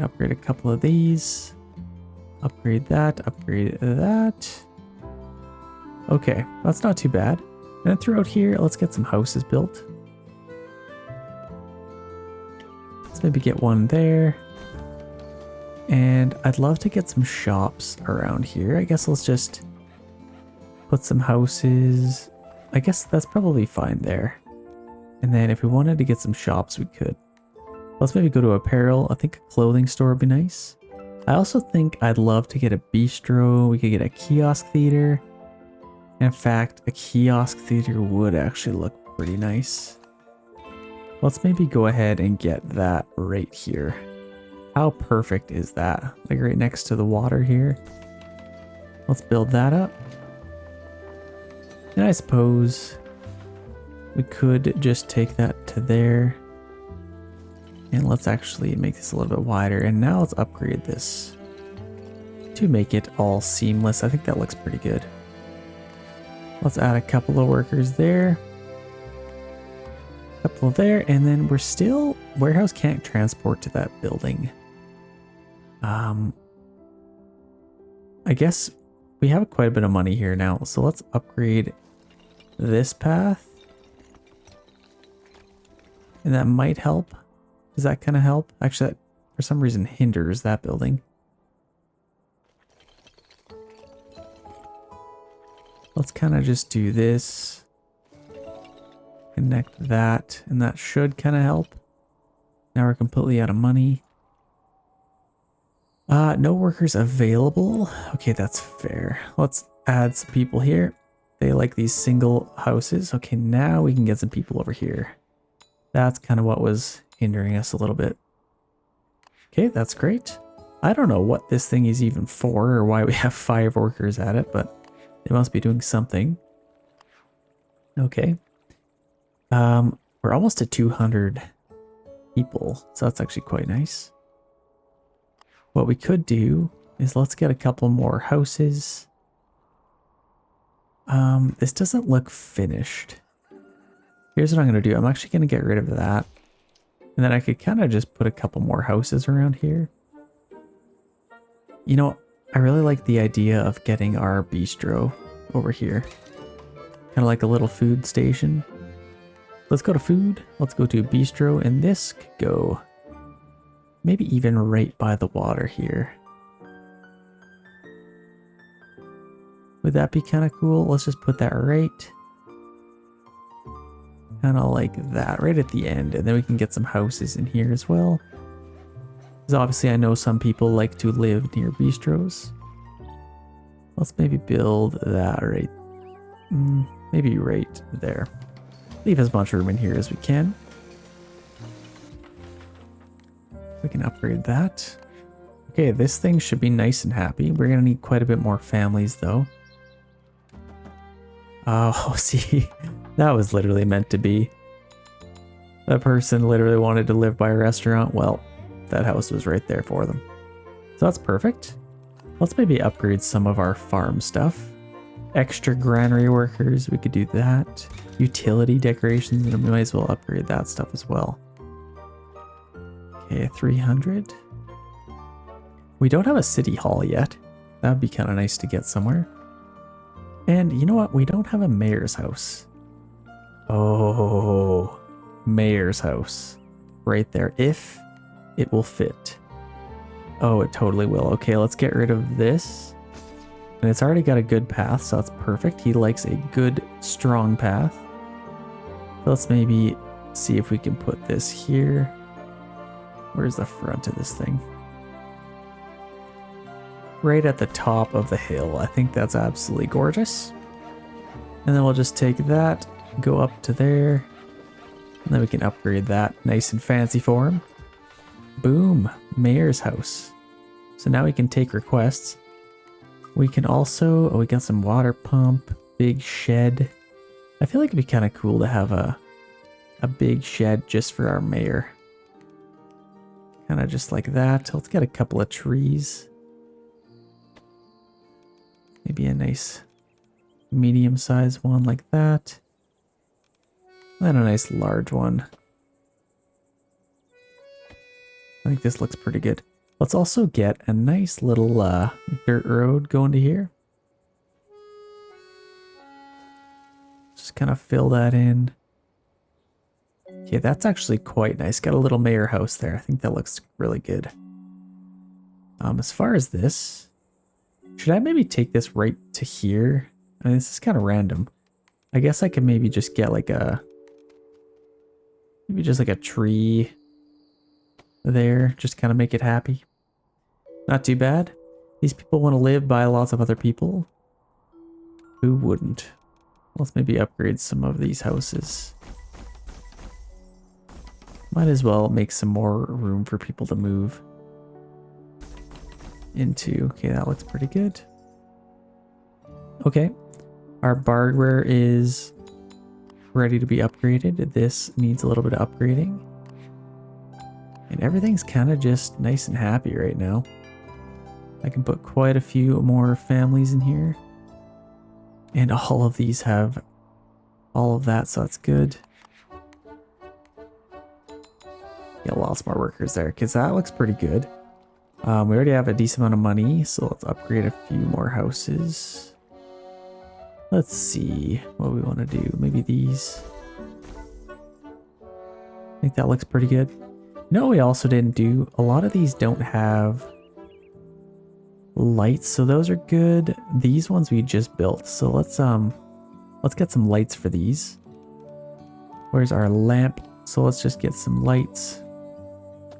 Upgrade a couple of these. Upgrade that, upgrade that. Okay, that's not too bad. And then throughout here, let's get some houses built. Let's maybe get one there. And I'd love to get some shops around here. I guess let's just put some houses. I guess that's probably fine there. And then if we wanted to get some shops, we could. Let's maybe go to apparel. I think a clothing store would be nice. I also think I'd love to get a bistro. We could get a kiosk theater. In fact, a kiosk theater would actually look pretty nice. Let's maybe go ahead and get that right here. How perfect is that? Like right next to the water here. Let's build that up. And I suppose we could just take that to there. And let's actually make this a little bit wider. And now let's upgrade this to make it all seamless. I think that looks pretty good. Let's add a couple of workers there. A couple there. And then we're still... Warehouse can't transport to that building. I guess we have quite a bit of money here now. So let's upgrade this path. And that might help. Does that kind of help? Actually, that for some reason hinders that building. Let's kind of just do this. Connect that, and that should kind of help. Now we're completely out of money. No workers available. Okay, that's fair. Let's add some people here. They like these single houses. Okay, now we can get some people over here. That's kind of what was hindering us a little bit. Okay, that's great. I don't know what this thing is even for or why we have 5 workers at it, but they must be doing something. Okay. We're almost at 200 people, so that's actually quite nice. What we could do is let's get a couple more houses. This doesn't look finished. Here's what I'm going to do. I'm actually going to get rid of that. And then I could kind of just put a couple more houses around here. You know, I really like the idea of getting our bistro over here. Kind of like a little food station. Let's go to food. Let's go to bistro. And this could go maybe even right by the water here. Would that be kind of cool? Let's just put that right. Kind of like that, right at the end. And then we can get some houses in here as well. Because obviously I know some people like to live near bistros. Let's maybe build that right, maybe right there. Leave as much room in here as we can. We can upgrade that. Okay, this thing should be nice and happy. We're gonna need quite a bit more families though. Oh, see, that was literally meant to be. That person literally wanted to live by a restaurant. Well, that house was right there for them. So that's perfect. Let's maybe upgrade some of our farm stuff. Extra granary workers, we could do that. Utility decorations, and we might as well upgrade that stuff as well. Okay, 300. We don't have a city hall yet. That would be kind of nice to get somewhere. And you know what? We don't have a mayor's house. Oh, mayor's house. Right there. If it will fit. Oh, it totally will. Okay, let's get rid of this. And it's already got a good path, so that's perfect. He likes a good, strong path. So let's maybe see if we can put this here. Where's the front of this thing? Right at the top of the hill. I think that's absolutely gorgeous. And then we'll just take that, go up to there. And then we can upgrade that nice and fancy for him. Boom, mayor's house. So now we can take requests. We can also, oh, we got some water pump, big shed. I feel like it'd be kind of cool to have a big shed just for our mayor. Kind of just like that. Let's get a couple of trees. Maybe a nice medium-sized one like that. And a nice large one. I think this looks pretty good. Let's also get a nice little dirt road going to here. Just kind of fill that in. Okay, that's actually quite nice. Got a little mayor house there. I think that looks really good. As far as this, should I maybe take this right to here? I mean, this is kind of random. I guess I could maybe just get like maybe just like a tree there, just kind of make it happy. Not too bad. These people want to live by lots of other people. Who wouldn't? Let's maybe upgrade some of these houses. Might as well make some more room for people to move into. Okay, that looks pretty good. Okay, our barware is ready to be upgraded. This needs a little bit of upgrading. And everything's kind of just nice and happy right now. I can put quite a few more families in here. And all of these have all of that, so that's good. Get lots more workers there, because that looks pretty good. We already have a decent amount of money, so let's upgrade a few more houses. Let's see what we want to do. Maybe these. I think that looks pretty good. You know what we also didn't do? A lot of these don't have lights, so those are good. These ones we just built, so let's get some lights for these. Where's our lamp? So let's just get some lights.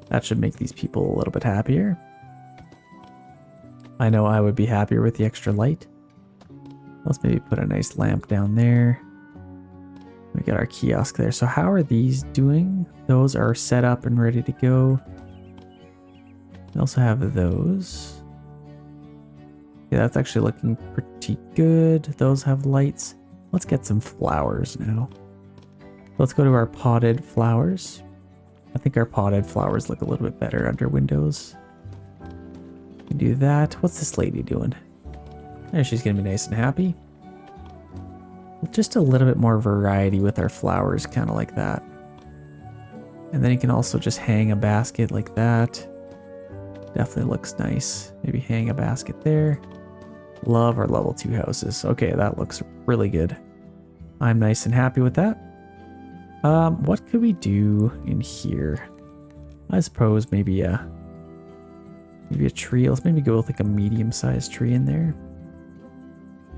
That should make these people a little bit happier. I know I would be happier with the extra light. Let's maybe put a nice lamp down there. We got our kiosk there. So how are these doing? Those are set up and ready to go. We also have those. Yeah, that's actually looking pretty good. Those have lights. Let's get some flowers now. Let's go to our potted flowers. I think our potted flowers look a little bit better under windows. We can do that. What's this lady doing? There, she's gonna be nice and happy. Just a little bit more variety with our flowers, kind of like that. And then you can also just hang a basket like that. Definitely looks nice. Maybe hang a basket there. Love our level 2 houses. Okay, that looks really good. I'm nice and happy with that. What could we do in here? I suppose maybe a tree. Let's maybe go with like a medium-sized tree in there.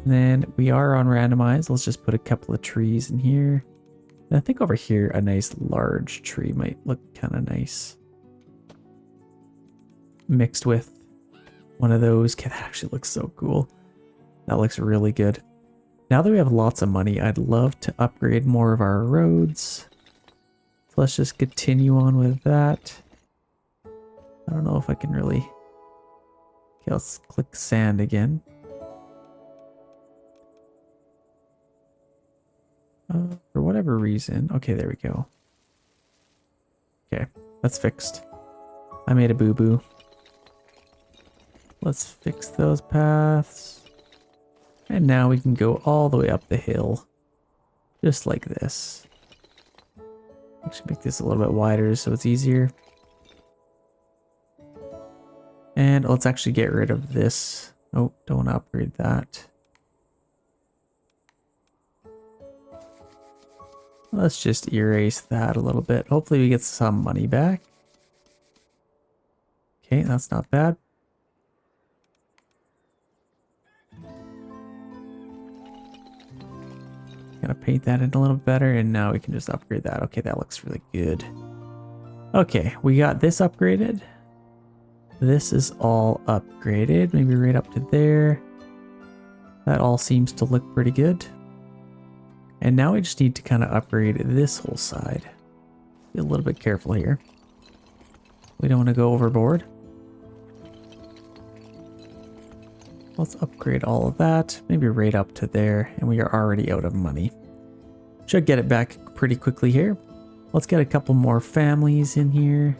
And then we are on randomize. Let's just put a couple of trees in here. And I think over here a nice large tree might look kind of nice. Mixed with one of those. Okay, that actually looks so cool. That looks really good. Now that we have lots of money, I'd love to upgrade more of our roads. So let's just continue on with that. I don't know if I can really... Okay, let's click sand again. For whatever reason... Okay, there we go. Okay, that's fixed. I made a boo-boo. Let's fix those paths. And now we can go all the way up the hill. Just like this. Actually make this a little bit wider so it's easier. And let's actually get rid of this. Oh, don't want to upgrade that. Let's just erase that a little bit. Hopefully we get some money back. Okay, that's not bad. Gonna paint that in a little better, and now we can just upgrade that. Okay, that looks really good. Okay, we got this upgraded. This is all upgraded, maybe right up to there. That all seems to look pretty good. And now we just need to kind of upgrade this whole side. Be a little bit careful here. We don't want to go overboard. Let's upgrade all of that, maybe right up to there, and we are already out of money. Should get it back pretty quickly here. Let's get a couple more families in here.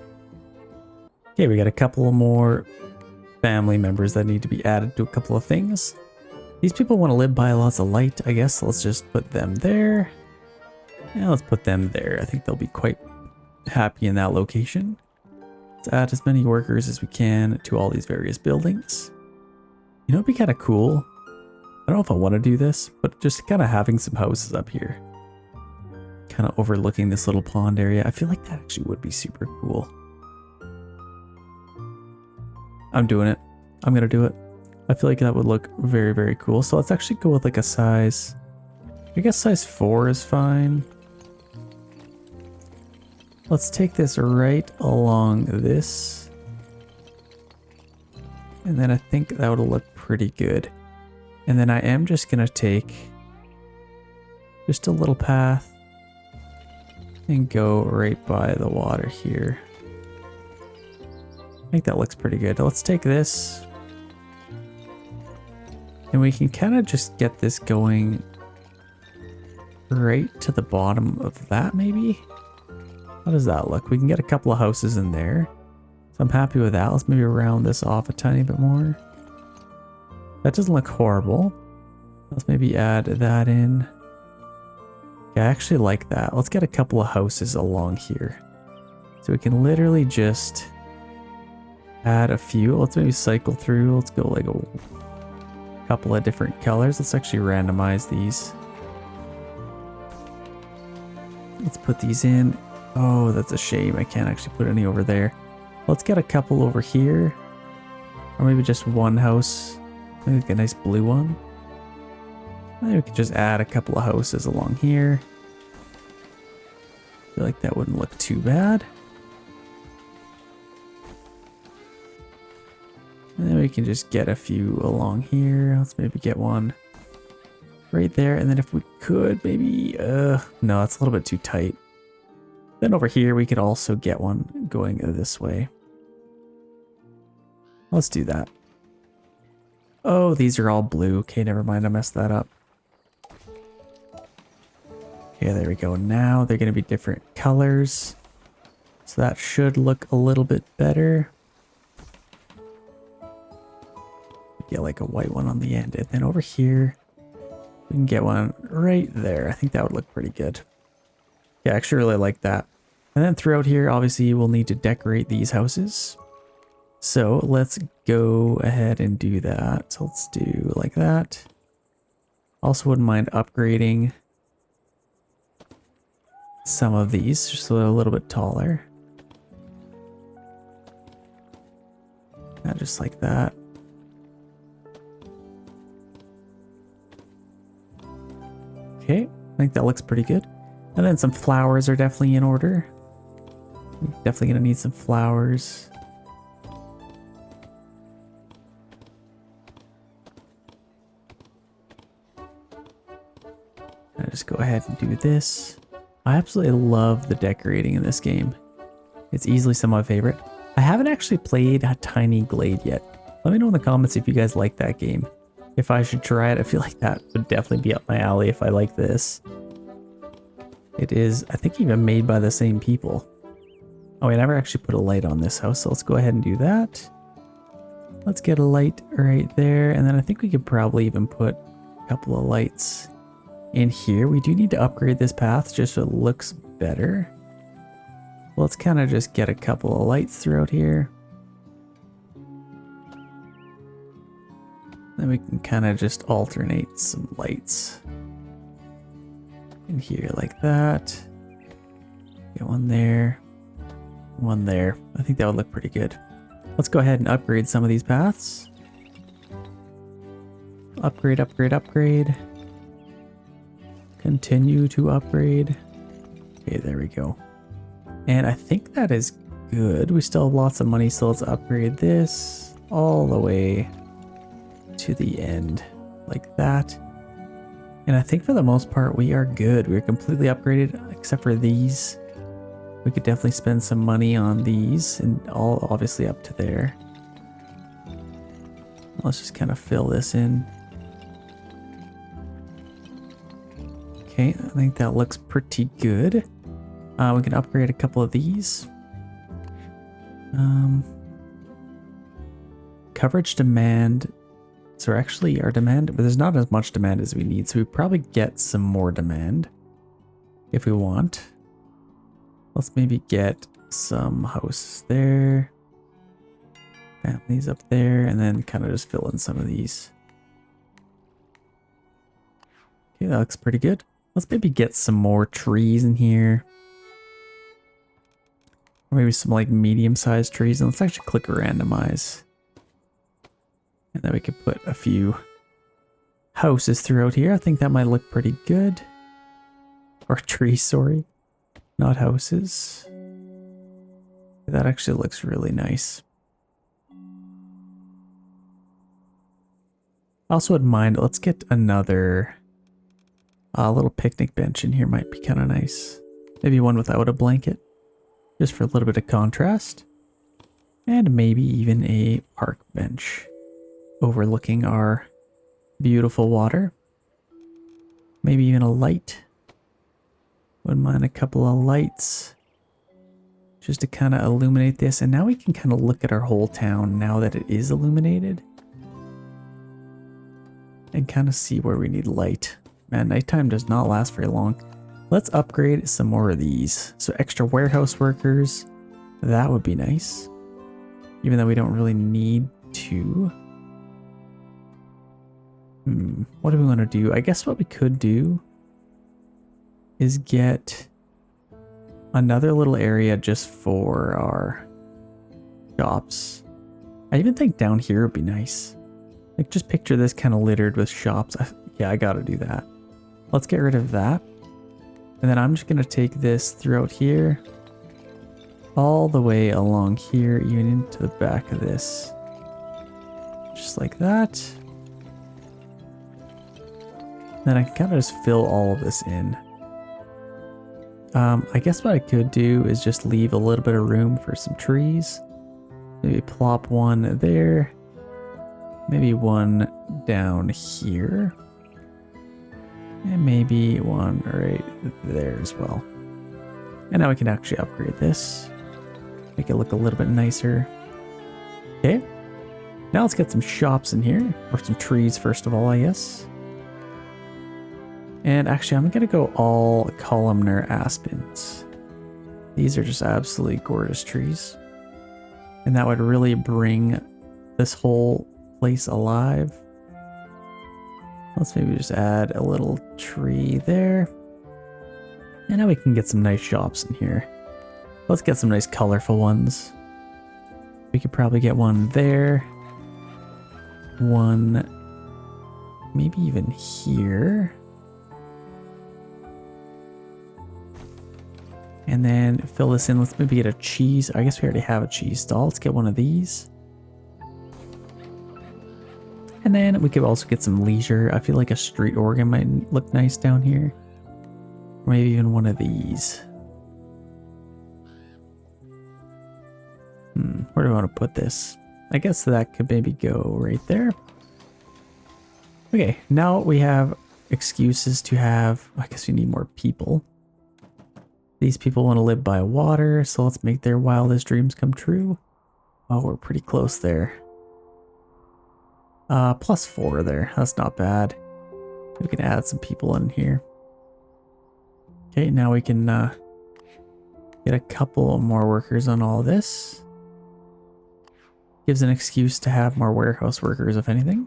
Okay, we got a couple more family members that need to be added to a couple of things. These people want to live by lots of light, I guess. Let's just put them there. Yeah, let's put them there. I think they'll be quite happy in that location. Let's add as many workers as we can to all these various buildings. You know, it'd be kind of cool. I don't know if I want to do this, but just kind of having some houses up here. Kind of overlooking this little pond area. I feel like that actually would be super cool. I'm doing it. I'm going to do it. I feel like that would look very, very cool. So let's actually go with like a size, I guess size 4 is fine. Let's take this right along this. And then I think that would look pretty good. And then I am just going to take just a little path and go right by the water here. I think that looks pretty good. Let's take this. And we can kind of just get this going right to the bottom of that, maybe? How does that look? We can get a couple of houses in there. So I'm happy with that. Let's maybe round this off a tiny bit more. That doesn't look horrible. Let's maybe add that in. Yeah, I actually like that. Let's get a couple of houses along here. So we can literally just add a few. Let's maybe cycle through. Let's go like a couple of different colors. Let's actually randomize these. Let's put these in. Oh, that's a shame. I can't actually put any over there. Let's get a couple over here. Or maybe just one house. Maybe like a nice blue one. Maybe we could just add a couple of houses along here. I feel like that wouldn't look too bad. And then we can just get a few along here. Let's maybe get one right there. And then if we could, maybe, no, it's a little bit too tight. Then over here, we could also get one going this way. Let's do that. Oh, these are all blue. Okay, never mind. I messed that up. Okay, there we go. Now they're going to be different colors. So that should look a little bit better. Get like a white one on the end. And then over here, we can get one right there. I think that would look pretty good. Yeah, I actually really like that. And then throughout here, obviously, we'll need to decorate these houses. So let's go ahead and do that. So let's do like that. Also wouldn't mind upgrading some of these just so they're a little bit taller. Just like that. Okay, I think that looks pretty good. And then some flowers are definitely in order. Definitely gonna need some flowers. I'll just go ahead and do this. I absolutely love the decorating in this game. It's easily some of my favorite. I haven't actually played a Tiny Glade yet. Let me know in the comments if you guys like that game. If I should try it, I feel like that would definitely be up my alley if I like this. It is, I think, even made by the same people. Oh, I never actually put a light on this house, so let's go ahead and do that. Let's get a light right there, and then I think we could probably even put a couple of lights in here. We do need to upgrade this path just so it looks better. Let's kind of just get a couple of lights throughout here. Then we can kind of just alternate some lights in here like that. Get one there, one there. I think that would look pretty good. Let's go ahead and upgrade some of these paths. Upgrade, upgrade, upgrade. Continue to upgrade. Okay, there we go. And I think that is good. We still have lots of money, so let's upgrade this all the way to the end like that. And I think for the most part we are good. We're completely upgraded except for these. We could definitely spend some money on these and all obviously up to there. Let's just kind of fill this in. Okay, I think that looks pretty good. We can upgrade a couple of these. Coverage demand. So actually our demand, but there's not as much demand as we need. So we probably get some more demand if we want. Let's maybe get some houses there. Families up there, and then kind of just fill in some of these. Okay, that looks pretty good. Let's maybe get some more trees in here. Or maybe some like medium-sized trees. And let's actually click randomize. And then we could put a few houses throughout here. I think that might look pretty good. Or trees, sorry. Not houses. That actually looks really nice. I also wouldn't mind, let's get another little picnic bench in here, might be kind of nice. Maybe one without a blanket, just for a little bit of contrast. And maybe even a park bench overlooking our beautiful water. Maybe even a light. Wouldn't mind a couple of lights just to kind of illuminate this. And now we can kind of look at our whole town now that it is illuminated. And kind of see where we need light. Man, nighttime does not last very long. Let's upgrade some more of these. So extra warehouse workers, that would be nice. Even though we don't really need to. What do we want to do? I guess what we could do is get another little area just for our shops. I even think down here would be nice. Like, just picture this kind of littered with shops. Yeah, I gotta do that. Let's get rid of that. And then I'm just gonna take this throughout here. All the way along here, even into the back of this. Just like that. Then I can kind of just fill all of this in. I guess what I could do is just leave a little bit of room for some trees. Maybe plop one there. Maybe one down here. And maybe one right there as well. And now we can actually upgrade this. Make it look a little bit nicer. Okay. Now let's get some shops in here. Or some trees first of all, I guess. And actually I'm going to go all columnar aspens. These are just absolutely gorgeous trees. And that would really bring this whole place alive. Let's maybe just add a little tree there. And now we can get some nice shops in here. Let's get some nice colorful ones. We could probably get one there. One maybe even here. And then fill this in. Let's maybe get a cheese. I guess we already have a cheese stall. Let's get one of these. And then we could also get some leisure. I feel like a street organ might look nice down here. Or maybe even one of these. Where do I want to put this? I guess that could maybe go right there. Okay, now we have excuses to have, I guess we need more people. These people want to live by water, so let's make their wildest dreams come true. Oh, we're pretty close there. +4 there. That's not bad. We can add some people in here. Okay, now we can get a couple more workers on all this. Gives an excuse to have more warehouse workers, if anything.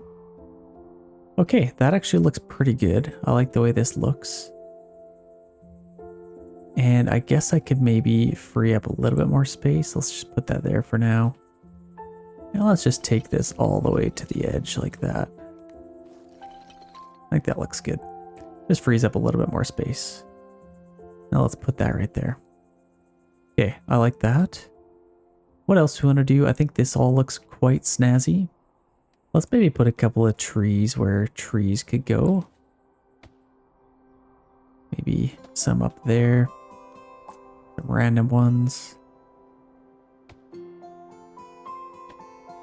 Okay, that actually looks pretty good. I like the way this looks. And I guess I could maybe free up a little bit more space. Let's just put that there for now. And let's just take this all the way to the edge like that. I think that looks good. Just frees up a little bit more space. Now let's put that right there. Okay, I like that. What else do we want to do? I think this all looks quite snazzy. Let's maybe put a couple of trees where trees could go. Maybe some up there. Some random ones.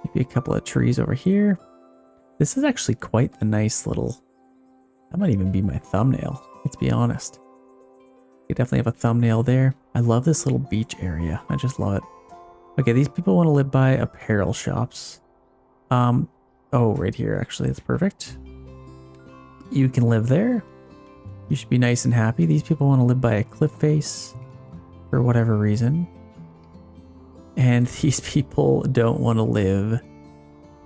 Maybe a couple of trees over here. This is actually quite a nice little... That might even be my thumbnail, let's be honest. You definitely have a thumbnail there. I love this little beach area. I just love it. Okay, these people want to live by apparel shops. Oh, right here, actually. That's perfect. You can live there. You should be nice and happy. These people want to live by a cliff face for whatever reason. And these people don't want to live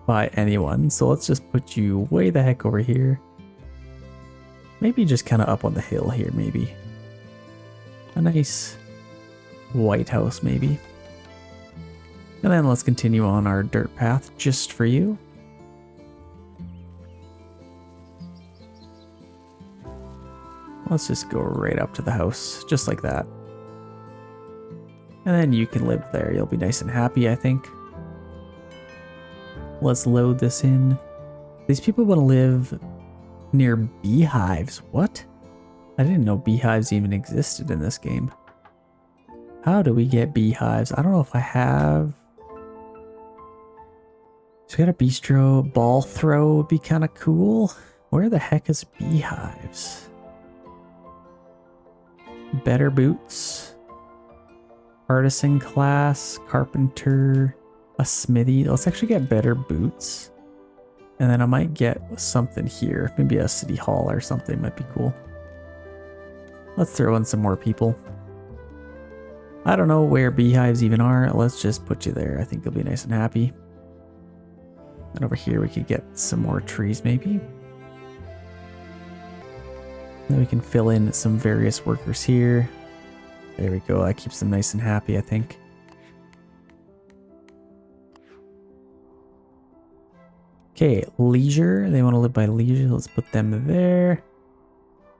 by anyone. So let's just put you way the heck over here. Maybe just kind of up on the hill here, maybe. A nice white house, maybe. And then let's continue on our dirt path just for you. Let's just go right up to the house, just like that. And then you can live there. You'll be nice and happy, I think. Let's load this in. These people want to live near beehives. What? I didn't know beehives even existed in this game. How do we get beehives? I don't know if I have... So we got a bistro. Ball throw would be kind of cool. Where the heck is beehives? Better boots. Artisan class. Carpenter. A smithy. Let's actually get better boots. And then I might get something here. Maybe a city hall or something might be cool. Let's throw in some more people. I don't know where beehives even are. Let's just put you there. I think you'll be nice and happy. And over here we could get some more trees maybe. Then we can fill in some various workers here. There we go. That keeps them nice and happy, I think. Okay, leisure. They want to live by leisure. Let's put them there.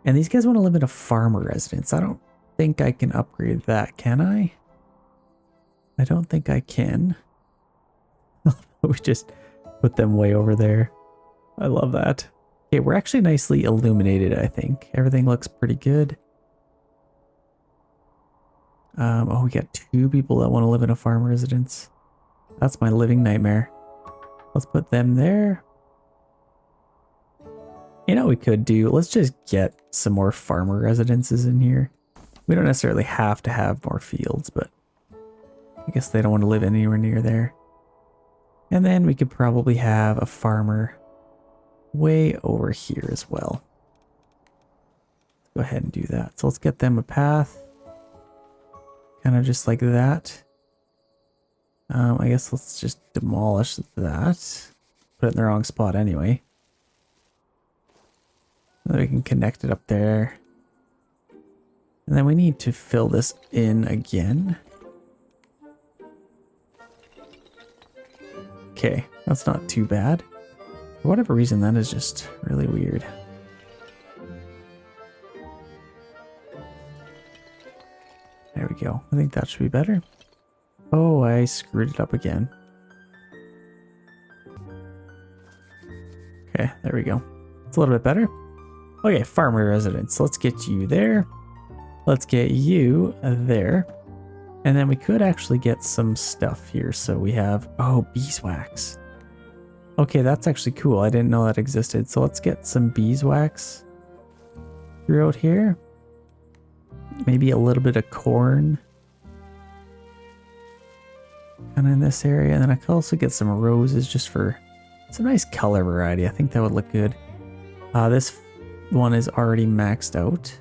And these guys want to live in a farmer residence. I don't think I can upgrade that, can I? I don't think I can. We just put them way over there. I love that. Okay, we're actually nicely illuminated, I think. Everything looks pretty good. Oh, we got 2 people that want to live in a farm residence. That's my living nightmare. Let's put them there. You know what we could do? Let's just get some more farmer residences in here. We don't necessarily have to have more fields, but I guess they don't want to live anywhere near there. And then we could probably have a farmer way over here as well. Let's go ahead and do that. So let's get them a path. Kind of just like that. I guess let's just demolish that. Put it in the wrong spot anyway. Then we can connect it up there. And then we need to fill this in again. Okay, that's not too bad. For whatever reason, that is just really weird. There we go. I think that should be better. Oh, I screwed it up again. Okay, there we go. It's a little bit better. Okay, farmer residence. Let's get you there. Let's get you there. And then we could actually get some stuff here. So we have, oh, beeswax. Okay, that's actually cool. I didn't know that existed. So let's get some beeswax throughout here. Maybe a little bit of corn. Kind of in this area. And then I could also get some roses just for some nice color variety. I think that would look good. This one is already maxed out.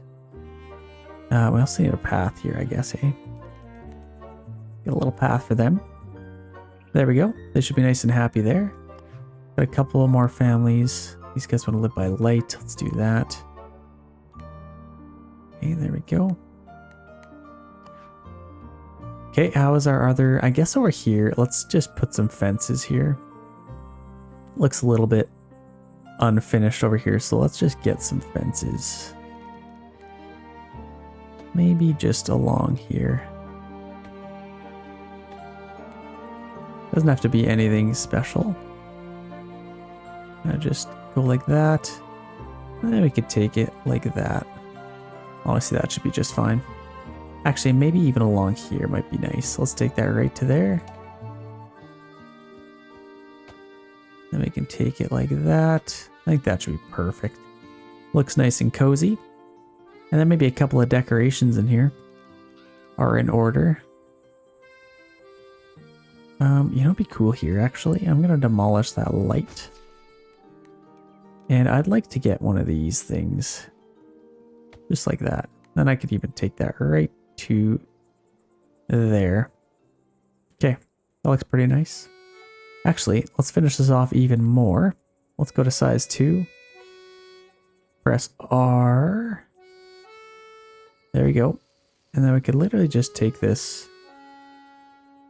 We also need a path here, I guess, eh? Get a little path for them. There we go. They should be nice and happy there. Got a couple more families. These guys want to live by light. Let's do that. Okay, there we go. Okay, how is our other... I guess over here, let's just put some fences here. Looks a little bit unfinished over here, so let's just get some fences maybe just along here. Doesn't have to be anything special. Just go like that. And then we could take it like that. Honestly, that should be just fine. Actually, maybe even along here might be nice. Let's take that right to there. Then we can take it like that. I think that should be perfect. Looks nice and cozy. And then maybe a couple of decorations in here are in order. You know, it'd be cool here, actually. I'm going to demolish that light. And I'd like to get one of these things. Just like that. Then I could even take that right to there. Okay, that looks pretty nice. Actually, let's finish this off even more. Let's go to size 2. Press R. There we go. And then we could literally just take this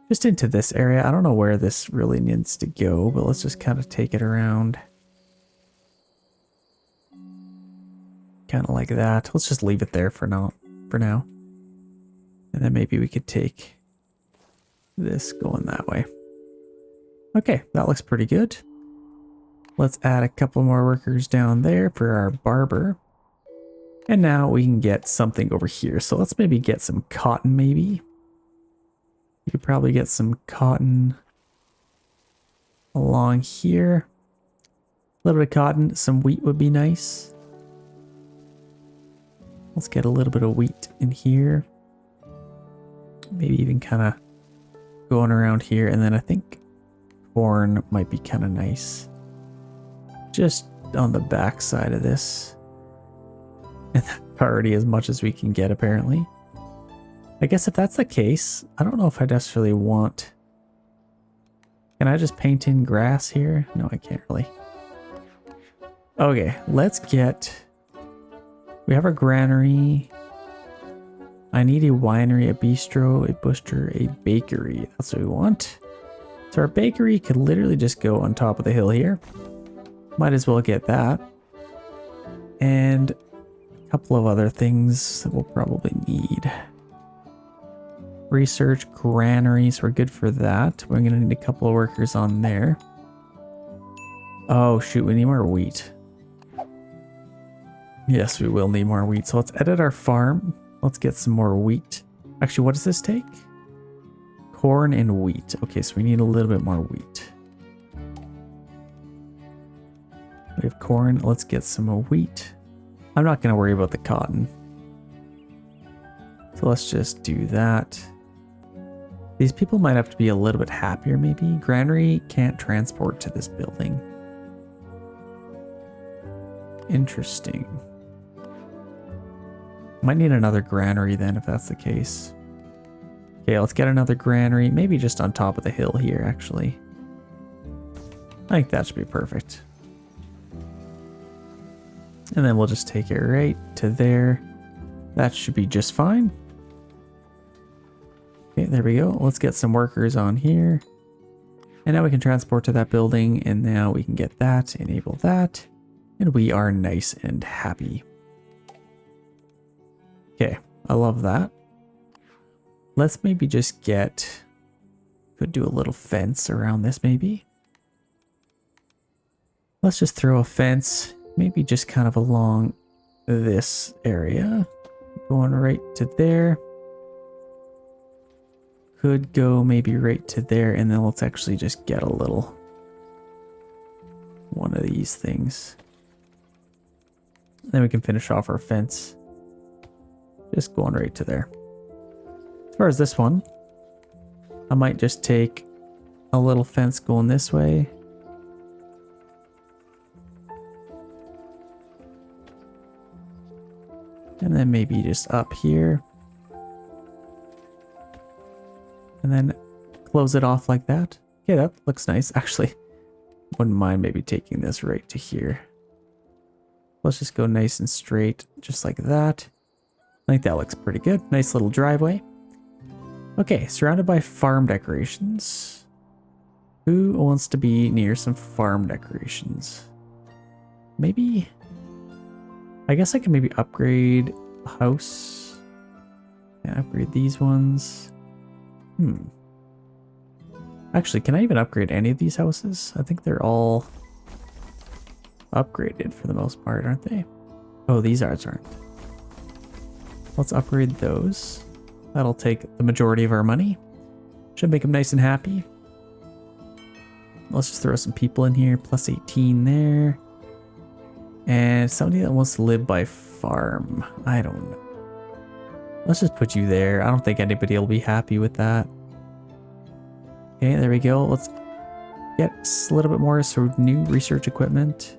just into this area. I don't know where this really needs to go, but let's just kind of take it around. Kind of like that. Let's just leave it there for now. And then maybe we could take this going that way. Okay, that looks pretty good. Let's add a couple more workers down there for our barber. And now we can get something over here. So let's maybe get some cotton maybe. You could probably get some cotton along here. A little bit of cotton, some wheat would be nice. Let's get a little bit of wheat in here. Maybe even kind of going around here. And then I think corn might be kind of nice. Just on the back side of this. And that's already as much as we can get, apparently. I guess if that's the case, I don't know if I necessarily want... Can I just paint in grass here? No, I can't really. Okay, let's get... We have our granary. I need a winery, a bistro, a butcher, a bakery. That's what we want. So our bakery could literally just go on top of the hill here. Might as well get that. And a couple of other things that we'll probably need. Research, granaries, we're good for that. We're going to need a couple of workers on there. Oh shoot, we need more wheat. Yes, we will need more wheat. So let's edit our farm. Let's get some more wheat. Actually, what does this take? Corn and wheat. Okay, so we need a little bit more wheat. We have corn. Let's get some more wheat. I'm not going to worry about the cotton. So let's just do that. These people might have to be a little bit happier maybe. Granary can't transport to this building. Interesting. Might need another granary then if that's the case. Okay, let's get another granary. Maybe just on top of the hill here, actually. I think that should be perfect. And then we'll just take it right to there. That should be just fine. Okay, there we go. Let's get some workers on here. And now we can transport to that building. And now we can get that, enable that. And we are nice and happy. Okay, I love that. Let's maybe just get... Could do a little fence around this maybe. Let's just throw a fence. Maybe just kind of along this area. Going right to there. Could go maybe right to there, and then let's actually just get a little one of these things. Then we can finish off our fence. Just going right to there. As far as this one, I might just take a little fence going this way. And then maybe just up here. And then close it off like that. Okay, that looks nice. Actually, wouldn't mind maybe taking this right to here. Let's just go nice and straight, just like that. I think that looks pretty good. Nice little driveway. Okay, surrounded by farm decorations. Who wants to be near some farm decorations? Maybe... I guess I can maybe upgrade a house. Can I upgrade these ones? Actually, can I even upgrade any of these houses? I think they're all upgraded for the most part, aren't they? Oh, these ours aren't. Let's upgrade those. That'll take the majority of our money. Should make them nice and happy. Let's just throw some people in here. Plus 18 there. And somebody that wants to live by farm. I don't know. Let's just put you there. I don't think anybody will be happy with that. Okay, there we go. Let's get a little bit more sort of new research equipment.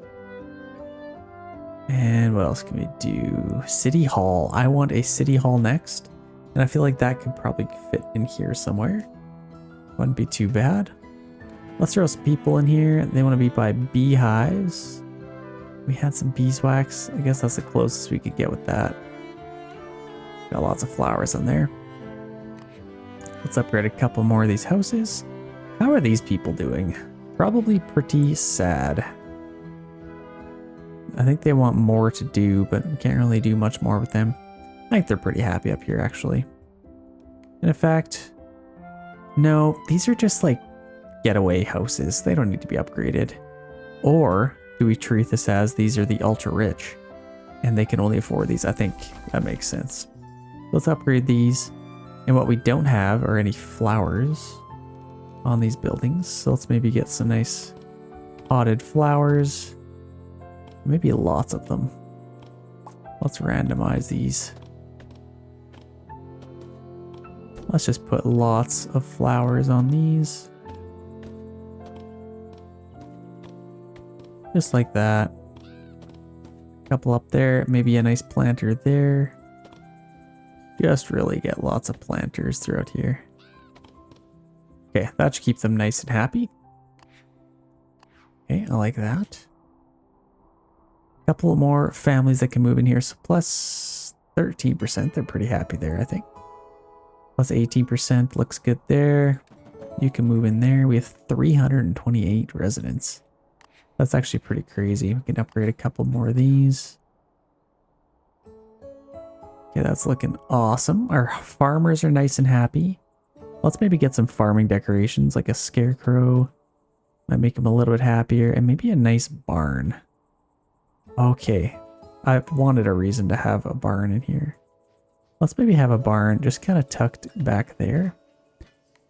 And what else can we do? City Hall. I want a City Hall next. And I feel like that could probably fit in here somewhere. Wouldn't be too bad. Let's throw some people in here. They want to be by beehives. We had some beeswax. I guess that's the closest we could get with that. Got lots of flowers on there. Let's upgrade a couple more of these houses. How are these people doing? Probably pretty sad. I think they want more to do, but we can't really do much more with them. I think they're pretty happy up here, actually. And in fact, no, these are just like getaway houses. They don't need to be upgraded. Or do we treat this as these are the ultra rich and they can only afford these? I think that makes sense. Let's upgrade these. And what we don't have are any flowers on these buildings. So let's maybe get some nice potted flowers. Maybe lots of them. Let's randomize these. Let's just put lots of flowers on these. Just like that. A couple up there, maybe a nice planter there. Just really get lots of planters throughout here. Okay, that should keep them nice and happy. Okay, I like that. A couple more families that can move in here. So plus 13%, they're pretty happy there, I think. Plus 18% looks good there. You can move in there. We have 328 residents. That's actually pretty crazy. We can upgrade a couple more of these. Okay, that's looking awesome. Our farmers are nice and happy. Let's maybe get some farming decorations like a scarecrow. Might make them a little bit happier. And maybe a nice barn. Okay, I've wanted a reason to have a barn in here. Let's maybe have a barn just kind of tucked back there.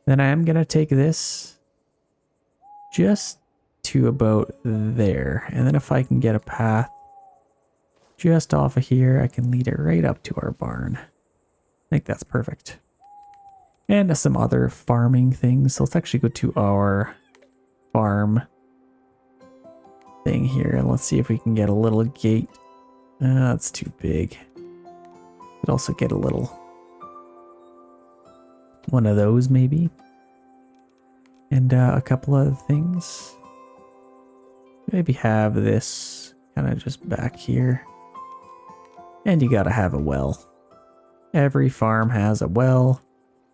Then I am going to take this just to about there. And then if I can get a path just off of here, I can lead it right up to our barn. I think that's perfect. And some other farming things. So let's actually go to our farm thing here. And let's see if we can get a little gate. That's too big. Could also get a little one of those maybe. And a couple other things. Maybe have this kind of just back here. And you gotta have a well. Every farm has a well.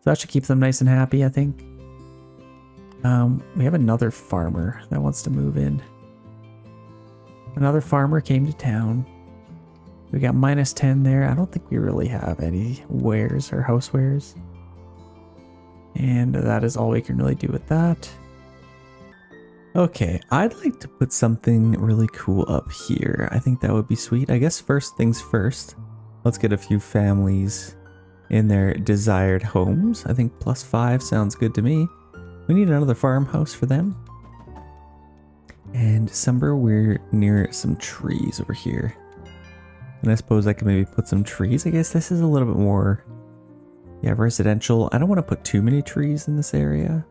So that should keep them nice and happy, I think. We have another farmer that wants to move in. Another farmer came to town. We got minus 10 there. I don't think we really have any wares or housewares. And that is all we can really do with that. Okay, I'd like to put something really cool up here. I think that would be sweet. I guess first things first, let's get a few families in their desired homes. I think +5 sounds good to me. We need another farmhouse for them. And somewhere we're near some trees over here. And I suppose I can maybe put some trees. I guess this is a little bit more, yeah, residential. I don't want to put too many trees in this area.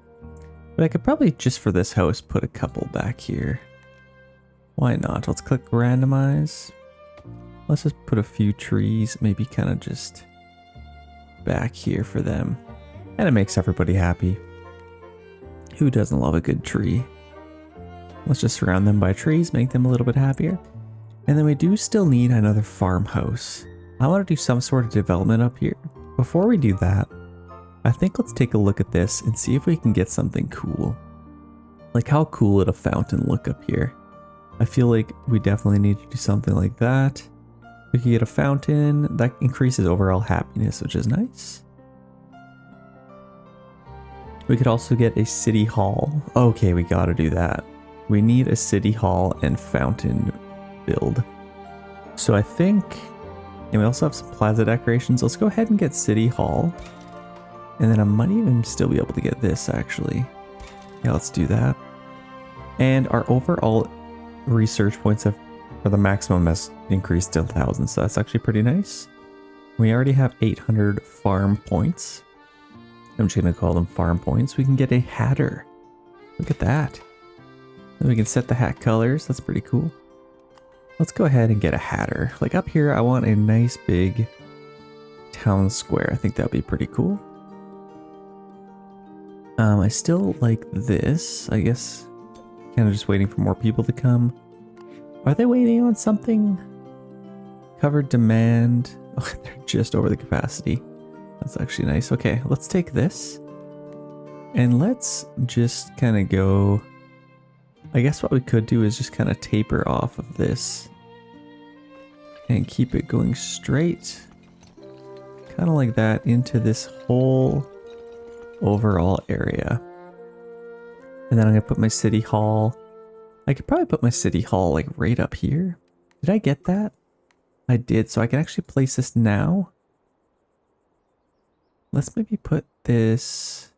But I could probably, just for this house, put a couple back here. Why not? Let's click randomize. Let's just put a few trees, maybe kind of just back here for them. And it makes everybody happy. Who doesn't love a good tree? Let's just surround them by trees, make them a little bit happier. And then we do still need another farmhouse. I want to do some sort of development up here. Before we do that, I think let's take a look at this and see if we can get something cool. Like how cool would a fountain look up here? I feel like we definitely need to do something like that. We could get a fountain. That increases overall happiness, which is nice. We could also get a city hall. Okay, we gotta do that. We need a city hall and fountain build. So I think, and we also have some plaza decorations. Let's go ahead and get city hall. And then I might even still be able to get this actually. Yeah, let's do that. And our overall research points have, for the maximum, has increased to 1,000. So that's actually pretty nice. We already have 800 farm points. I'm just going to call them farm points. We can get a hatter. Look at that. Then we can set the hat colors. That's pretty cool. Let's go ahead and get a hatter. Like up here, I want a nice big town square. I think that'd be pretty cool. I still like this. I guess kind of just waiting for more people to come. Are they waiting on something? Covered demand. Oh, they're just over the capacity. That's actually nice. Okay, let's take this. And let's just kind of go... I guess what we could do is just kind of taper off of this. And keep it going straight. Kind of like that into this whole overall area. And then I'm going to put my city hall. I could probably put my city hall like right up here. Did I get that? I did, so I can actually place this now. Let's maybe put this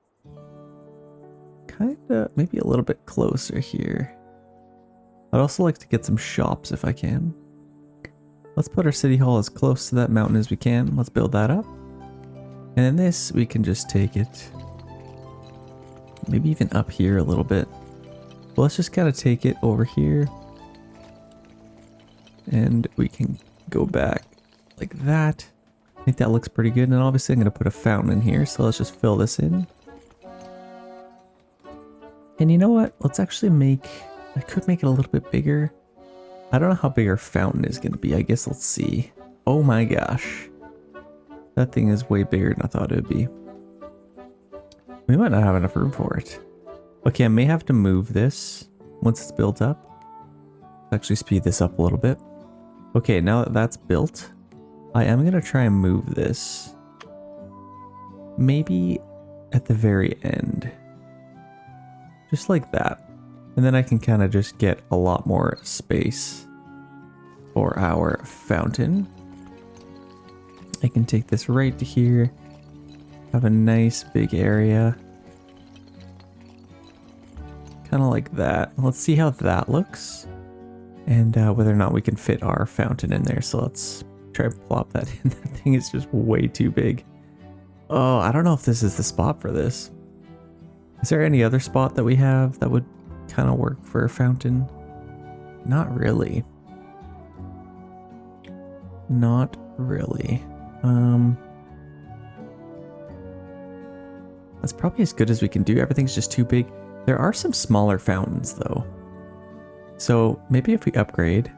kind of maybe a little bit closer here. I'd also like to get some shops if I can. Let's put our city hall as close to that mountain as we can. Let's build that up. And then this, we can just take it maybe even up here a little bit. Well, let's just kind of take it over here. And we can go back like that. I think that looks pretty good. And obviously I'm going to put a fountain in here. So let's just fill this in. And you know what? Let's actually make... I could make it a little bit bigger. I don't know how big our fountain is going to be. I guess let's see. Oh my gosh. That thing is way bigger than I thought it would be. We might not have enough room for it. Okay, I may have to move this once it's built up. Actually speed this up a little bit. Okay, now that that's built, I am going to try and move this. Maybe at the very end. Just like that. And then I can kind of just get a lot more space for our fountain. I can take this right to here. Have a nice big area. Kind of like that. Let's see how that looks. And whether or not we can fit our fountain in there. So let's try to plop that in. That thing is just way too big. Oh, I don't know if this is the spot for this. Is there any other spot that we have that would kind of work for a fountain? Not really. Not really. That's probably as good as we can do. Everything's just too big. There are some smaller fountains though. So maybe if we upgrade,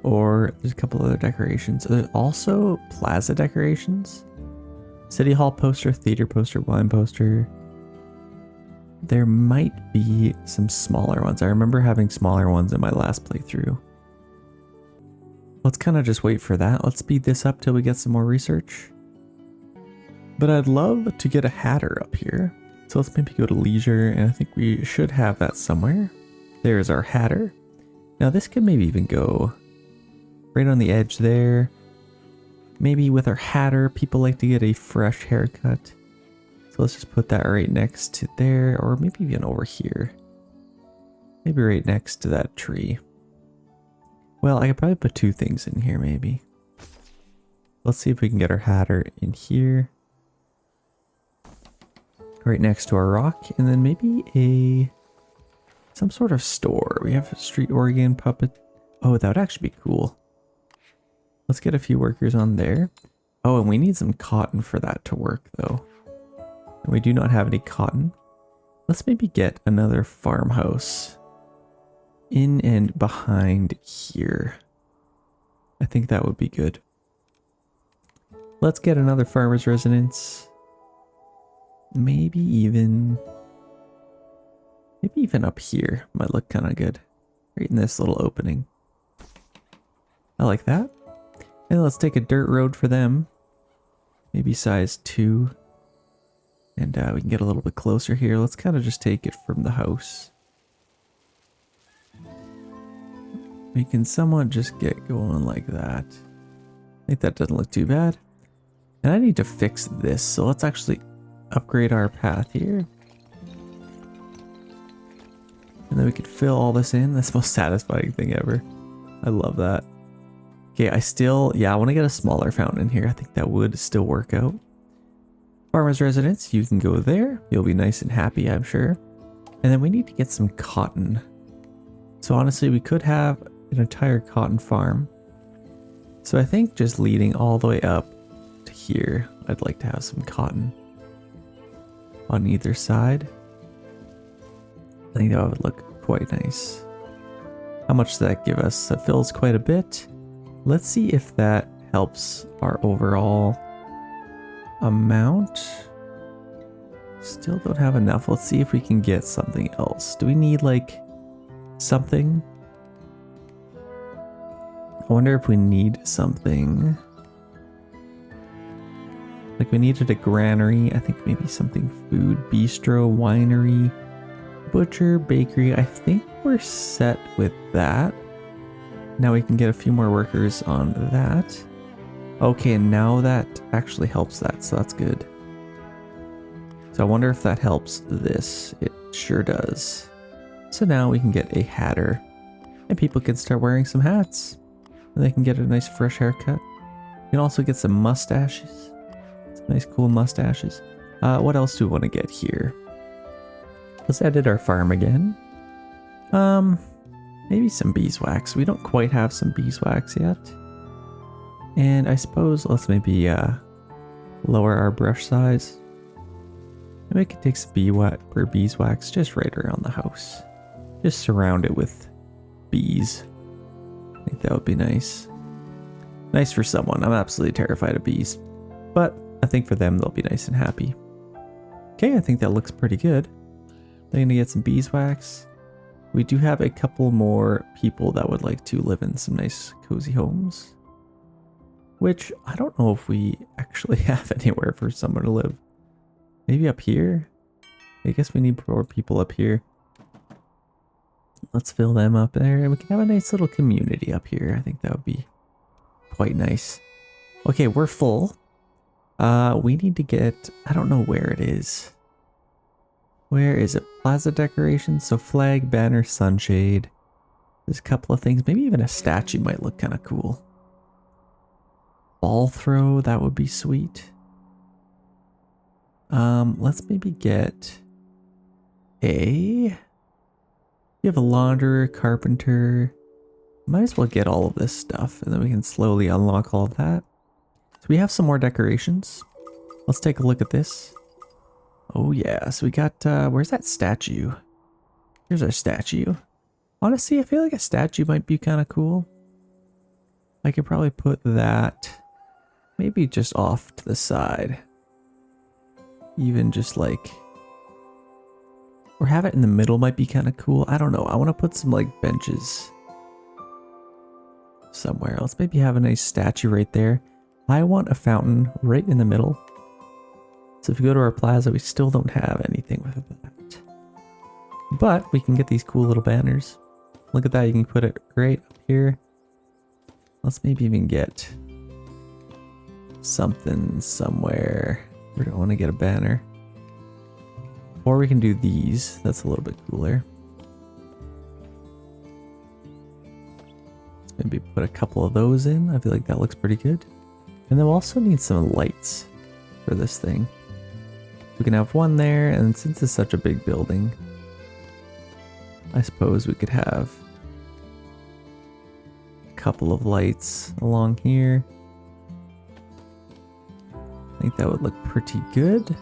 or there's a couple other decorations. There's also plaza decorations. City hall poster, theater poster, wine poster. There might be some smaller ones. I remember having smaller ones in my last playthrough. Let's kind of just wait for that. Let's speed this up till we get some more research. But I'd love to get a hatter up here. So let's maybe go to leisure, and I think we should have that somewhere. There's our hatter. Now this could maybe even go right on the edge there. Maybe with our hatter, people like to get a fresh haircut. So let's just put that right next to there, or maybe even over here. Maybe right next to that tree. Well, I could probably put two things in here maybe. Let's see if we can get our hatter in here. Right next to our rock, and then maybe some sort of store. We have a street organ puppet. Oh, that would actually be cool. Let's get a few workers on there. Oh, and we need some cotton for that to work though. And we do not have any cotton. Let's maybe get another farmhouse in and behind here. I think that would be good. Let's get another farmer's residence. Maybe even up here might look kind of good. Right in this little opening. I like that. And let's take a dirt road for them. Maybe size 2. And we can get a little bit closer here. Let's kind of just take it from the house. We can somewhat just get going like that. I think that doesn't look too bad. And I need to fix this, so let's actually upgrade our path here. And then we could fill all this in. That's the most satisfying thing ever. I love that. Okay, I want to get a smaller fountain in here. I think that would still work out. Farmer's residence, you can go there. You'll be nice and happy, I'm sure. And then we need to get some cotton. So honestly, we could have an entire cotton farm. So I think just leading all the way up to here, I'd like to have some cotton on either side. I think that would look quite nice. How much does that give us? That fills quite a bit. Let's see if that helps our overall amount. Still don't have enough. Let's see if we can get something else. Do we need like something? I wonder if we need something. Like we needed a granary. I think maybe something food. Bistro, winery, butcher, bakery. I think we're set with that. Now we can get a few more workers on that. Okay, and now that actually helps that, so that's good. So I wonder if that helps this. It sure does. So now we can get a hatter, and people can start wearing some hats. And they can get a nice fresh haircut. You can also get some mustaches. Some nice cool mustaches. What else do we want to get here? Let's edit our farm again. Maybe some beeswax. We don't quite have some beeswax yet. And I suppose let's maybe lower our brush size. And we can take some beeswax just right around the house. Just surround it with bees. I think that would be nice. Nice for someone. I'm absolutely terrified of bees. But I think for them, they'll be nice and happy. Okay, I think that looks pretty good. I'm gonna get some beeswax. We do have a couple more people that would like to live in some nice cozy homes. Which I don't know if we actually have anywhere for someone to live. Maybe up here? I guess we need more people up here. Let's fill them up there. And we can have a nice little community up here. I think that would be quite nice. Okay, we're full. We need to get... I don't know where it is. Where is it? Plaza decorations. So flag, banner, sunshade. There's a couple of things. Maybe even a statue might look kind of cool. Ball throw. That would be sweet. Let's maybe get a... We have a launderer, carpenter. Might as well get all of this stuff, and then we can slowly unlock all of that. So we have some more decorations. Let's take a look at this. Oh yeah, so we got, where's that statue? Here's our statue. Honestly, I feel like a statue might be kind of cool. I could probably put that maybe just off to the side. Even just like... Or have it in the middle might be kind of cool. I don't know. I want to put some like benches somewhere else. Maybe have a nice statue right there. I want a fountain right in the middle. So if you go to our plaza, we still don't have anything with that. But we can get these cool little banners. Look at that. You can put it right up here. Let's maybe even get something somewhere. Where do I want to get a banner? Or we can do these. That's a little bit cooler. Let's maybe put a couple of those in. I feel like that looks pretty good. And then we'll also need some lights for this thing. We can have one there, and since it's such a big building, I suppose we could have a couple of lights along here. I think that would look pretty good.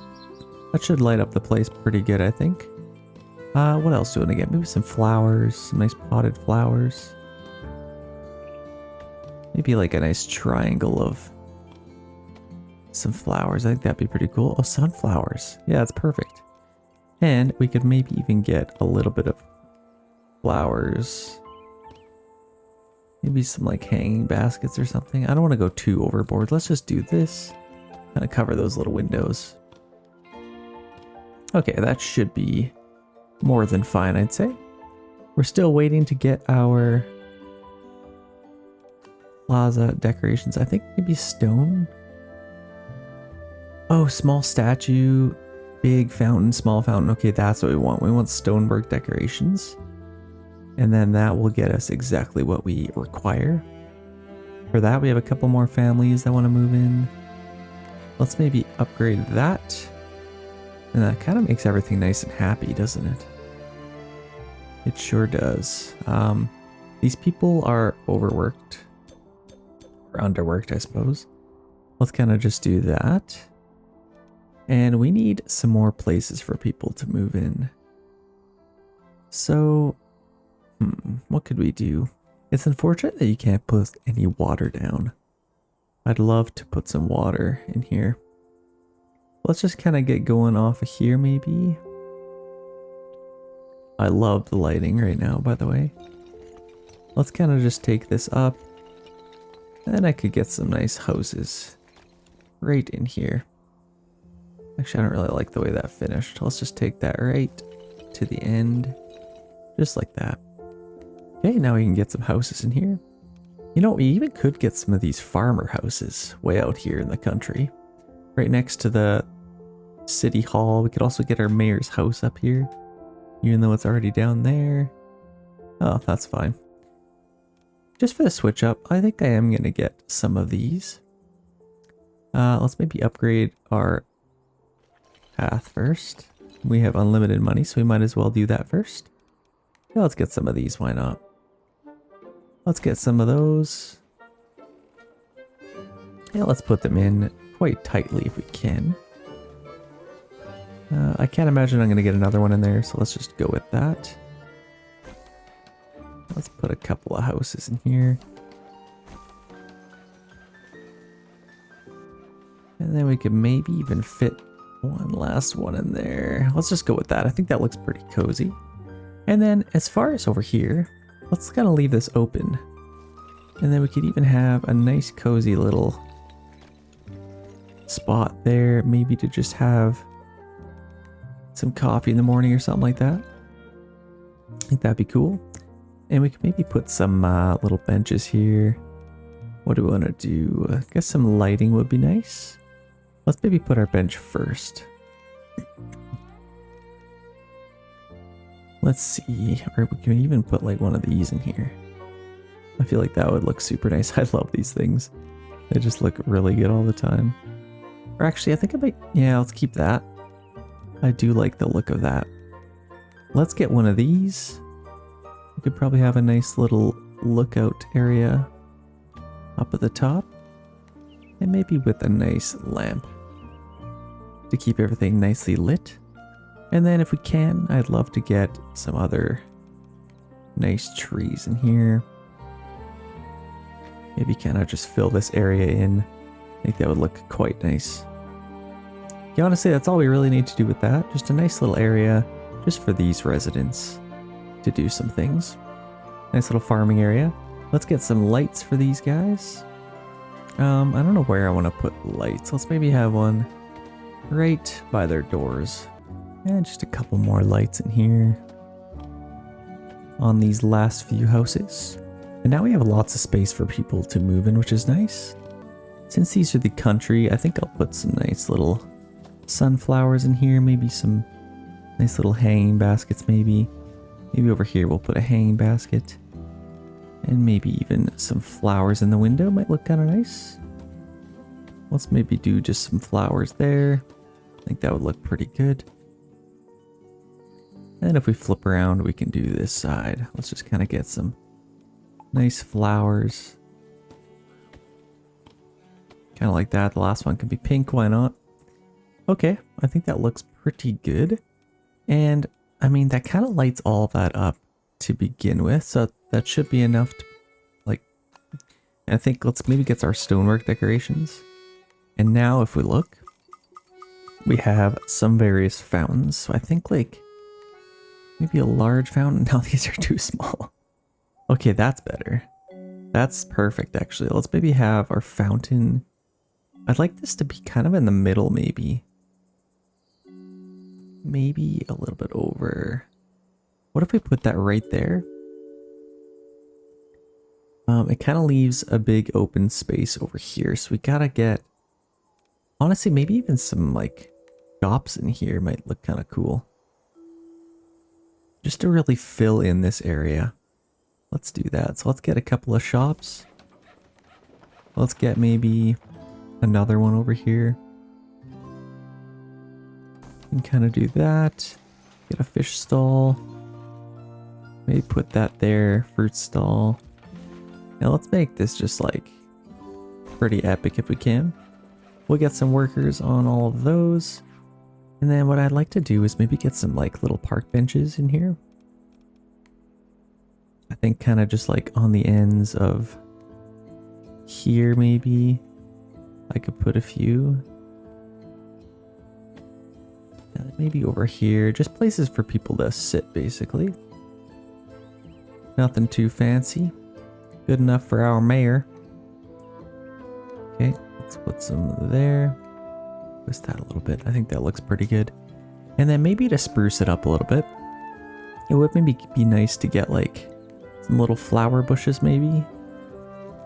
That should light up the place pretty good, I think. What else do we want to get? Maybe some flowers, some nice potted flowers. Maybe like a nice triangle of some flowers. I think that'd be pretty cool. Oh, sunflowers. Yeah, that's perfect. And we could maybe even get a little bit of flowers. Maybe some like hanging baskets or something. I don't want to go too overboard. Let's just do this. Kind of cover those little windows. Okay, that should be more than fine, I'd say. We're still waiting to get our plaza decorations. I think maybe stone. Oh, small statue, big fountain, small fountain. Okay, that's what we want. We want stonework decorations. And then that will get us exactly what we require. For that, we have a couple more families that want to move in. Let's maybe upgrade that. And that kind of makes everything nice and happy, doesn't it? It sure does. These people are overworked. Or underworked, I suppose. Let's kind of just do that. And we need some more places for people to move in. So, what could we do? It's unfortunate that you can't put any water down. I'd love to put some water in here. Let's just kind of get going off of here, maybe. I love the lighting right now, by the way. Let's kind of just take this up. And I could get some nice houses right in here. Actually, I don't really like the way that finished. Let's just take that right to the end. Just like that. Okay, now we can get some houses in here. You know, we even could get some of these farmer houses way out here in the country. Right next to the city hall. We could also get our mayor's house up here. Even though it's already down there. Oh, that's fine. Just for the switch up, I think I am going to get some of these. Let's maybe upgrade our path first. We have unlimited money, so we might as well do that first. Yeah, let's get some of these, why not? Let's get some of those. Yeah, let's put them in quite tightly if we can. I can't imagine I'm going to get another one in there, so let's just go with that. Let's put a couple of houses in here. And then we could maybe even fit one last one in there. Let's just go with that. I think that looks pretty cozy. And then as far as over here, let's kind of leave this open. And then we could even have a nice cozy little spot there. Maybe to just have some coffee in the morning or something like that. I think that'd be cool. And we could maybe put some little benches here. What do we want to do? I guess some lighting would be nice. Let's maybe put our bench first. Let's see. Or we can even put like one of these in here. I feel like that would look super nice. I love these things. They just look really good all the time. Or actually, I think I might... Yeah, let's keep that. I do like the look of that. Let's get one of these. We could probably have a nice little lookout area up at the top. And maybe with a nice lamp to keep everything nicely lit. And then if we can, I'd love to get some other nice trees in here. Maybe kind of just fill this area in. I think that would look quite nice. Yeah, honestly, that's all we really need to do with that. Just a nice little area just for these residents to do some things. Nice little farming area. Let's get some lights for these guys. I don't know where I want to put lights. Let's maybe have one right by their doors. And just a couple more lights in here on these last few houses. And now we have lots of space for people to move in, which is nice. Since these are the country, I think I'll put some nice little sunflowers in here. Maybe some nice little hanging baskets maybe. Maybe over here we'll put a hanging basket. And maybe even some flowers in the window might look kind of nice. Let's maybe do just some flowers there. I think that would look pretty good. And if we flip around, we can do this side. Let's just kind of get some nice flowers. Kind of like that. The last one can be pink. Why not? Okay, I think that looks pretty good. And I mean, that kind of lights all of that up to begin with. So that should be enough to, like, I think let's maybe get our stonework decorations. And now if we look, we have some various fountains. So I think like maybe a large fountain. No, these are too small. Okay, that's better. That's perfect, actually. Let's maybe have our fountain. I'd like this to be kind of in the middle, maybe. Maybe a little bit over. What if we put that right there? It kind of leaves a big open space over here. So we gotta get, honestly, maybe even some like shops in here might look kind of cool. Just to really fill in this area. Let's do that. So let's get a couple of shops. Let's get maybe another one over here. And kind of do that. Get a fish stall. Maybe put that there. Fruit stall. Now let's make this just like pretty epic if we can. We'll get some workers on all of those. And then what I'd like to do is maybe get some like little park benches in here. I think kind of just like on the ends of here maybe. I could put a few. Maybe over here. Just places for people to sit basically. Nothing too fancy. Good enough for our mayor. Okay, let's put some there. Twist that a little bit. I think that looks pretty good. And then maybe to spruce it up a little bit, it would maybe be nice to get like some little flower bushes maybe.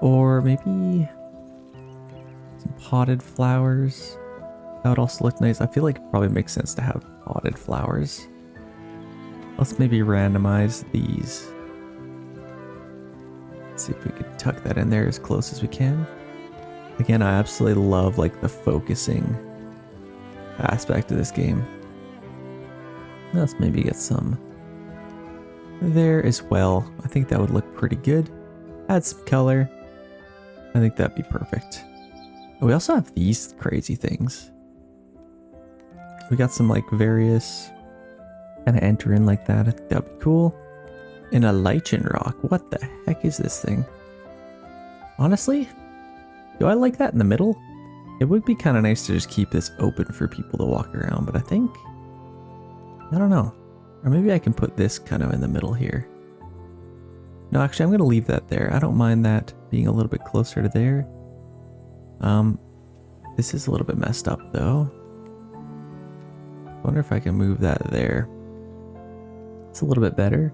Or maybe some potted flowers. That would also look nice. I feel like it probably makes sense to have potted flowers. Let's maybe randomize these. Let's see if we can tuck that in there as close as we can. Again, I absolutely love like the focusing aspect of this game. Let's maybe get some there as well. I think that would look pretty good. Add some color. I think that'd be perfect. We also have these crazy things. We got some like various kind of enter in like that. I think that'd be cool. And a lichen rock. What the heck is this thing? Honestly, do I like that in the middle? It would be kind of nice to just keep this open for people to walk around, but I think, I don't know. Or maybe I can put this kind of in the middle here. No, actually, I'm going to leave that there. I don't mind that being a little bit closer to there. This is a little bit messed up though. I wonder if I can move that there. It's a little bit better.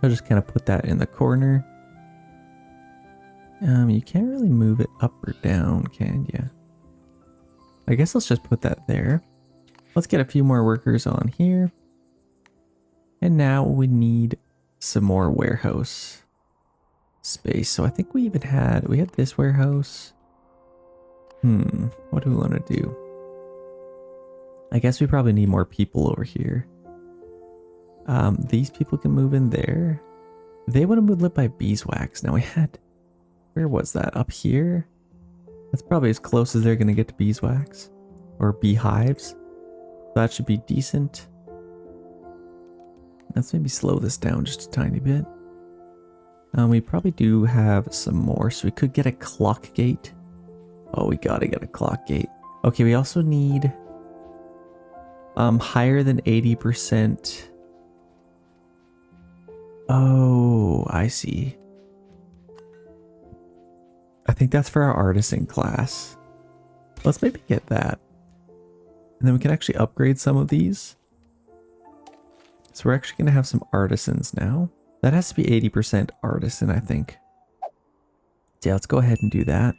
I'll just kind of put that in the corner. You can't really move it up or down, can you? I guess let's just put that there. Let's get a few more workers on here. And now we need some more warehouse space. So I think we even had this warehouse. What do we want to do? I guess we probably need more people over here. These people can move in there. They want to live by beeswax. Now we had, where was that? Up here? That's probably as close as they're going to get to beeswax or beehives. That should be decent. Let's maybe slow this down just a tiny bit. We probably do have some more, so we could get a clock gate. Oh, we gotta get a clock gate. Okay, we also need higher than 80%. Oh, I see. I think that's for our artisan class. Let's maybe get that. And then we can actually upgrade some of these. So we're actually going to have some artisans now. That has to be 80% artisan, I think. So yeah, let's go ahead and do that.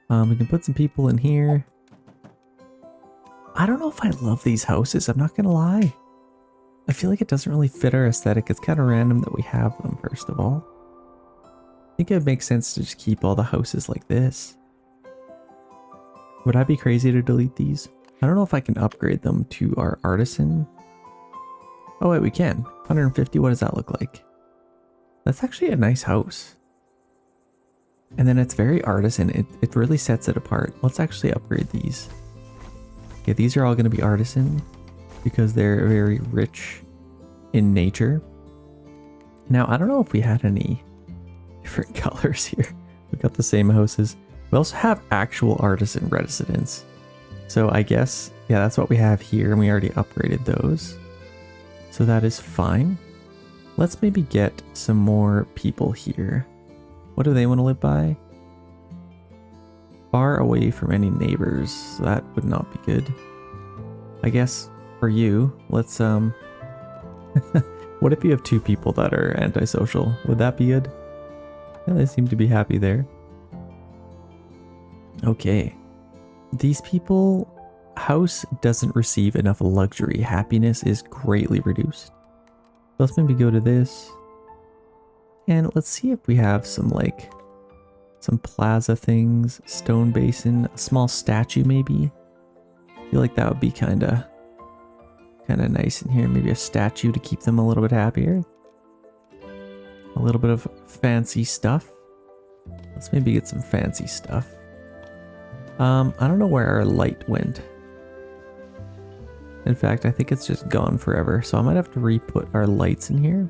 We can put some people in here. I don't know if I love these houses, I'm not going to lie. I feel like it doesn't really fit our aesthetic. It's kind of random that we have them, first of all. I think it would make sense to just keep all the houses like this. Would I be crazy to delete these? I don't know if I can upgrade them to our artisan. Oh wait, we can. 150, what does that look like? That's actually a nice house. And then it's very artisan. It really sets it apart. Let's actually upgrade these. Okay, these are all going to be artisan because they're very rich in nature. Now, I don't know if we had any different colors here. We got the same houses. We also have actual artisan residents. So I guess, yeah, that's what we have here, and we already upgraded those. So that is fine. Let's maybe get some more people here. What do they want to live by? Far away from any neighbors. That would not be good. I guess for you, let's what if you have 2 people that are antisocial? Would that be good? Yeah, they seem to be happy there. Okay. These people, house doesn't receive enough luxury. Happiness is greatly reduced. Let's maybe go to this. And let's see if we have some like some plaza things, stone basin, a small statue maybe. I feel like that would be kind of nice in here. Maybe a statue to keep them a little bit happier. A little bit of fancy stuff. Let's maybe get some fancy stuff. I don't know where our light went. In fact, I think it's just gone forever. So I might have to re-put our lights in here.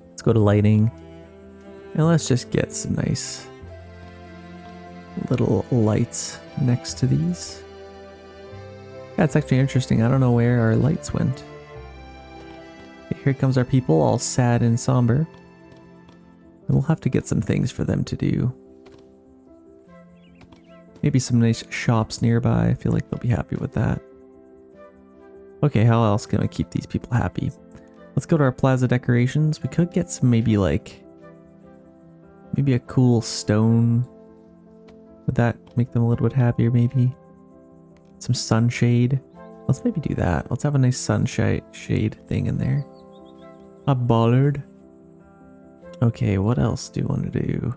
Let's go to lighting. And let's just get some nice little lights next to these. That's actually interesting. I don't know where our lights went. Okay, here comes our people, all sad and somber. And we'll have to get some things for them to do. Maybe some nice shops nearby. I feel like they'll be happy with that. Okay, how else can we keep these people happy? Let's go to our plaza decorations. We could get some maybe a cool stone. Would that make them a little bit happier maybe? Some sunshade. Let's maybe do that. Let's have a nice sunshade thing in there. A bollard. Okay, what else do you want to do?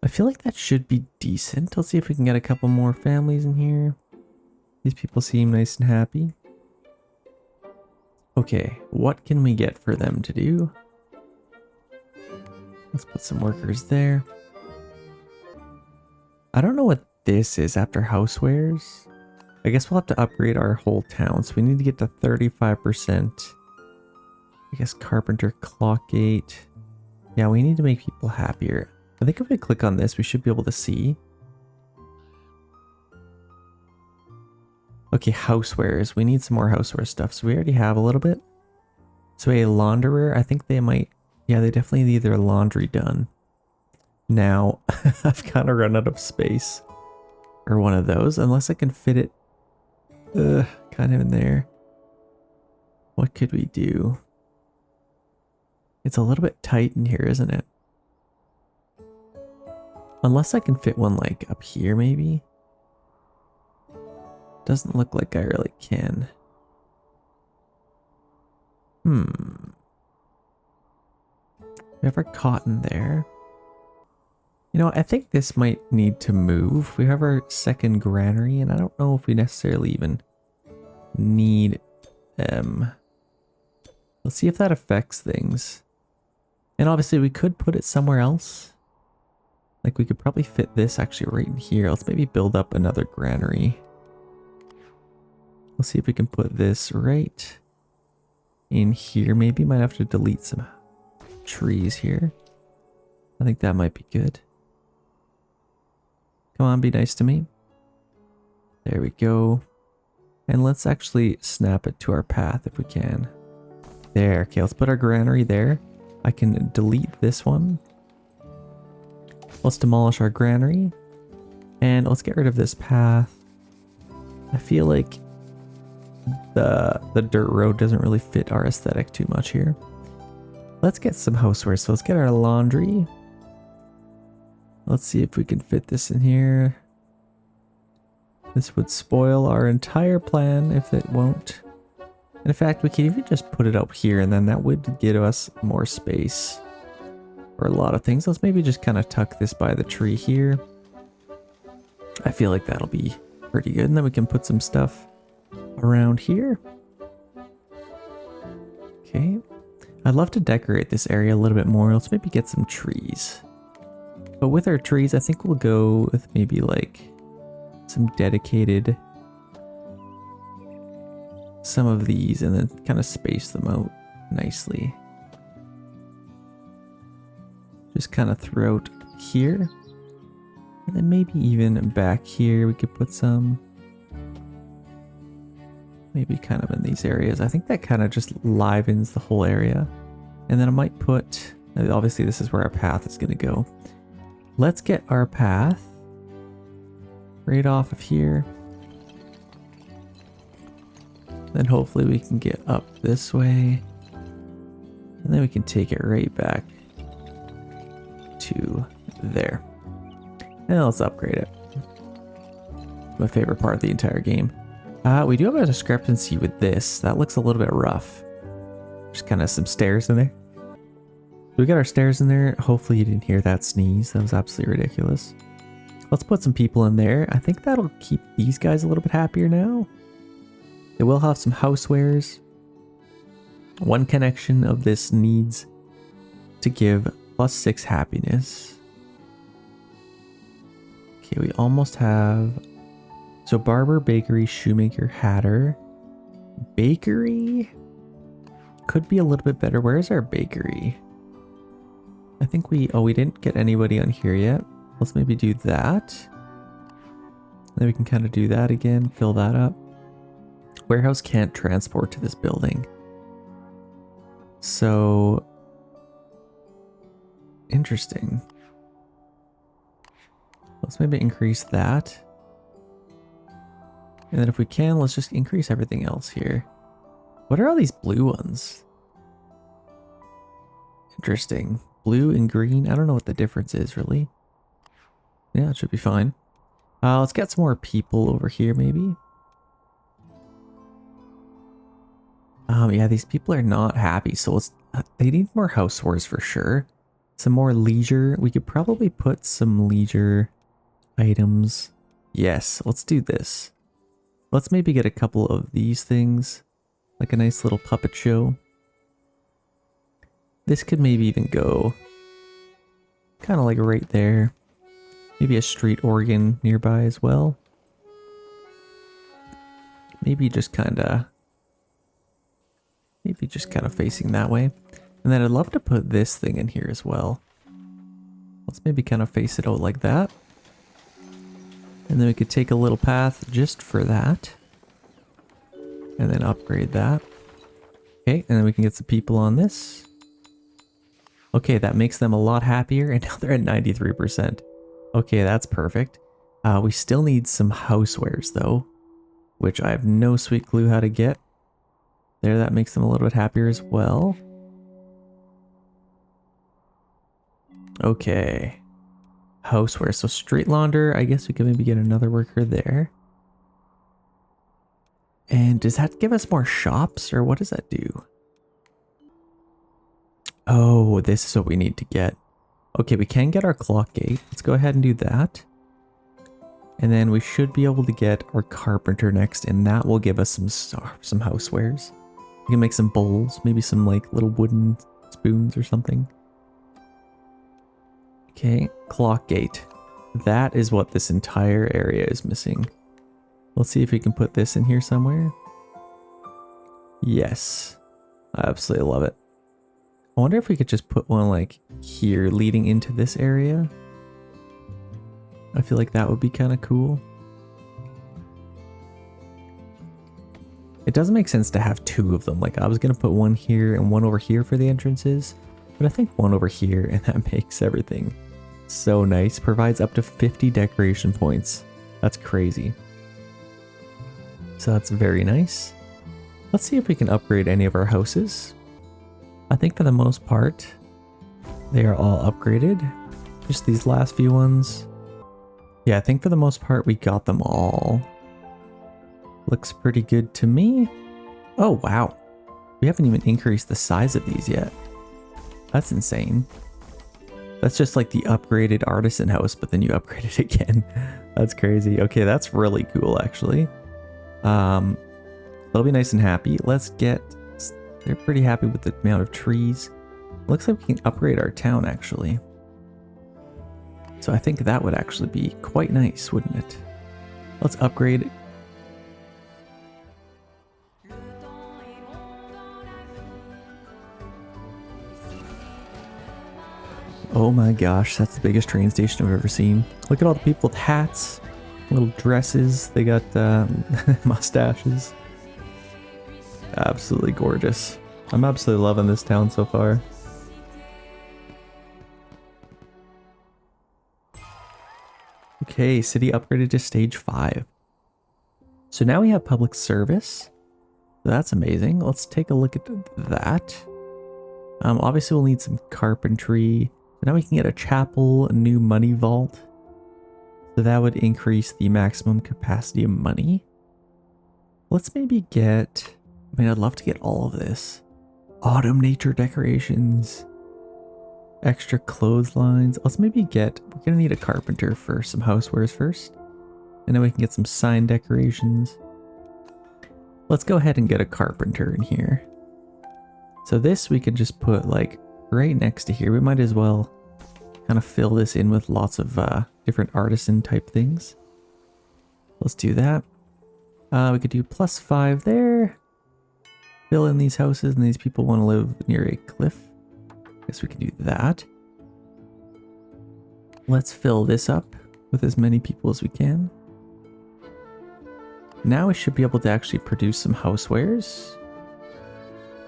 I feel like that should be decent. Let's see if we can get a couple more families in here. These people seem nice and happy. Okay, what can we get for them to do? Let's put some workers there. I don't know what this is after housewares. I guess we'll have to upgrade our whole town. So we need to get to 35%. I guess carpenter, clock gate. Yeah, we need to make people happier. I think if we click on this, we should be able to see. Okay, housewares. We need some more houseware stuff. So we already have a little bit. So a launderer, I think they might... Yeah, they definitely need their laundry done. Now, I've kind of run out of space for one of those. Unless I can fit it kind of in there. What could we do? It's a little bit tight in here, isn't it? Unless I can fit one like up here, maybe. Doesn't look like I really can. We have our cotton there. You know, I think this might need to move. We have our second granary, and I don't know if we necessarily even need them. Let's see if that affects things. And obviously we could put it somewhere else. Like we could probably fit this actually right in here. Let's maybe build up another granary. Let's see if we can put this right in here. Maybe might have to delete some trees here. I think that might be good. Come on, be nice to me. There we go. And let's actually snap it to our path if we can. There. Okay, let's put our granary there. I can delete this one. Let's demolish our granary. And let's get rid of this path. I feel like the dirt road doesn't really fit our aesthetic too much here. Let's get some houseware. So let's get our laundry. Let's see if we can fit this in here. This would spoil our entire plan if it won't. In fact, we can even just put it up here and then that would give us more space for a lot of things. Let's maybe just kind of tuck this by the tree here. I feel like that'll be pretty good. And then we can put some stuff around here. Okay. I'd love to decorate this area a little bit more. Let's maybe get some trees. But with our trees, I think we'll go with maybe like some dedicated, some of these, and then kind of space them out nicely. Just kind of throughout here. And then maybe even back here we could put some. maybe kind of in these areas. I think that kind of just livens the whole area. And then I might put, obviously this is where our path is going to go. Let's get our path right off of here. Then hopefully we can get up this way. And then we can take it right back to there. And let's upgrade it. My favorite part of the entire game. We do have a discrepancy with this. That looks a little bit rough. Just kind of some stairs in there. We got our stairs in there. Hopefully you didn't hear that sneeze. That was absolutely ridiculous. Let's put some people in there. I think that'll keep these guys a little bit happier now. They will have some housewares. One connection of this needs to give +6 happiness. Okay, we almost have... So barber, bakery, shoemaker, hatter. Bakery could be a little bit better. Where's our bakery? I think we didn't get anybody on here yet. Let's maybe do that. Then we can kind of do that again, fill that up. Warehouse can't transport to this building. So interesting. Let's maybe increase that. And then if we can, let's just increase everything else here. What are all these blue ones? Interesting. Blue and green. I don't know what the difference is really. Yeah, it should be fine. Let's get some more people over here maybe. Yeah, these people are not happy. So they need more housewares for sure. Some more leisure. We could probably put some leisure items. Yes, let's do this. Let's maybe get a couple of these things. Like a nice little puppet show. This could maybe even go kind of like right there. Maybe a street organ nearby as well. Maybe just kind of facing that way. And then I'd love to put this thing in here as well. Let's maybe kind of face it out like that. And then we could take a little path just for that. And then upgrade that. Okay, and then we can get some people on this. Okay, that makes them a lot happier, and now they're at 93%. Okay, that's perfect. We still need some housewares though, which I have no sweet clue how to get. There, that makes them a little bit happier as well. Okay. Houseware. So street launder, I guess we could maybe get another worker there. And does that give us more shops or what does that do? Oh, this is what we need to get. Okay, we can get our clock gate. Let's go ahead and do that. And then we should be able to get our carpenter next, and that will give us some housewares. We can make some bowls, maybe some like little wooden spoons or something. Okay, clock gate. That is what this entire area is missing. Let's see if we can put this in here somewhere. Yes, I absolutely love it. I wonder if we could just put one like here leading into this area. I feel like that would be kind of cool. It doesn't make sense to have two of them. Like I was going to put one here and one over here for the entrances, but I think one over here and that makes everything so nice. Provides up to 50 decoration points. That's crazy. So that's very nice. Let's see if we can upgrade any of our houses. I think for the most part, they are all upgraded. Just these last few ones. Yeah, I think for the most part, we got them all. Looks pretty good to me. Oh, wow. We haven't even increased the size of these yet. That's insane. That's just like the upgraded artisan house, but then you upgrade it again. That's crazy. Okay, that's really cool, actually. They'll be nice and happy. Let's get... They're pretty happy with the amount of trees. Looks like we can upgrade our town, actually. So I think that would actually be quite nice, wouldn't it? Let's upgrade. Oh my gosh, that's the biggest train station I've ever seen. Look at all the people with hats, little dresses. They got mustaches. Absolutely gorgeous. I'm absolutely loving this town so far. Okay, city upgraded to stage 5. So now we have public service. That's amazing. Let's take a look at that. Obviously we'll need some carpentry. So now we can get a chapel, a new money vault. So that would increase the maximum capacity of money. Let's maybe get, I mean, I'd love to get all of this. Autumn nature decorations. Extra clotheslines. Let's maybe get, we're gonna need a carpenter for some housewares first. And then we can get some sign decorations. Let's go ahead and get a carpenter in here. So this we can just put like right next to here. We might as well kind of fill this in with lots of different artisan type things. Let's do that. We could do +5 there. Fill in these houses, and these people want to live near a cliff. Guess we can do that. Let's fill this up with as many people as we can. Now we should be able to actually produce some housewares.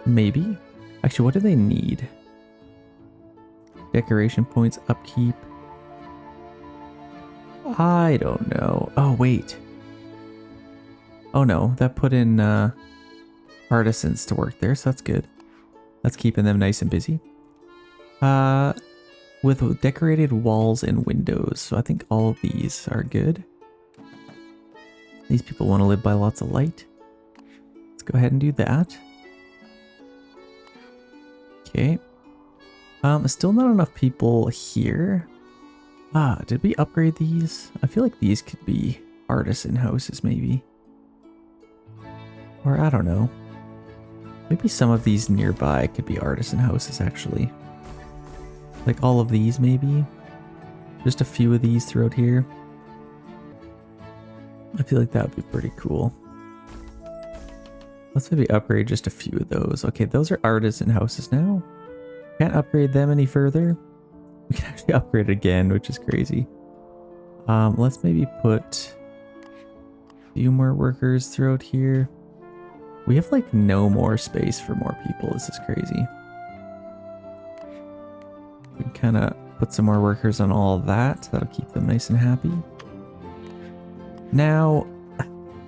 Maybe. Actually, what do they need? Decoration points, upkeep. I don't know. Oh, wait. Oh no, that put in artisans to work there, so that's good. That's keeping them nice and busy. With decorated walls and windows, so I think all of these are good. These people want to live by lots of light. Let's go ahead and do that. Okay. Still not enough people here. Did we upgrade these? I feel like these could be artisan houses maybe. Or I don't know. Maybe some of these nearby could be artisan houses actually. Like all of these maybe. Just a few of these throughout here. I feel like that would be pretty cool. Let's maybe upgrade just a few of those. Okay, those are artisan houses now. Can't upgrade them any further. We can actually upgrade again, which is crazy. Let's maybe put a few more workers throughout here. We have like no more space for more people. This is crazy. We can kind of put some more workers on all of that. That'll keep them nice and happy. Now,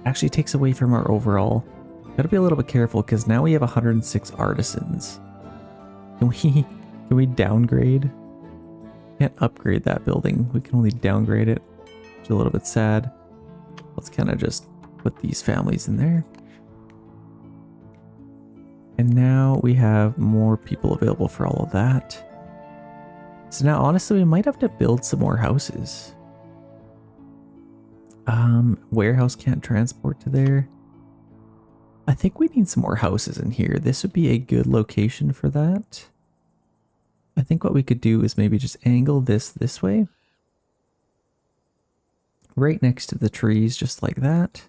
actually takes away from our overall. Gotta be a little bit careful because now we have 106 artisans. Can we downgrade? Can't upgrade that building. We can only downgrade it. Which is a little bit sad. Let's kind of just put these families in there. And now we have more people available for all of that. So now honestly we might have to build some more houses. Warehouse can't transport to there. I think we need some more houses in here. This would be a good location for that. I think what we could do is maybe just angle this way. Right next to the trees, just like that.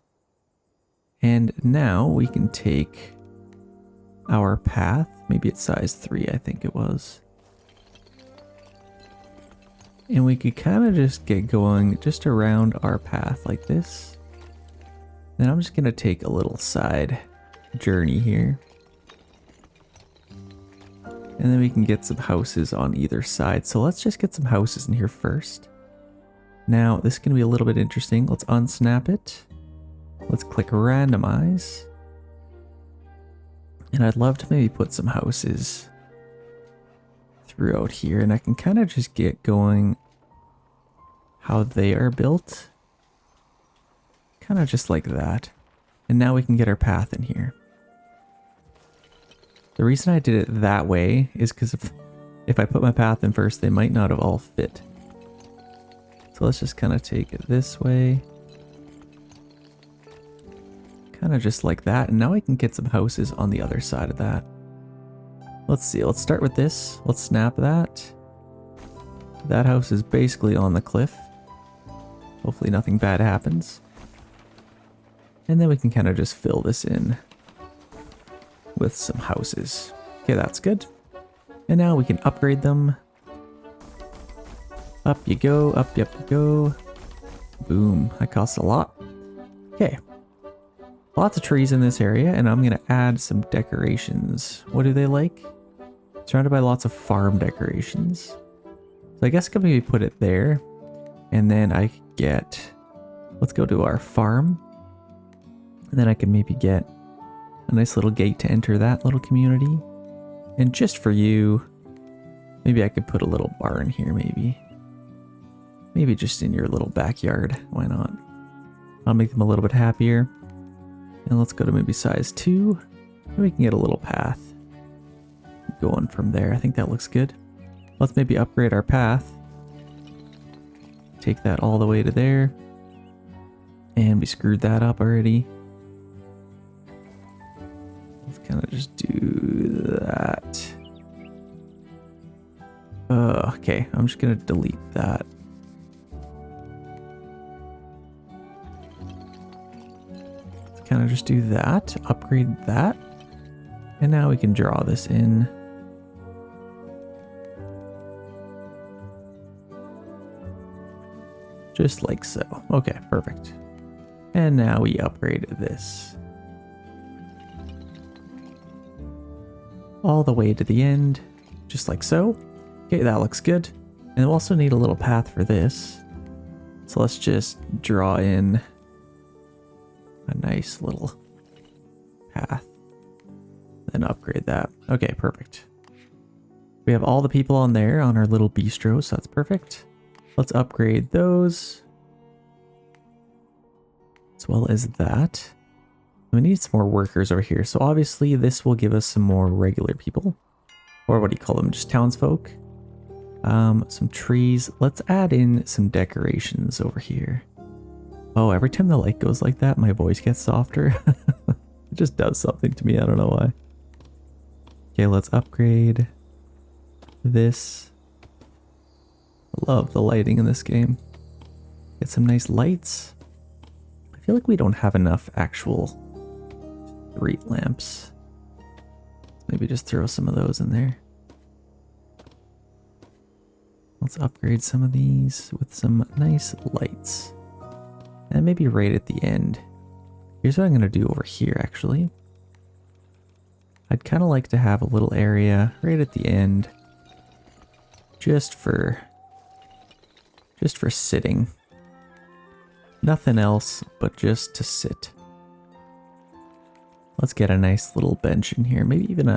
And now we can take our path. Maybe it's size 3, I think it was. And we could kind of just get going just around our path like this. Then I'm just going to take a little side journey here. And then we can get some houses on either side. So let's just get some houses in here first. Now, this is going to be a little bit interesting. Let's unsnap it. Let's click randomize. And I'd love to maybe put some houses throughout here. And I can kind of just get going how they are built. Kind of just like that. And now we can get our path in here. The reason I did it that way is because if I put my path in first, they might not have all fit. So let's just kind of take it this way. Kind of just like that. And now I can get some houses on the other side of that. Let's see. Let's start with this. Let's snap that. That house is basically on the cliff. Hopefully nothing bad happens. And then we can kind of just fill this in with some houses. Okay, that's good. And now we can upgrade them. Up you go, up you go. Boom, that costs a lot. Okay. Lots of trees in this area, and I'm gonna add some decorations. What do they like? Surrounded by lots of farm decorations. So I guess I could maybe put it there. And then I could get, let's go to our farm. And then I can maybe get a nice little gate to enter that little community. And just for you, maybe I could put a little barn here, maybe. Maybe just in your little backyard. Why not? I'll make them a little bit happier. And let's go to maybe size 2. And we can get a little path going from there. I think that looks good. Let's maybe upgrade our path. Take that all the way to there. And we screwed that up already. Let's kind of just do that. Okay, I'm just going to delete that. Let's kind of just do that. Upgrade that. And now we can draw this in. Just like so. Okay, perfect. And now we upgrade this. All the way to the end, just like so. Okay, that looks good. And we'll also need a little path for this. So let's just draw in a nice little path. Then upgrade that. Okay, perfect. We have all the people on there on our little bistro, so that's perfect. Let's upgrade those. As well as that. We need some more workers over here. So obviously this will give us some more regular people. Or what do you call them? Just townsfolk. Some trees. Let's add in some decorations over here. Oh, every time the light goes like that, my voice gets softer. It just does something to me. I don't know why. Okay, let's upgrade this. I love the lighting in this game. Get some nice lights. I feel like we don't have enough actual street lamps. Maybe just throw some of those in there. Let's upgrade some of these with some nice lights. And maybe right at the end. Here's what I'm going to do over here, actually. I'd kind of like to have a little area right at the end. Just for sitting. Nothing else, but just to sit. Let's get a nice little bench in here. Maybe even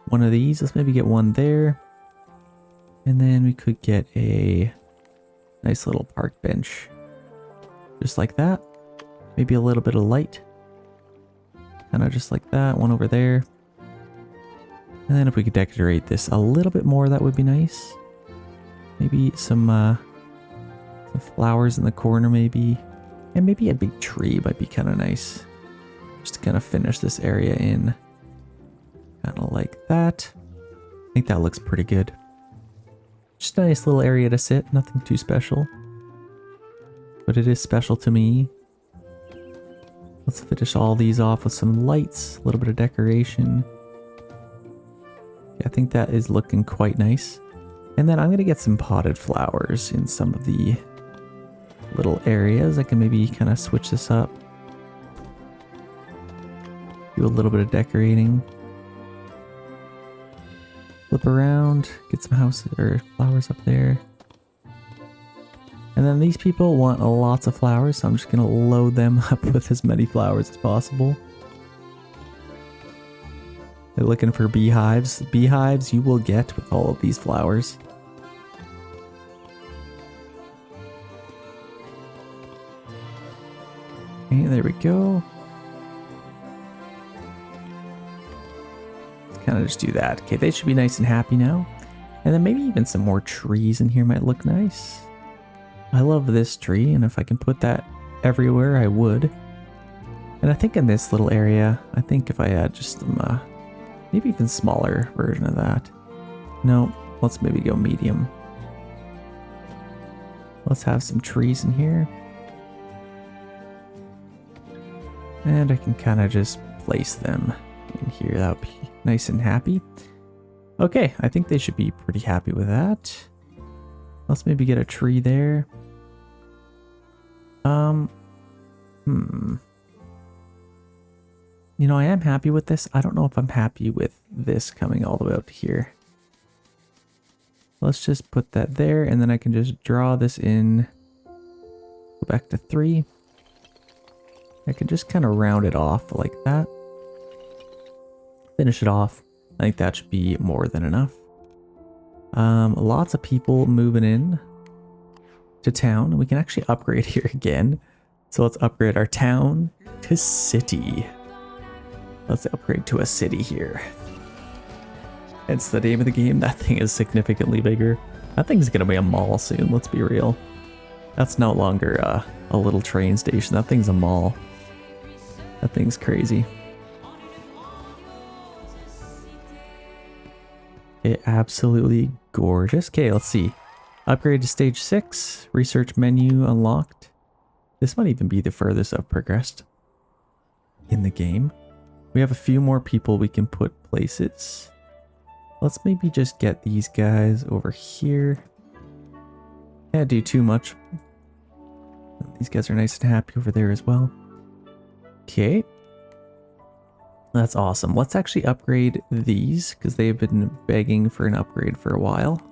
one of these. Let's maybe get one there. And then we could get a nice little park bench. Just like that. Maybe a little bit of light. Kind of just like that. One over there. And then if we could decorate this a little bit more, that would be nice. Maybe some flowers in the corner maybe. And maybe a big tree might be kind of nice. Just to kind of finish this area in. Kind of like that. I think that looks pretty good. Just a nice little area to sit. Nothing too special. But it is special to me. Let's finish all these off with some lights. A little bit of decoration. Yeah, I think that is looking quite nice. And then I'm going to get some potted flowers in some of the little areas. I can maybe kind of switch this up. Do a little bit of decorating. Flip around. Get some houses or flowers up there. And then these people want lots of flowers, so I'm just going to load them up with as many flowers as possible. They're looking for beehives. Beehives you will get with all of these flowers. Okay, there we go. Let's kind of just do that. Okay, they should be nice and happy now. And then maybe even some more trees in here might look nice. I love this tree, and if I can put that everywhere, I would. And I think in this little area, I think if I add just some, maybe even smaller version of that. No, let's maybe go medium. Let's have some trees in here. And I can kind of just place them in here. That would be nice and happy. Okay, I think they should be pretty happy with that. Let's maybe get a tree there. You know, I am happy with this. I don't know if I'm happy with this coming all the way out to here. Let's just put that there, and then I can just draw this in. Go back to 3. I can just kind of round it off like that. Finish it off. I think that should be more than enough. Lots of people moving in to town. We can actually upgrade here again. So let's upgrade our town to city. Let's upgrade to a city here. It's the name of the game. That thing is significantly bigger. That thing's gonna be a mall soon, let's be real. That's no longer a little train station. That thing's a mall. That thing's crazy. Okay, absolutely gorgeous. Okay, let's see. Upgrade to stage 6. Research menu unlocked. This might even be the furthest I've progressed in the game. We have a few more people we can put places. Let's maybe just get these guys over here. Can't do too much. These guys are nice and happy over there as well. Okay. That's awesome. Let's actually upgrade these because they've been begging for an upgrade for a while.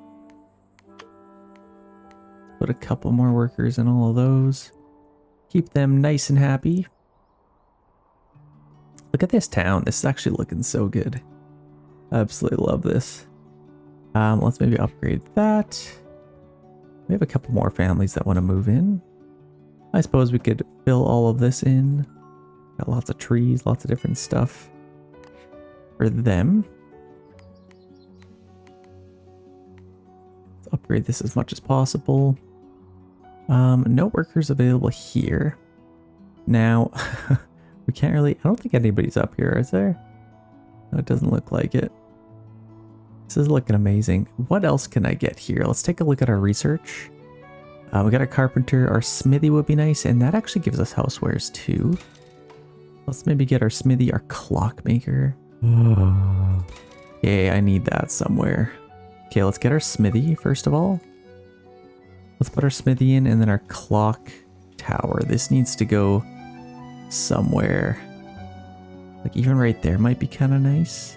Put a couple more workers in all of those. Keep them nice and happy. Look at this town. This is actually looking so good. I absolutely love this. Let's maybe upgrade that. We have a couple more families that want to move in. I suppose we could fill all of this in. Got lots of trees, lots of different stuff for them. Let's upgrade this as much as possible. No workers available here. Now, we can't really... I don't think anybody's up here, is there? No, it doesn't look like it. This is looking amazing. What else can I get here? Let's take a look at our research. We got a carpenter. Our smithy would be nice, and that actually gives us housewares too. Let's maybe get our smithy, our clockmaker. Okay, I need that somewhere. Okay, let's get our smithy first of all. Let's put our smithy in, and then our clock tower. This needs to go somewhere. Like even right there might be kind of nice.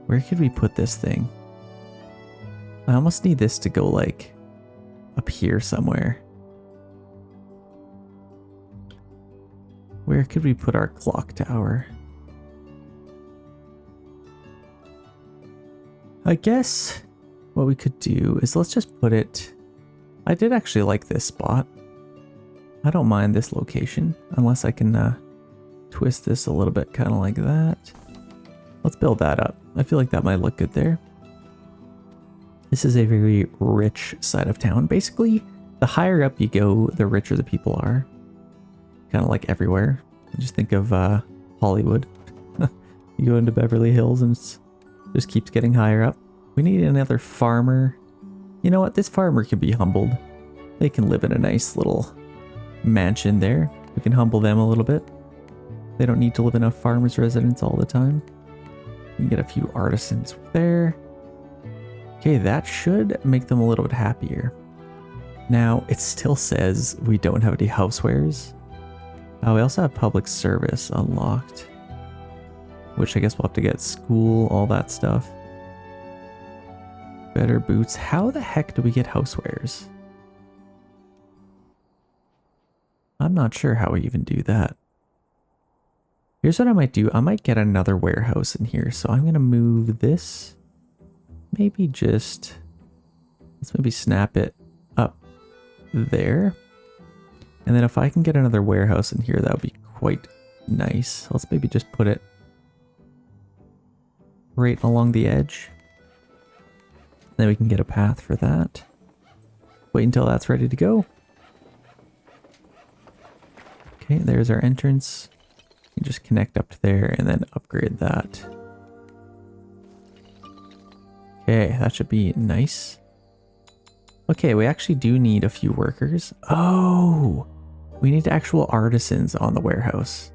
Where could we put this thing? I almost need this to go like up here somewhere. Where could we put our clock tower? I guess what we could do is let's just put it... I did actually like this spot. I don't mind this location unless I can twist this a little bit kind of like that. Let's build that up. I feel like that might look good there. This is a very rich side of town. Basically, the higher up you go, the richer the people are. Kind of like everywhere. Just think of Hollywood. You go into Beverly Hills and it just keeps getting higher up. We need another farmer. You know what? This farmer can be humbled. They can live in a nice little mansion there. We can humble them a little bit. They don't need to live in a farmer's residence all the time. We can get a few artisans there. Okay, that should make them a little bit happier. Now, it still says we don't have any housewares. We also have public service unlocked, which I guess we'll have to get school, all that stuff. Better boots. How the heck do we get housewares? I'm not sure how we even do that. Here's what I might do. I might get another warehouse in here. So I'm going to move this. Maybe just... let's maybe snap it up there. And then if I can get another warehouse in here, that would be quite nice. Let's maybe just put it right along the edge. Then we can get a path for that. Wait until that's ready to go. Okay, there's our entrance. You can just connect up to there and then upgrade that. Okay, that should be nice. Okay, we actually do need a few workers. Oh, we need actual artisans on the warehouse.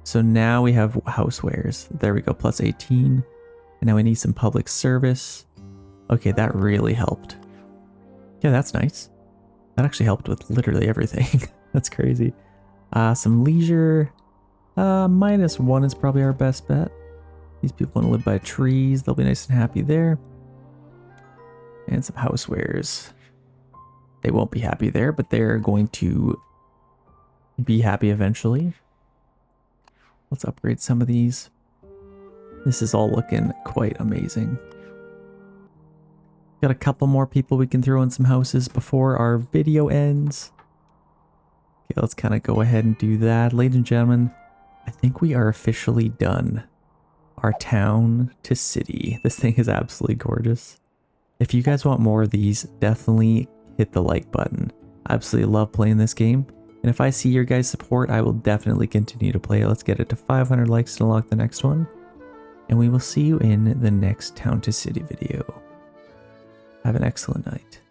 So now we have housewares. There we go, plus 18. And now we need some public service. Okay, that really helped. Yeah, that's nice. That actually helped with literally everything. That's crazy. Some leisure. -1 is probably our best bet. These people want to live by trees. They'll be nice and happy there. And some housewares. They won't be happy there, but they're going to be happy eventually. Let's upgrade some of these. This is all looking quite amazing. Got a couple more people we can throw in some houses before our video ends. Okay, let's kind of go ahead and do that. Ladies and gentlemen, I think we are officially done. Our town to city. This thing is absolutely gorgeous. If you guys want more of these, definitely hit the like button. I absolutely love playing this game. And if I see your guys' support, I will definitely continue to play it. Let's get it to 500 likes to unlock the next one. And we will see you in the next town to city video. Have an excellent night.